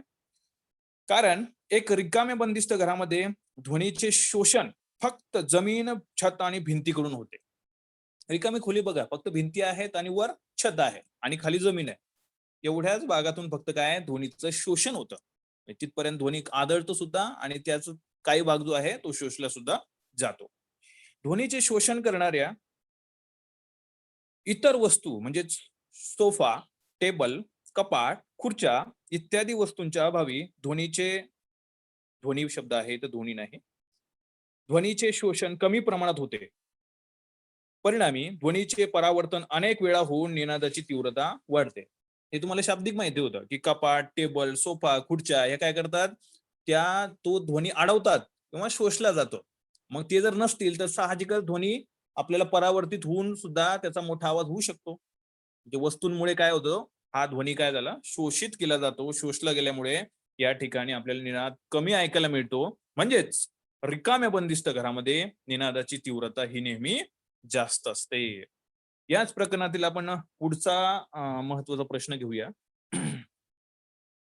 कारण एक रिकाम्या बंदिस्त घरामध्ये ध्वनीचे शोषण फक्त जमीन, छत आणि भिंतीकडून होते. रिकामी खोली बघा, फक्त भिंती आहेत आणि वर छत आहे आणि खाली जमीन आहे. एवढ्याच भागातून फक्त काय ध्वनीचं शोषण होतं. तिथपर्यंत ध्वनी आदळतो सुद्धा आणि त्याचा काही भाग जो आहे तो शोषला सुद्धा जातो. ध्वनीचे शोषण करणाऱ्या इतर वस्तू म्हणजेच सोफा, टेबल, कपाट, खुर्च्या इत्यादी वस्तूंच्या अभावी ध्वनी शब्द आहे तर ध्वनी नाही. ध्वनीचे शोषण कमी प्रमाणात होते. परिणामी ध्वनीचे परावर्तन अनेक वेळा होऊन निनादाची तीव्रता वाढते. हे तुम्हाला शाब्दिक माहिती होतं की कपाट, टेबल, सोफा, खुर्च्या हे काय करतात, तो ध्वनी अडवतात किंवा शोषला जातो. मग ते जर नसतील तर साहजिकच ध्वनी आपल्याला परावर्तित होऊन सुद्धा त्याचा मोठा आवाज होऊ शकतो. म्हणजे वस्तूंमुळे काय होतं, हा ध्वनी काय झाला शोषित केला जातो. शोषला गेल्यामुळे या ठिकाणी आपल्याला निनाद कमी ऐकायला मिळतो. म्हणजेच रिकाम्या बंदिस्त घरामध्ये निनादाची तीव्रता ही नेहमी जास्त असते. याच प्रकरणातील आपण पुढचा महत्वाचा प्रश्न घेऊया.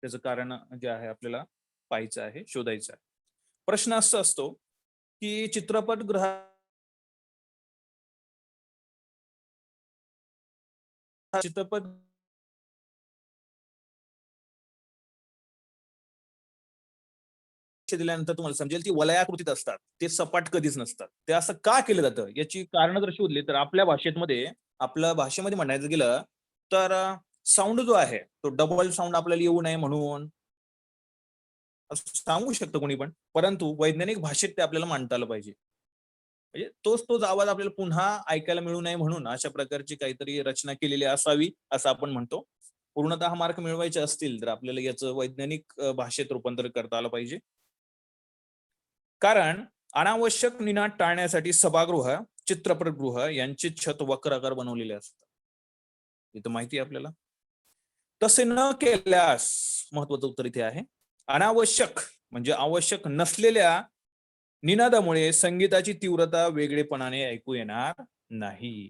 त्याचं कारण जे आहे आपल्याला पाहायचं आहे, शोधायचं आहे. प्रश्न असा असतो की चित्रपट दिल्यानंतर तुम्हाला समजेल ती वलयाकृतीत असतात. ते सपाट कधीच नसतात. ते असं का केलं जातं याची कारणं जर शोधली तर आपल्या भाषेमध्ये म्हणायचं गेलं तर साउंड जो आहे तो डबल साउंड आपल्याला येऊ नये म्हणून असं सांगू शकतं कोणी पण. परंतु वैज्ञानिक भाषेत ते आपल्याला मांडता आलं पाहिजे. म्हणजे तोच आवाज आपल्याला पुन्हा ऐकायला मिळू नये म्हणून अशा प्रकारची काहीतरी रचना केलेली असावी असं आपण म्हणतो. पूर्णतः मार्क मिळवायचे असतील तर आपल्याला याचं वैज्ञानिक भाषेत रूपांतर करता आलं पाहिजे. कारण अनावश्यक निनाद टाळण्यासाठी सभागृह, चित्रपटगृह यांचे छत वक्राकार बनवलेले असतात. इथं माहिती आहे आपल्याला. तसे न केल्यास महत्वाचं उत्तर इथे आहे. अनावश्यक म्हणजे आवश्यक नसलेल्या निनादामुळे संगीताची तीव्रता वेगळेपणाने ऐकू येणार नाही.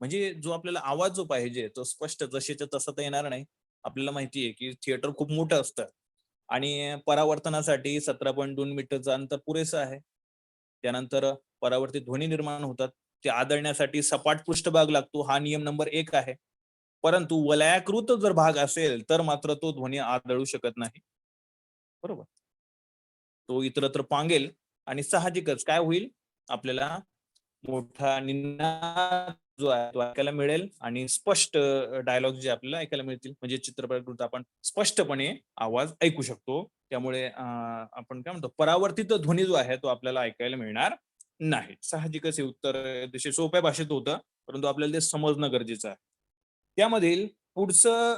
म्हणजे जो आपल्याला आवाज जो पाहिजे तो स्पष्ट जसेच्या तसा तर येणार नाही. आपल्याला माहिती आहे की थिएटर खूप मोठं असतं आणि परावर्तनासाठी 17.2 मीटरचं अंतर पुरेसं आहे. त्यानंतर परावर्तित ध्वनी निर्माण होतात. ते आदळण्यासाठी सपाट पृष्ठभाग लागतो. हा नियम नंबर 1 आहे. परंतु वलयाकृत जर भाग असेल तर मात्र तो ध्वनी आदळू शकत नाही. बरोबर. तो इतरत्र पांगेल आणि साहजिकच काय होईल आपल्याला मोठा निनाद जो आहे तो ऐकायला मिळेल आणि स्पष्ट डायलॉग जे आपल्याला ऐकायला मिळतील. म्हणजे चित्रपटात आपण स्पष्टपणे आवाज ऐकू शकतो. त्यामुळे आपण काय म्हणतो परावर्तित ध्वनी जो आहे तो आपल्याला ऐकायला मिळणार नाही. साहजिकच हे उत्तर अतिशय सोप्या भाषेत होतं, परंतु आपल्याला ते समजणं गरजेचं आहे. त्यामधील पुढचं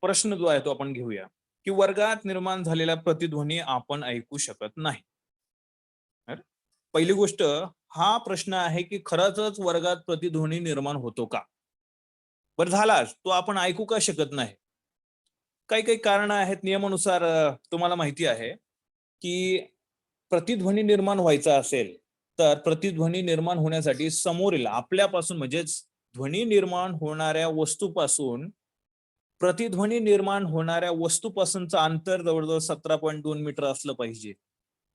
प्रश्न जो आहे तो आपण घेऊया, की वर्गात निर्माण झालेला प्रतिध्वनी आपण ऐकू शकत नाही. तर पहिली गोष्ट हा प्रश्न आहे, की खरंच वर्गात प्रतिध्वनी निर्माण होतो का? बरं झालाच, तो आपण ऐकू का शकत नाही? काही कारणं आहेत. नियमानुसार तुम्हाला माहिती आहे, की प्रतिध्वनी निर्माण व्हायचा असेल, तर प्रतिध्वनी निर्माण होण्यासाठी समोरील आपल्यापासून म्हणजेच ध्वनी निर्माण होणाऱ्या वस्तूपासून प्रतिध्वनी निर्माण होणाऱ्या वस्तूपासूनचं अंतर जवळजवळ 17.2 मीटर असलं पाहिजे.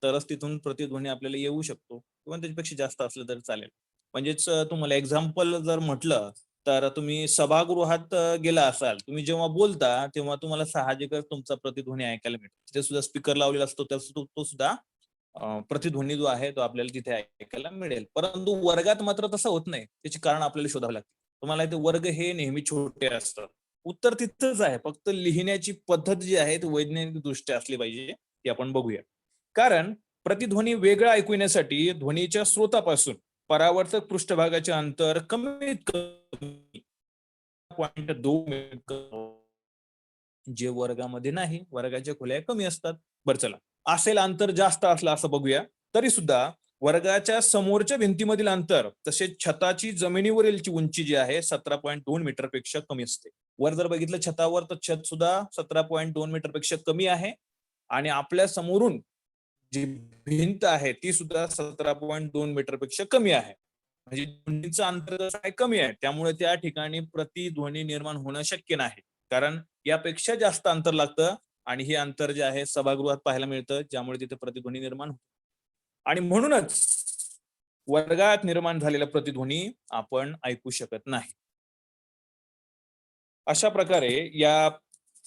तरच तिथून प्रतिध्वनी आपल्याला येऊ शकतो किंवा त्याच्यापेक्षा जास्त असलं तरी चालेल. म्हणजेच तुम्हाला एक्झाम्पल जर म्हटलं, तर तुम्ही सभागृहात गेला असाल. तुम्ही जेव्हा बोलता, तेव्हा तुम्हाला साहजिकच तुमचा प्रतिध्वनी ऐकायला मिळतो. तिथे सुद्धा स्पीकर लावलेला असतो, तो सुद्धा प्रतिध्वनी जो आहे तो आपल्याला तिथे ऐकायला मिळेल. परंतु वर्गात मात्र तसं होत नाही. त्याची कारण आपल्याला शोधावी लागते. तुम्हाला इथे वर्ग हे नेहमी छोटे असतात. उत्तर तिथंच आहे. फक्त लिहिण्याची पद्धत जी आहे ती वैज्ञानिक दृष्ट्या असली पाहिजे, ती आपण बघूया. कारण प्रतिध्वनी वेगळा ऐकू येण्यासाठी ध्वनीच्या स्रोतापासून परावर्तक पृष्ठभागाचे अंतर कमीत कमी 0.2 मीटर जे वर्गामध्ये नाही, वर्गाच्या खोल्या कमी असतात. बरं चला, असेल अंतर जास्त असलं असं बघूया. तरी सुद्धा वर्गाच्या समोरच्या भिंतीमधील अंतर तसेच छताची जमिनीवरीलची उंची जी आहे 17.2 मीटर पेक्षा कमी असते. वर जर बघितलं छतावर तर छत सुद्धा 17.2 मीटर पेक्षा कमी आहे आणि आपल्या समोरून जी भिंत आहे ती सुद्धा 17.2 मीटर पेक्षा कमी आहे. म्हणजे दोन्हीचं अंतर कसं आहे, कमी आहे. त्यामुळे त्या ठिकाणी प्रतिध्वनी निर्माण होणं शक्य नाही. कारण यापेक्षा जास्त अंतर लागतं आणि हे अंतर जे आहे सभागृहात पाहायला मिळतं, ज्यामुळे तिथे प्रतिध्वनी निर्माण होतो. आणि म्हणूनच वर्गात निर्माण झालेला प्रतिध्वनी आपण ऐकू शकत नाही. अशा प्रकारे या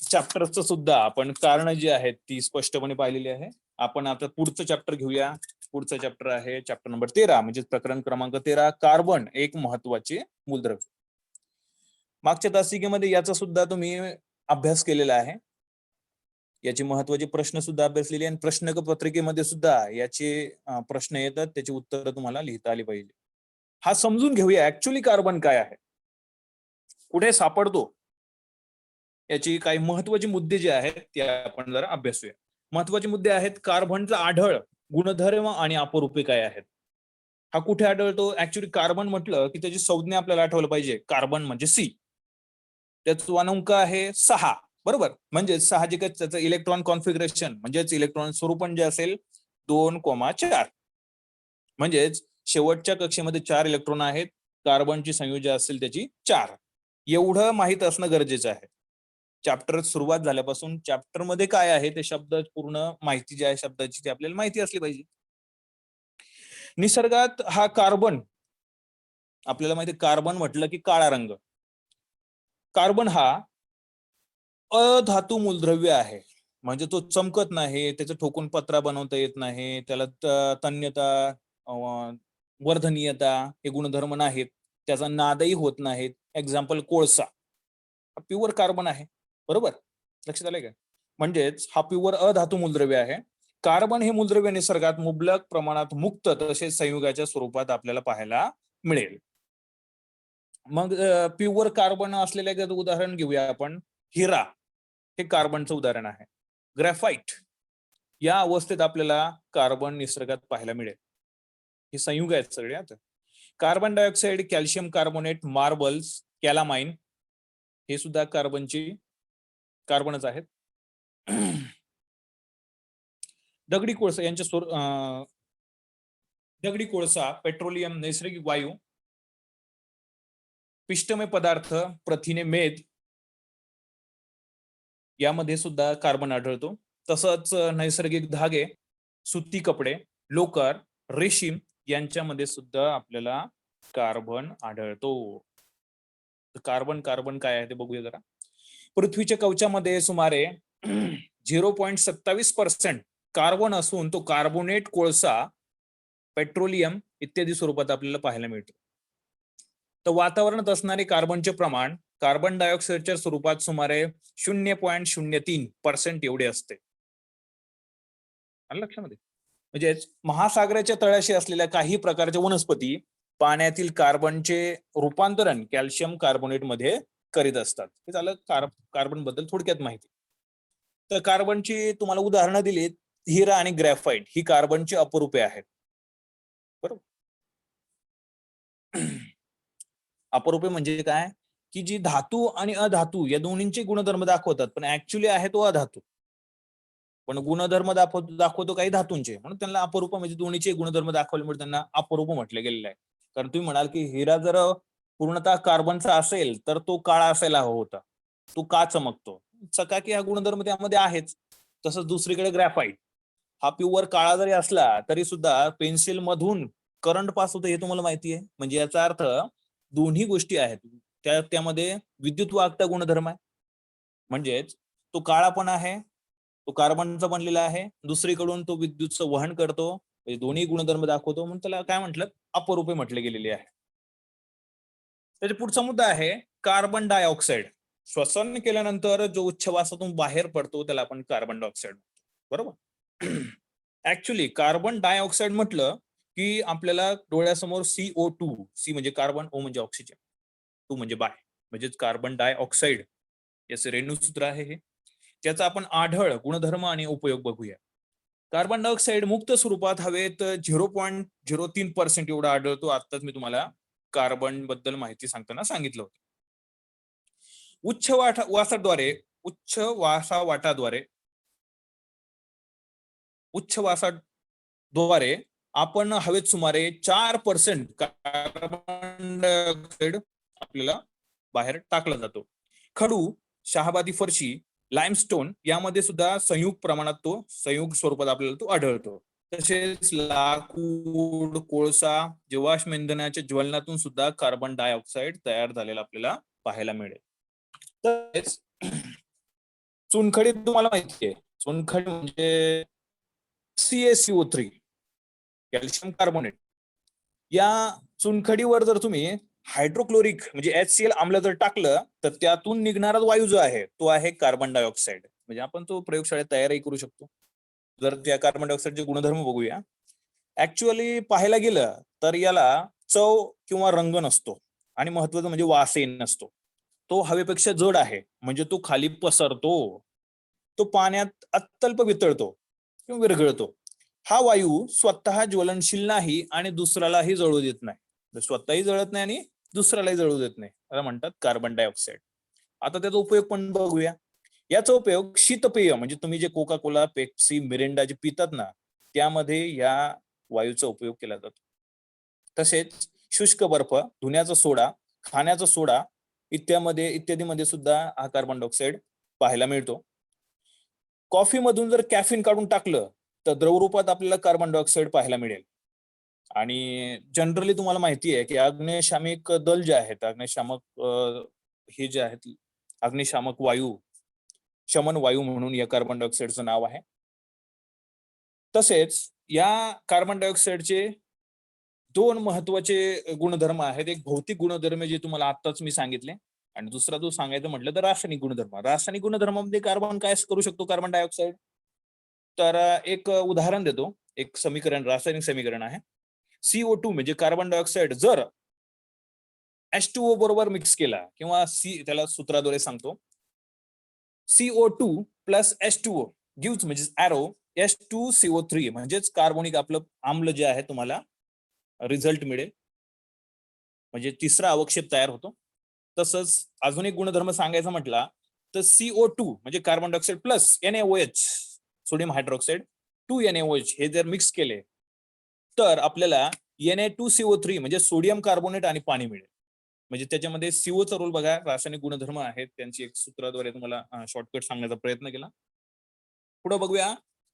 चॅप्टरचं सुद्धा आपण कारण जी आहेत ती स्पष्टपणे पाहिलेली आहे. आपण आता पुढचं चॅप्टर घेऊया. पुढचं चॅप्टर आहे चॅप्टर नंबर 13, म्हणजे प्रकरण क्रमांक 13, कार्बन एक महत्वाचे मूलद्रव्य. मागच्या तासिकेमध्ये याचा सुद्धा तुम्ही अभ्यास केलेला आहे. याचे महत्वाचे प्रश्न सुद्धा अभ्यासलेले आणि प्रश्न पत्रिकेमध्ये सुद्धा याचे प्रश्न येतात, त्याची उत्तरं तुम्हाला लिहिता आली पाहिजे. हा समजून घेऊया ऍक्च्युअली कार्बन काय आहे, कुठे सापडतो, याची काही महत्वाचे मुद्दे जे आहेत ते आपण जरा अभ्यासूया. महत्वाचे मुद्दे आहेत: कार्बनचा आढळ, गुणधर्म आणि अपरूपे काय आहेत. हा कुठे आढळतो? ऍक्च्युअली कार्बन म्हटलं की त्याची संज्ञा आपल्याला आठवलं पाहिजे. कार्बन म्हणजे सी, त्याचं क्रमांक आहे 6, बरोबर. म्हणजे साहजिकच त्याचं इलेक्ट्रॉन कॉन्फिगरेशन म्हणजेच इलेक्ट्रॉन स्वरूपण जे असेल 2,4. म्हणजेच शेवटच्या कक्षेमध्ये 4 इलेक्ट्रॉन आहेत, कार्बनची संयुजा असेल त्याची 4. एवढं माहित असणं गरजेचं आहे. चॅप्टर सुरुवात झाल्यापासून चॅप्टर मध्ये काय आहे ते शब्द पूर्ण माहिती जी आहे शब्दाची ती आपल्याला माहिती असली पाहिजे. निसर्गात हा कार्बन, आपल्याला माहिती कार्बन म्हटलं की काळा रंग. कार्बन हा अधातू मूलद्रव्य आहे, म्हणजे तो चमकत नाही, त्याचं ठोकून पत्रा बनवता येत नाही, त्याला तन्यता, वर्धनीयता हे गुणधर्म नाहीत, त्याचा नादही होत नाहीत. एक्झाम्पल कोळसा, हा प्युअर कार्बन आहे, बरोबर. लक्षात आलंय का? म्हणजेच हा प्युअर अधातू मूलद्रव्य आहे. कार्बन हे मूलद्रव्य निसर्गात मुबलक प्रमाणात मुक्त तसेच संयुगाच्या स्वरूपात आपल्याला पाहायला मिळेल. मग प्युअर कार्बन असलेल्या उदाहरण घेऊया आपण. हिरा हे कार्बनचं उदाहरण आहे. ग्रॅफाइट या अवस्थेत आपल्याला कार्बन निसर्गात पाहायला मिळेल. हे संयुग आहेत सगळे. आता carbon dioxide, calcium carbonate, marbles, calamine हे सुद्धा कार्बनच आहेत. दगडी कोळसा दगडी कोळसा, पेट्रोलियम, नैसर्गिक वायू, पिष्टमय पदार्थ, प्रथिने, मेद यामध्ये सुद्धा कार्बन आढळतो. तसंच नैसर्गिक धागे, सुती कपडे, लोकर, रेशीम यांच्यामध्ये सुद्धा आपल्याला कार्बन आढळतो. कार्बन काय आहे ते बघूया जरा. पृथ्वीच्या कवचामध्ये सुमारे 0.27% कार्बन असून तो कार्बोनेट, कोळसा, पेट्रोलियम इत्यादी स्वरूपात आपल्याला पाहायला मिळतो. तर वातावरणात असणारे कार्बनचे प्रमाण कार्बन डायऑक्साईडच्या स्वरूपात सुमारे 0.03% एवढे असते. आलं लक्षामध्ये? म्हणजेच महासागराच्या तळाशी असलेल्या काही प्रकारच्या वनस्पती पाण्यातील कार्बनचे रूपांतरण कॅल्शियम कार्बोनेट मध्ये करीत असतात. हे झालं कार्बन बद्दल थोडक्यात माहिती. तर कार्बनची तुम्हाला उदाहरणं दिलीत. हिरा आणि ग्रॅफाइट ही कार्बनची अपरूपे आहेत, बरोबर. अपरूपे म्हणजे काय, की जी धातू आणि अधातू या दोन्हींचे गुणधर्म दाखवतात, पण ऍक्च्युली आहे तो अधातू, पण गुणधर्म दाखवतो काही धातूंचे, म्हणून त्यांना अपरूप, म्हणजे दोन्हीचे गुणधर्म दाखवल्यामुळे त्यांना अपरूप म्हटले गेलेले आहे. कारण तुम्ही म्हणाल की हिरा जर पूर्णतः कार्बनचा असेल तर तो काळा असायला हवा होता, तो का चमकतो? चकाकी हा गुणधर्म त्यामध्ये आहेच. तसंच दुसरीकडे ग्रॅफाइट हा प्युअर काळा जरी असला तरी सुद्धा पेन्सिल मधून करंट पास होतं, हे तुम्हाला माहिती आहे. म्हणजे याचा अर्थ दोन्ही गोष्टी आहेत, त्यामध्ये विद्युत वाहकता गुणधर्म आहे, म्हणजेच तो काळा पण आहे, तो कार्बनचा बनलेला आहे, दुसरीकडून तो विद्युतचं वहन करतो, म्हणजे दोन्ही गुणधर्म दाखवतो, म्हणून त्याला काय म्हटलं, अपरूपे म्हटले गेलेले आहे. त्याचा पुढचा मुद्दा आहे कार्बन डायऑक्साईड. श्वसन केल्यानंतर जो उच्छवासातून बाहेर पडतो त्याला आपण कार्बन डायऑक्साईड म्हणतो, बरोबर. ऍक्च्युली कार्बन डायऑक्साईड म्हटलं की आपल्याला डोळ्यासमोर CO2, सी म्हणजे कार्बन, ओ म्हणजे ऑक्सिजन, टू म्हणजे बाय, म्हणजेच कार्बन डायऑक्साईड याचे रेणूसूत्र आहे हे. त्याचा आपण आढळ गुणधर्म आणि उपयोग बघूया. कार्बन डायऑक्साईड मुक्त स्वरूपात हवेत 0.03% एवढा आढळतो. आत्ताच मी तुम्हाला कार्बन बद्दल माहिती सांगताना सांगितलं होतं. वासाद्वारे उच्च वासावाटाद्वारे उच्छवासाद्वारे आपण हवेत सुमारे 4% कार्बन डायऑक्साईड आपल्याला बाहेर टाकला जातो. खडू, शहाबादी फरशी, लाईमस्टोन यामध्ये सुद्धा संयुग स्वरूपात आपल्याला तो आढळतो. तसेच लाकूड, कोळसा, जीवाश्म इंधनाच्या ज्वलनातून सुद्धा कार्बन डायऑक्साईड तयार झालेला आपल्याला पाहायला मिळेल. तसेच चुनखडी तुम्हाला माहिती आहे, चुनखडी म्हणजे CaCO3 कॅल्शियम कार्बोनेट. या चुनखडीवर जर तुम्ही हायड्रोक्लोरिक म्हणजे HCl आम्ल जर टाकलं तर त्यातून निघणारा वायू जो आहे तो आहे कार्बन डायऑक्साईड. म्हणजे आपण तो प्रयोगशाळेत तयारही करू शकतो. जर त्या कार्बन डायऑक्साईडचे गुणधर्म बघूया. ऍक्च्युअली पाहायला गेलं तर याला चव किंवा रंग नसतो आणि महत्वाचं म्हणजे वासही नसतो. तो हवेपेक्षा जड आहे म्हणजे तो खाली पसरतो. तो पाण्यात अत्यल्प वितळतो किंवा विरघळतो. हा वायू स्वतः ज्वलनशील नाही आणि दुसऱ्यालाही जळू देत नाही. स्वतःही जळत नाही आणि दुसऱ्यालाही जळू देत नाही. त्याला म्हणतात कार्बन डायऑक्साईड. आता त्याचा उपयोग पण बघूया. याचा उपयोग शीतपेय म्हणजे तुम्ही जे कोका कोला, पेप्सी, मिरिंडा जे पितात ना त्यामध्ये या वायूचा उपयोग केला जातो. तसेच शुष्क बर्फ, धुण्याचा सोडा, खाण्याचा सोडा इत्यादीमध्ये सुद्धा हा कार्बन डायऑक्साईड पाहायला मिळतो. कॉफी मधून जर कॅफिन काढून टाकलं तर द्रवरूपात आपल्याला कार्बन डायऑक्साईड पाहायला मिळेल. आणि जनरली तुम्हाला माहिती आहे की अग्निशामक दल जे आहेत, हे जे आहेत अग्निशामक वायू, शमन वायू म्हणून या कार्बन डायऑक्साईडचं नाव आहे. तसेच या कार्बन डायऑक्साईडचे दोन महत्वाचे गुणधर्म आहेत. एक भौतिक गुणधर्म जे तुम्हाला आत्ताच मी सांगितले आणि दुसरा जो सांगायचं म्हटलं तर रासायनिक गुणधर्म. रासायनिक गुणधर्मामध्ये कार्बन काय करू शकतो कार्बन डायऑक्साईड? तर एक उदाहरण देतो. एक रासायनिक समीकरण आहे. CO2 म्हणजे कार्बन डायऑक्साईड जर H2O बरोबर मिक्स केला किंवा त्याला सूत्राद्वारे सांगतो. CO2 प्लस H2O गिव्स म्हणजे एरो H2CO3 म्हणजेच कार्बोनिक आपलं आम्ल जे आहे तुम्हाला रिझल्ट मिळेल. म्हणजे तिसरा अवक्षेप तयार होतो. तसंच अजून एक गुणधर्म सांगायचा म्हटला तर CO2 म्हणजे carbon dioxide plus NaOH sodium hydroxide 2NaOH हे जर मिक्स केले तर आपल्याला Na2CO3 म्हणजे सोडियम कार्बोनेट आणि पाणी मिळेल. म्हणजे त्याच्यामध्ये सीओचा रोल बघा. रासायनिक गुणधर्म आहेत त्यांची एक सूत्राद्वारे तुम्हाला शॉर्टकट सांगण्याचा प्रयत्न केला. पुढे बघूया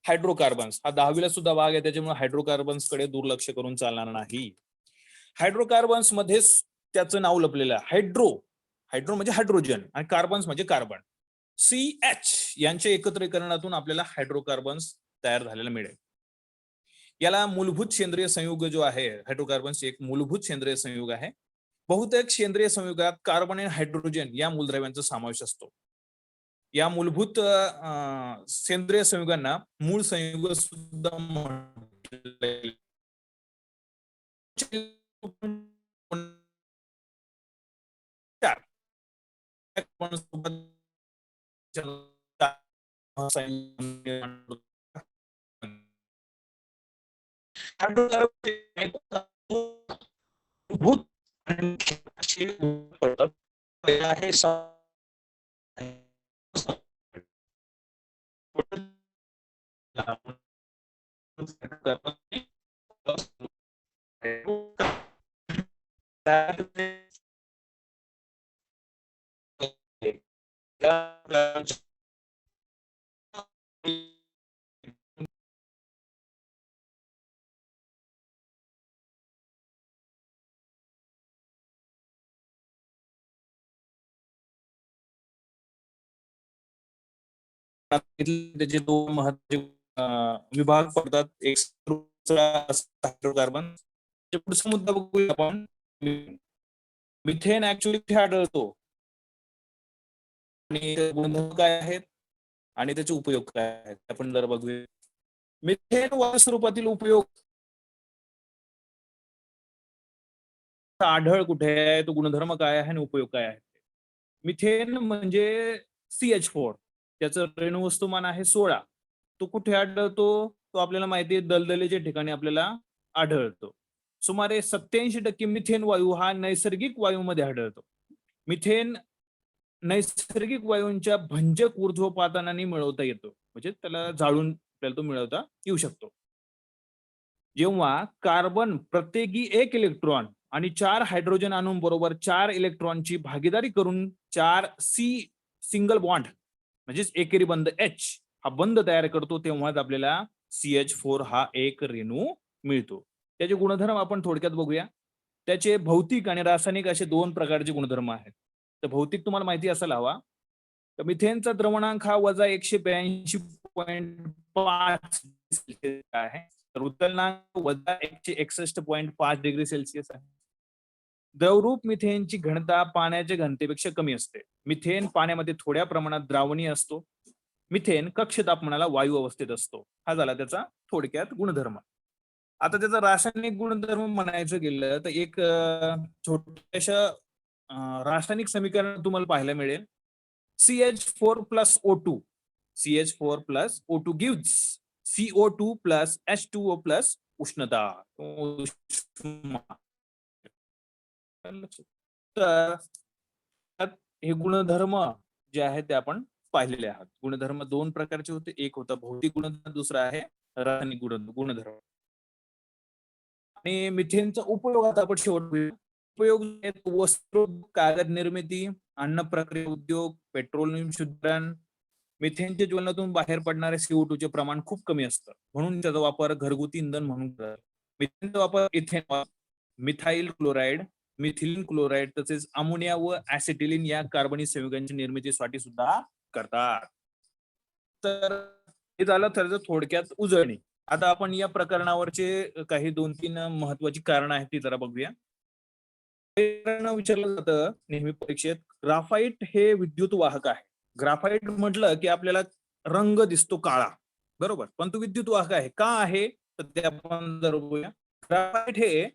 हायड्रोकार्बन्स. हा 10वीला सुद्धा भाग आहे त्याच्यामुळे हायड्रोकार्बन्स कडे दुर्लक्ष करून चालणार नाही. हायड्रोकार्बन्स मध्ये त्याचं नाव लपलेलं आहे. हायड्रो म्हणजे हायड्रोजन आणि कार्बन्स म्हणजे कार्बन. CH यांच्या एकत्रीकरणातून आपल्याला हायड्रोकार्बन्स तयार झालेला मिळेल. याला मूलभूत सेंद्रिय संयुग जो आहे हायड्रोकार्बन्स एक मूलभूत सेंद्रिय संयुग आहे. बहुतेक सेंद्रिय संयुगात कार्बन आणि हायड्रोजन या मूलद्रव्यांचा समावेश असतो. या मूलभूत सेंद्रिय संयुगांना मूळ संयुग सुद्धा म्हटले. मूलभूत आहे त्याचे दोन महत्वाचे विभाग पडतात. एक हायड्रोकार्बन. पुढचा मुद्दा बघूया आपण. मिथेन ऍक्च्युअली कुठे आढळतो आणि गुणधर्म काय आहेत आणि त्याचे उपयोग काय आहेत आपण जर बघूया. मिथेन वायू स्वरूपातील उपयोग आढळ कुठे आहे, तो गुणधर्म काय आहे आणि उपयोग काय आहे. मिथेन म्हणजे CH4 त्याचं रेणू वस्तुमान आहे 16. तो कुठे आढळतो? तो आपल्याला माहिती आहे दलदलीच्या ठिकाणी आपल्याला आढळतो. सुमारे 87% मिथेन वायू हा नैसर्गिक वायूमध्ये आढळतो. मिथेन नैसर्गिक वायूंच्या भंजक ऊर्ध्वपातनाने मिळवता येतो. म्हणजे त्याला जाळून आपल्याला तो मिळवता येऊ शकतो. जेव्हा कार्बन प्रत्येकी 1 इलेक्ट्रॉन आणि 4 हायड्रोजन अणूंबरोबर 4 इलेक्ट्रॉनची भागीदारी करून 4 सी सिंगल बॉन्ड म्हणजेच एकेरी बंध H हा बंध तयार करतो, तेव्हाच आपल्याला CH4 हा एक रेणू मिळतो. त्याचे गुणधर्म आपण थोडक्यात बघूया. त्याचे भौतिक आणि रासायनिक असे 2 प्रकारचे गुणधर्म आहेत. तर भौतिक तुम्हाला माहिती असायला हवा. तर मिथेनचा द्रवणांक हा -182.5 आहे. तर उतरणांक -161.5 डिग्री सेल्सिअस आहे. द्रवरूप मिथेनची घनता पाण्याच्या घनतेपेक्षा कमी असते. मिथेन पाण्यामध्ये थोड्या प्रमाणात द्रावणीय असतो. मिथेन कक्ष तापमानाला वायू अवस्थेत असतो. हा झाला त्याचा थोडक्यात गुणधर्म. आता त्याचा रासायनिक गुणधर्म म्हणायचं गेलं तर एक छोट्याशा रासायनिक समीकरण तुम्हाला पाहायला मिळेल. CH4 plus O2. CH4 plus O2 gives CO2 plus H2O plus उष्णता. तर हे गुणधर्म जे आहेत ते आपण पाहिलेले आहात. गुणधर्म 2 प्रकारचे होते. एक होता भौतिक गुणधर्म, दुसरा आहे रासायनिक गुणधर्म. आणि मिथेनचा उपयोग आता आपण शेवट उपयोग वस्त्र, कागद निर्मिती, अन्न प्रक्रिया उद्योग, पेट्रोलियम शुद्धीकरण. मिथेनच्या ज्वलनातून बाहेर पडणारे CO2 चे प्रमाण खूप कमी असतं, म्हणून त्याचा वापर घरगुती इंधन म्हणून करतात. मिथेनचा वापर ethanol, methyl chloride, methylene chloride तसेच अमोनिया व ऍसिटिलीन या कार्बनी संयुगांच्या निर्मितीसाठी सुद्धा करतात. तर हे झालं त्याचं थोडक्यात उजळणी. आता आपण या प्रकरणावरचे काही 2-3 महत्वाची कारण आहेत ती जरा बघूया. विचारलं जातं नेहमी परीक्षेत, ग्राफाईट हे विद्युत वाहक आहे. ग्राफाईट म्हटलं की आपल्याला रंग दिसतो काळा, बरोबर, पण तो विद्युत वाहक आहे. का आहे तर ते आपण जर बघूया. ग्राफाईट हे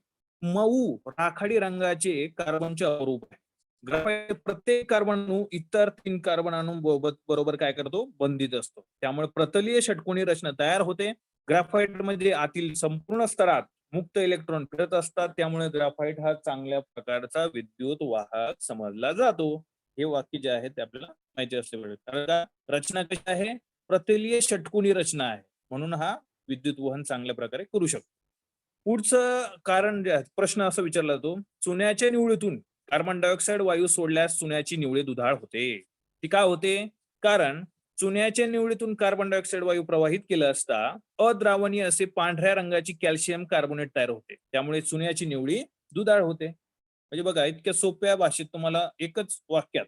मऊ राखाडी रंगाचे कार्बनचे अवरूप आहे. ग्राफाईट प्रत्येक कार्बन अणू इतर 3 कार्बन अणू बरोबर काय करतो, बंधित असतो. त्यामुळे प्रतलीय षटकोनी रचना तयार होते. ग्राफाईट मध्ये आतील संपूर्ण स्तरात मुक्त इलेक्ट्रॉन फिरत असतात. त्यामुळे ग्राफाईट हा चांगल्या प्रकारचा विद्युत वाहक समजला जातो. हे वाक्य जे आहे ते आपल्याला माहिती असले पाहिजे. कारण रचना कशी आहे, प्रतलीय षटकोनी रचना आहे, म्हणून हा विद्युत वहन चांगल्या प्रकारे करू शकतो. पुढचं कारण जे आहे, प्रश्न असा विचारला जातो, चुन्याच्या निवडीतून कार्बन डायऑक्साईड वायू सोडल्यास चुन्याची निवडी दुधाळ होते. ती का होते? कारण चुन्याच्या निवडीतून कार्बन डायऑक्साईड वायू प्रवाहित केला असता अद्रावणीय असे पांढऱ्या रंगाची कॅल्शियम कार्बोनेट तयार होते. त्यामुळे चुन्याची निवडी दुधाळ होते. म्हणजे बघा, इतक्या सोप्या भाषेत तुम्हाला एकच वाक्यात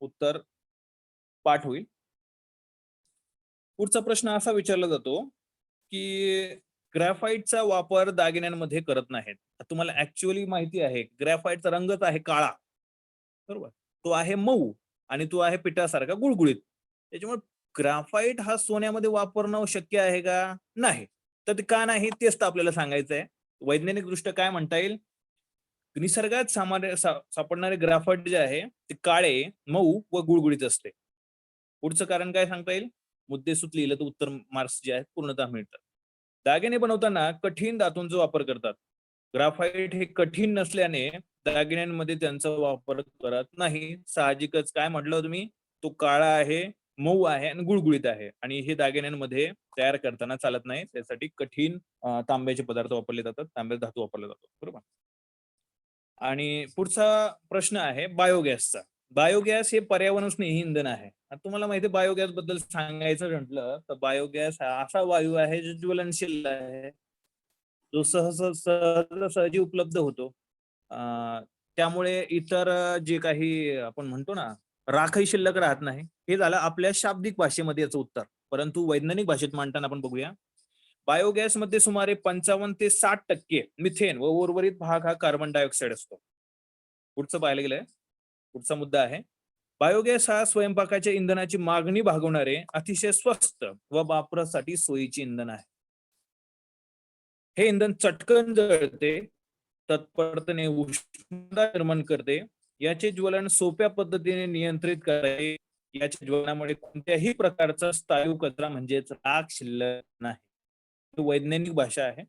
उत्तर पाठ होईल. पुढचा प्रश्न असा विचारला जातो की ग्रॅफाइटचा वापर दागिन्यांमध्ये करत नाहीत. तुम्हाला ऍक्च्युअली माहिती आहे ग्रॅफाइटचा रंगच आहे काळा, बरोबर, तो आहे मऊ आणि तो आहे पिठासारखा गुळगुळीत. त्याच्यामुळे ग्राफाइट हा सोन्यामध्ये वापरणं शक्य आहे का? नाही. तर ते का नाही तेच तर आपल्याला सांगायचं आहे. वैज्ञानिक दृष्ट्या काय म्हणता येईल, निसर्गात सापडणारे ग्राफाइट जे आहे ते काळे, मऊ व गुळगुळीत असते. पुढचं कारण काय सांगता येईल, मुद्देसूद लिहिलं तर उत्तर मार्क्स जे आहेत पूर्णतः मिळतात. दागिने बनवताना कठीण धातूंचा वापर करतात. ग्राफाइट हे कठीण नसल्याने दागिन्यांमध्ये त्यांचा वापर करत नाही. साहजिकच, काय म्हटलं तुम्ही, तो काळा आहे, मऊ आहे आणि गुळगुळीत आहे आणि हे दागिन्यांमध्ये तयार करताना चालत नाही. त्यासाठी कठीण तांब्याचे पदार्थ वापरले जातात, तांब्याचा धातू वापरला जातो, बरोबर. आणि पुढचा प्रश्न आहे बायोगॅसचा. बायोगॅस हे पर्यावरण स्नेही इंधन आहे. आता तुम्हाला माहिती आहे बायोगॅस बद्दल सांगायचं म्हटलं तर बायोगॅस हा असा वायू आहे जो ज्वलनशील आहे, जो सहजासहजी उपलब्ध होतो. त्यामुळे इतर जे काही आपण म्हणतो ना, राखही शिल्लक राहत नाही. हे झालं आपल्या शाब्दिक भाषेमध्ये याचं उत्तर. परंतु वैज्ञानिक भाषेत मांडताना आपण बघूया. बायोगॅसमध्ये सुमारे 55 ते 60% मिथेन व उर्वरित भाग हा कार्बन डायऑक्साईड असतो. पुढचं पाहायला गेलंय, पुढचा मुद्दा आहे, बायोगॅस हा स्वयंपाकाच्या इंधनाची मागणी भागवणारे अतिशय स्वस्त व वापरासाठी सोयीचे इंधन आहे. हे इंधन चटकन जळते, तत्परतेने उष्णता निर्माण करते. याचे ज्वलन सोप्या पद्धतीने नियंत्रित करायचे याच्या ज्वलनामुळे कोणत्याही प्रकारचा स्थायू कचरा म्हणजेच राख शिल्लक नाही. ही वैज्ञानिक भाषा आहे.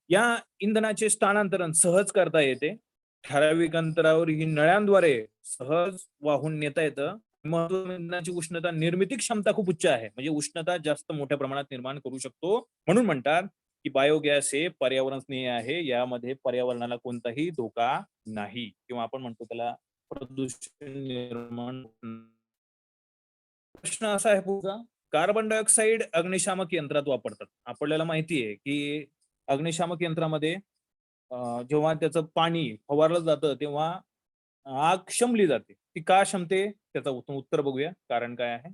या इंधनाचे स्थानांतरण सहज करता येते. ठराविक अंतरावर ही नळ्यांद्वारे सहज वाहून नेता येतं. महत्त्वाचं इंधनाची उष्णता निर्मिती क्षमता खूप उच्च आहे. म्हणजे उष्णता जास्त मोठ्या प्रमाणात निर्माण करू शकतो. म्हणून म्हणतात की बायोगॅस हे पर्यावरण स्नेही आहे. यामध्ये पर्यावरणाला कोणताही धोका नाही किंवा आपण म्हणतो त्याला प्रदूषण निर्माण. प्रश्न असा आहे पुढचा, कार्बन डायऑक्साईड अग्निशामक यंत्रात वापरतात. आपल्याला माहिती आहे की अग्निशामक यंत्रामध्ये जेव्हा त्याचं पाणी फवारलं जातं तेव्हा आग शमली जाते. ती का शमते? त्याचं उत्तर बघूया. कारण काय आहे?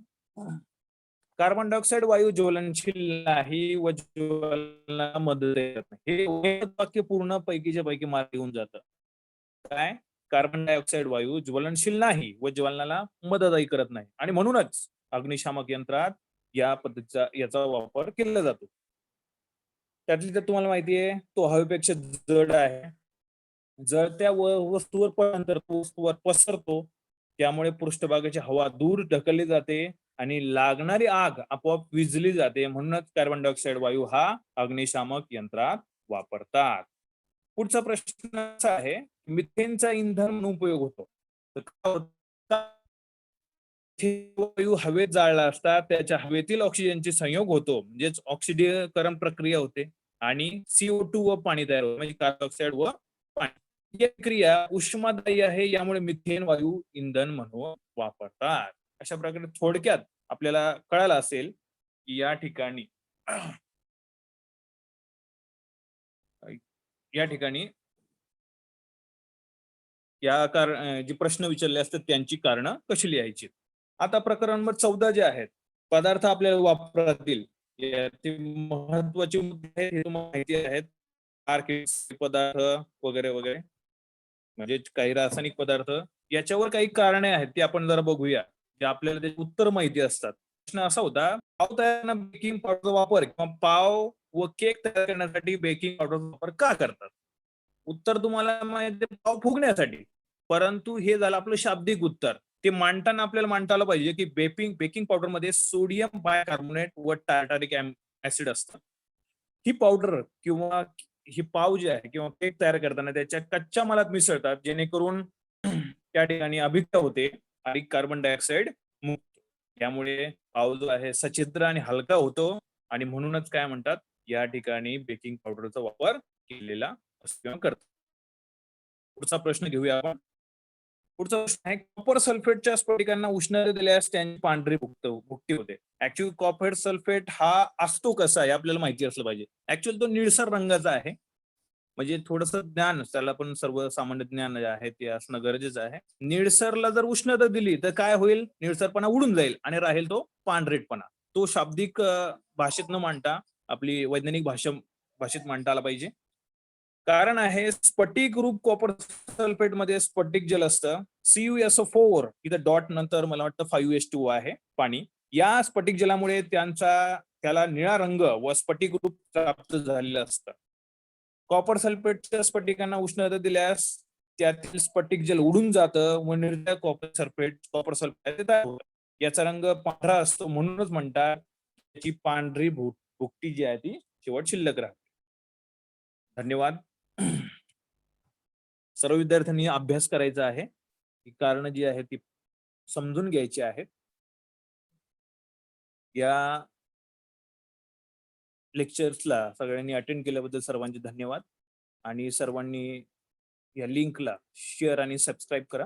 कार्बन डायऑक्साईड वायू ज्वलनशील नाही व ज्वलनाला मदत करत नाही. हे वाक्य पूर्ण पैकीच्या पैकी मार्क येऊन जातं. काय? कार्बन डायऑक्साईड वायू ज्वलनशील नाही व ज्वलनाला मदतही करत नाही आणि म्हणूनच अग्निशामक यंत्रात या पद्धतीचा याचा वापर केला जातो. त्यातली तर तुम्हाला माहिती आहे तो हवेपेक्षा जड आहे. जळत्या वस्तूवर पडल्यानंतर तो वस्तूवर पसरतो. त्यामुळे पृष्ठभागाची हवा दूर ढकलली जाते आणि लागणारी आग आपोआप विझली जाते. म्हणूनच कार्बन डायऑक्साईड वायू हा अग्निशामक यंत्रात वापरतात. पुढचा प्रश्न असा आहे, मिथेनचा इंधन म्हणून उपयोग होतो. तर काय होतं? वायू हवेत जाळला असता त्याच्या हवेतील ऑक्सिजनचे संयोग होतो म्हणजेच ऑक्सिडीकरण प्रक्रिया होते आणि CO2 व पाणी तयार होतं म्हणजे कार्बन डायऑक्साईड व पाणी. ही क्रिया उष्मादायी आहे यामुळे मिथेन वायू इंधन म्हणून वापरतात. अशा प्रकारे थोडक्यात आपल्याला कळालं असेल की या ठिकाणी जे प्रश्न विचारले असतात त्यांची कारणं कशी लिहायची. आता प्रकरण नंबर 14 जे आहेत, पदार्थ आपल्याला वापरातील याचे महत्वाचे मुद्दे आहेत हे तुम्हाला माहिती आहेत. पदार्थ वगैरे वगैरे म्हणजे काही रासायनिक पदार्थ याच्यावर काही कारणे आहेत ते आपण जरा बघूया. जे आपल्याला त्याचे उत्तर माहिती असतात. प्रश्न असा होता, पाव तयार करताना बेकिंग पावडरचा वापर किंवा पाव व केक तयार करण्यासाठी बेकिंग पावडरचा वापर का करतात? उत्तर तुम्हाला माहिती आहे, पाव फुगण्यासाठी. परंतु हे झालं आपलं शाब्दिक उत्तर. ते मांडताना आपल्याला मांडता आलं पाहिजे की बेकिंग पावडरमध्ये सोडियम बायकार्बोनेट व टार्टारिक ऍसिड असतं. ही पावडर किंवा ही पाव जे आहे किंवा केक तयार करताना त्याच्या कच्च्या मालात मिसळतात जेणेकरून त्या ठिकाणी अभिक्रिया होते आणि कार्बन डायऑक्साईड मुक्त. त्यामुळे पाव जो आहे सच्छिद्र आणि हलका होतो आणि म्हणूनच काय म्हणतात या ठिकाणी बेकिंग पावडरचा वापर केलेला असतो किंवा करतात. पुढचा प्रश्न घेऊया आपण. पुढचा प्रश्न आहे, कॉपर सल्फेटच्या स्फटिकांना उष्णता दिल्यास त्यांची पांढरी भुकटी होते. ऍक्च्युअली कॉपर सल्फेट हा असतो कसा आहे आपल्याला माहिती असलं पाहिजे. ऍक्च्युअली तो निळसर रंगाचा आहे. म्हणजे थोडस ज्ञान त्याला पण सर्वसामान्य ज्ञान जे आहे ते असणं गरजेचं आहे. निळसरला जर उष्णता दिली तर काय होईल? निळसरपणा उडून जाईल आणि राहील तो पांढरेटपणा. तो शाब्दिक भाषेत न मांडता आपली वैज्ञानिक भाषेत मांडता आला पाहिजे. कारण आहे स्फटिक रूप कॉपर सल्फेट मध्ये स्फटिक जल असतं. CuSO4 इथं डॉट नंतर मला वाटतं 5H2O आहे पाणी. या स्फटिक जलामुळे त्याला निळा रंग व स्फटिक रूप प्राप्त झालेलं असतं. कॉपर सल्फेटच्या स्फटिकांना उष्णता दिल्यास त्यातील स्फटिक जल उडून जातं व निर्जळ कॉपर सल्फेट तयार होतं. याचा रंग पांढरा असतो म्हणूनच म्हणतात त्याची पांढरी भुकटी जी आहे ती शेवट शिल्लक राहते. धन्यवाद. सर्व विद्यार्थ्यांनी अभ्यास करायचा आहे. ही कारणं जी आहेत ती समजून घ्यायची आहेत. या लेक्चर्सला सगळ्यांनी अटेंड केल्याबद्दल सर्वांचे धन्यवाद आणि सर्वांनी या लिंकला शेअर आणि सबस्क्राईब करा.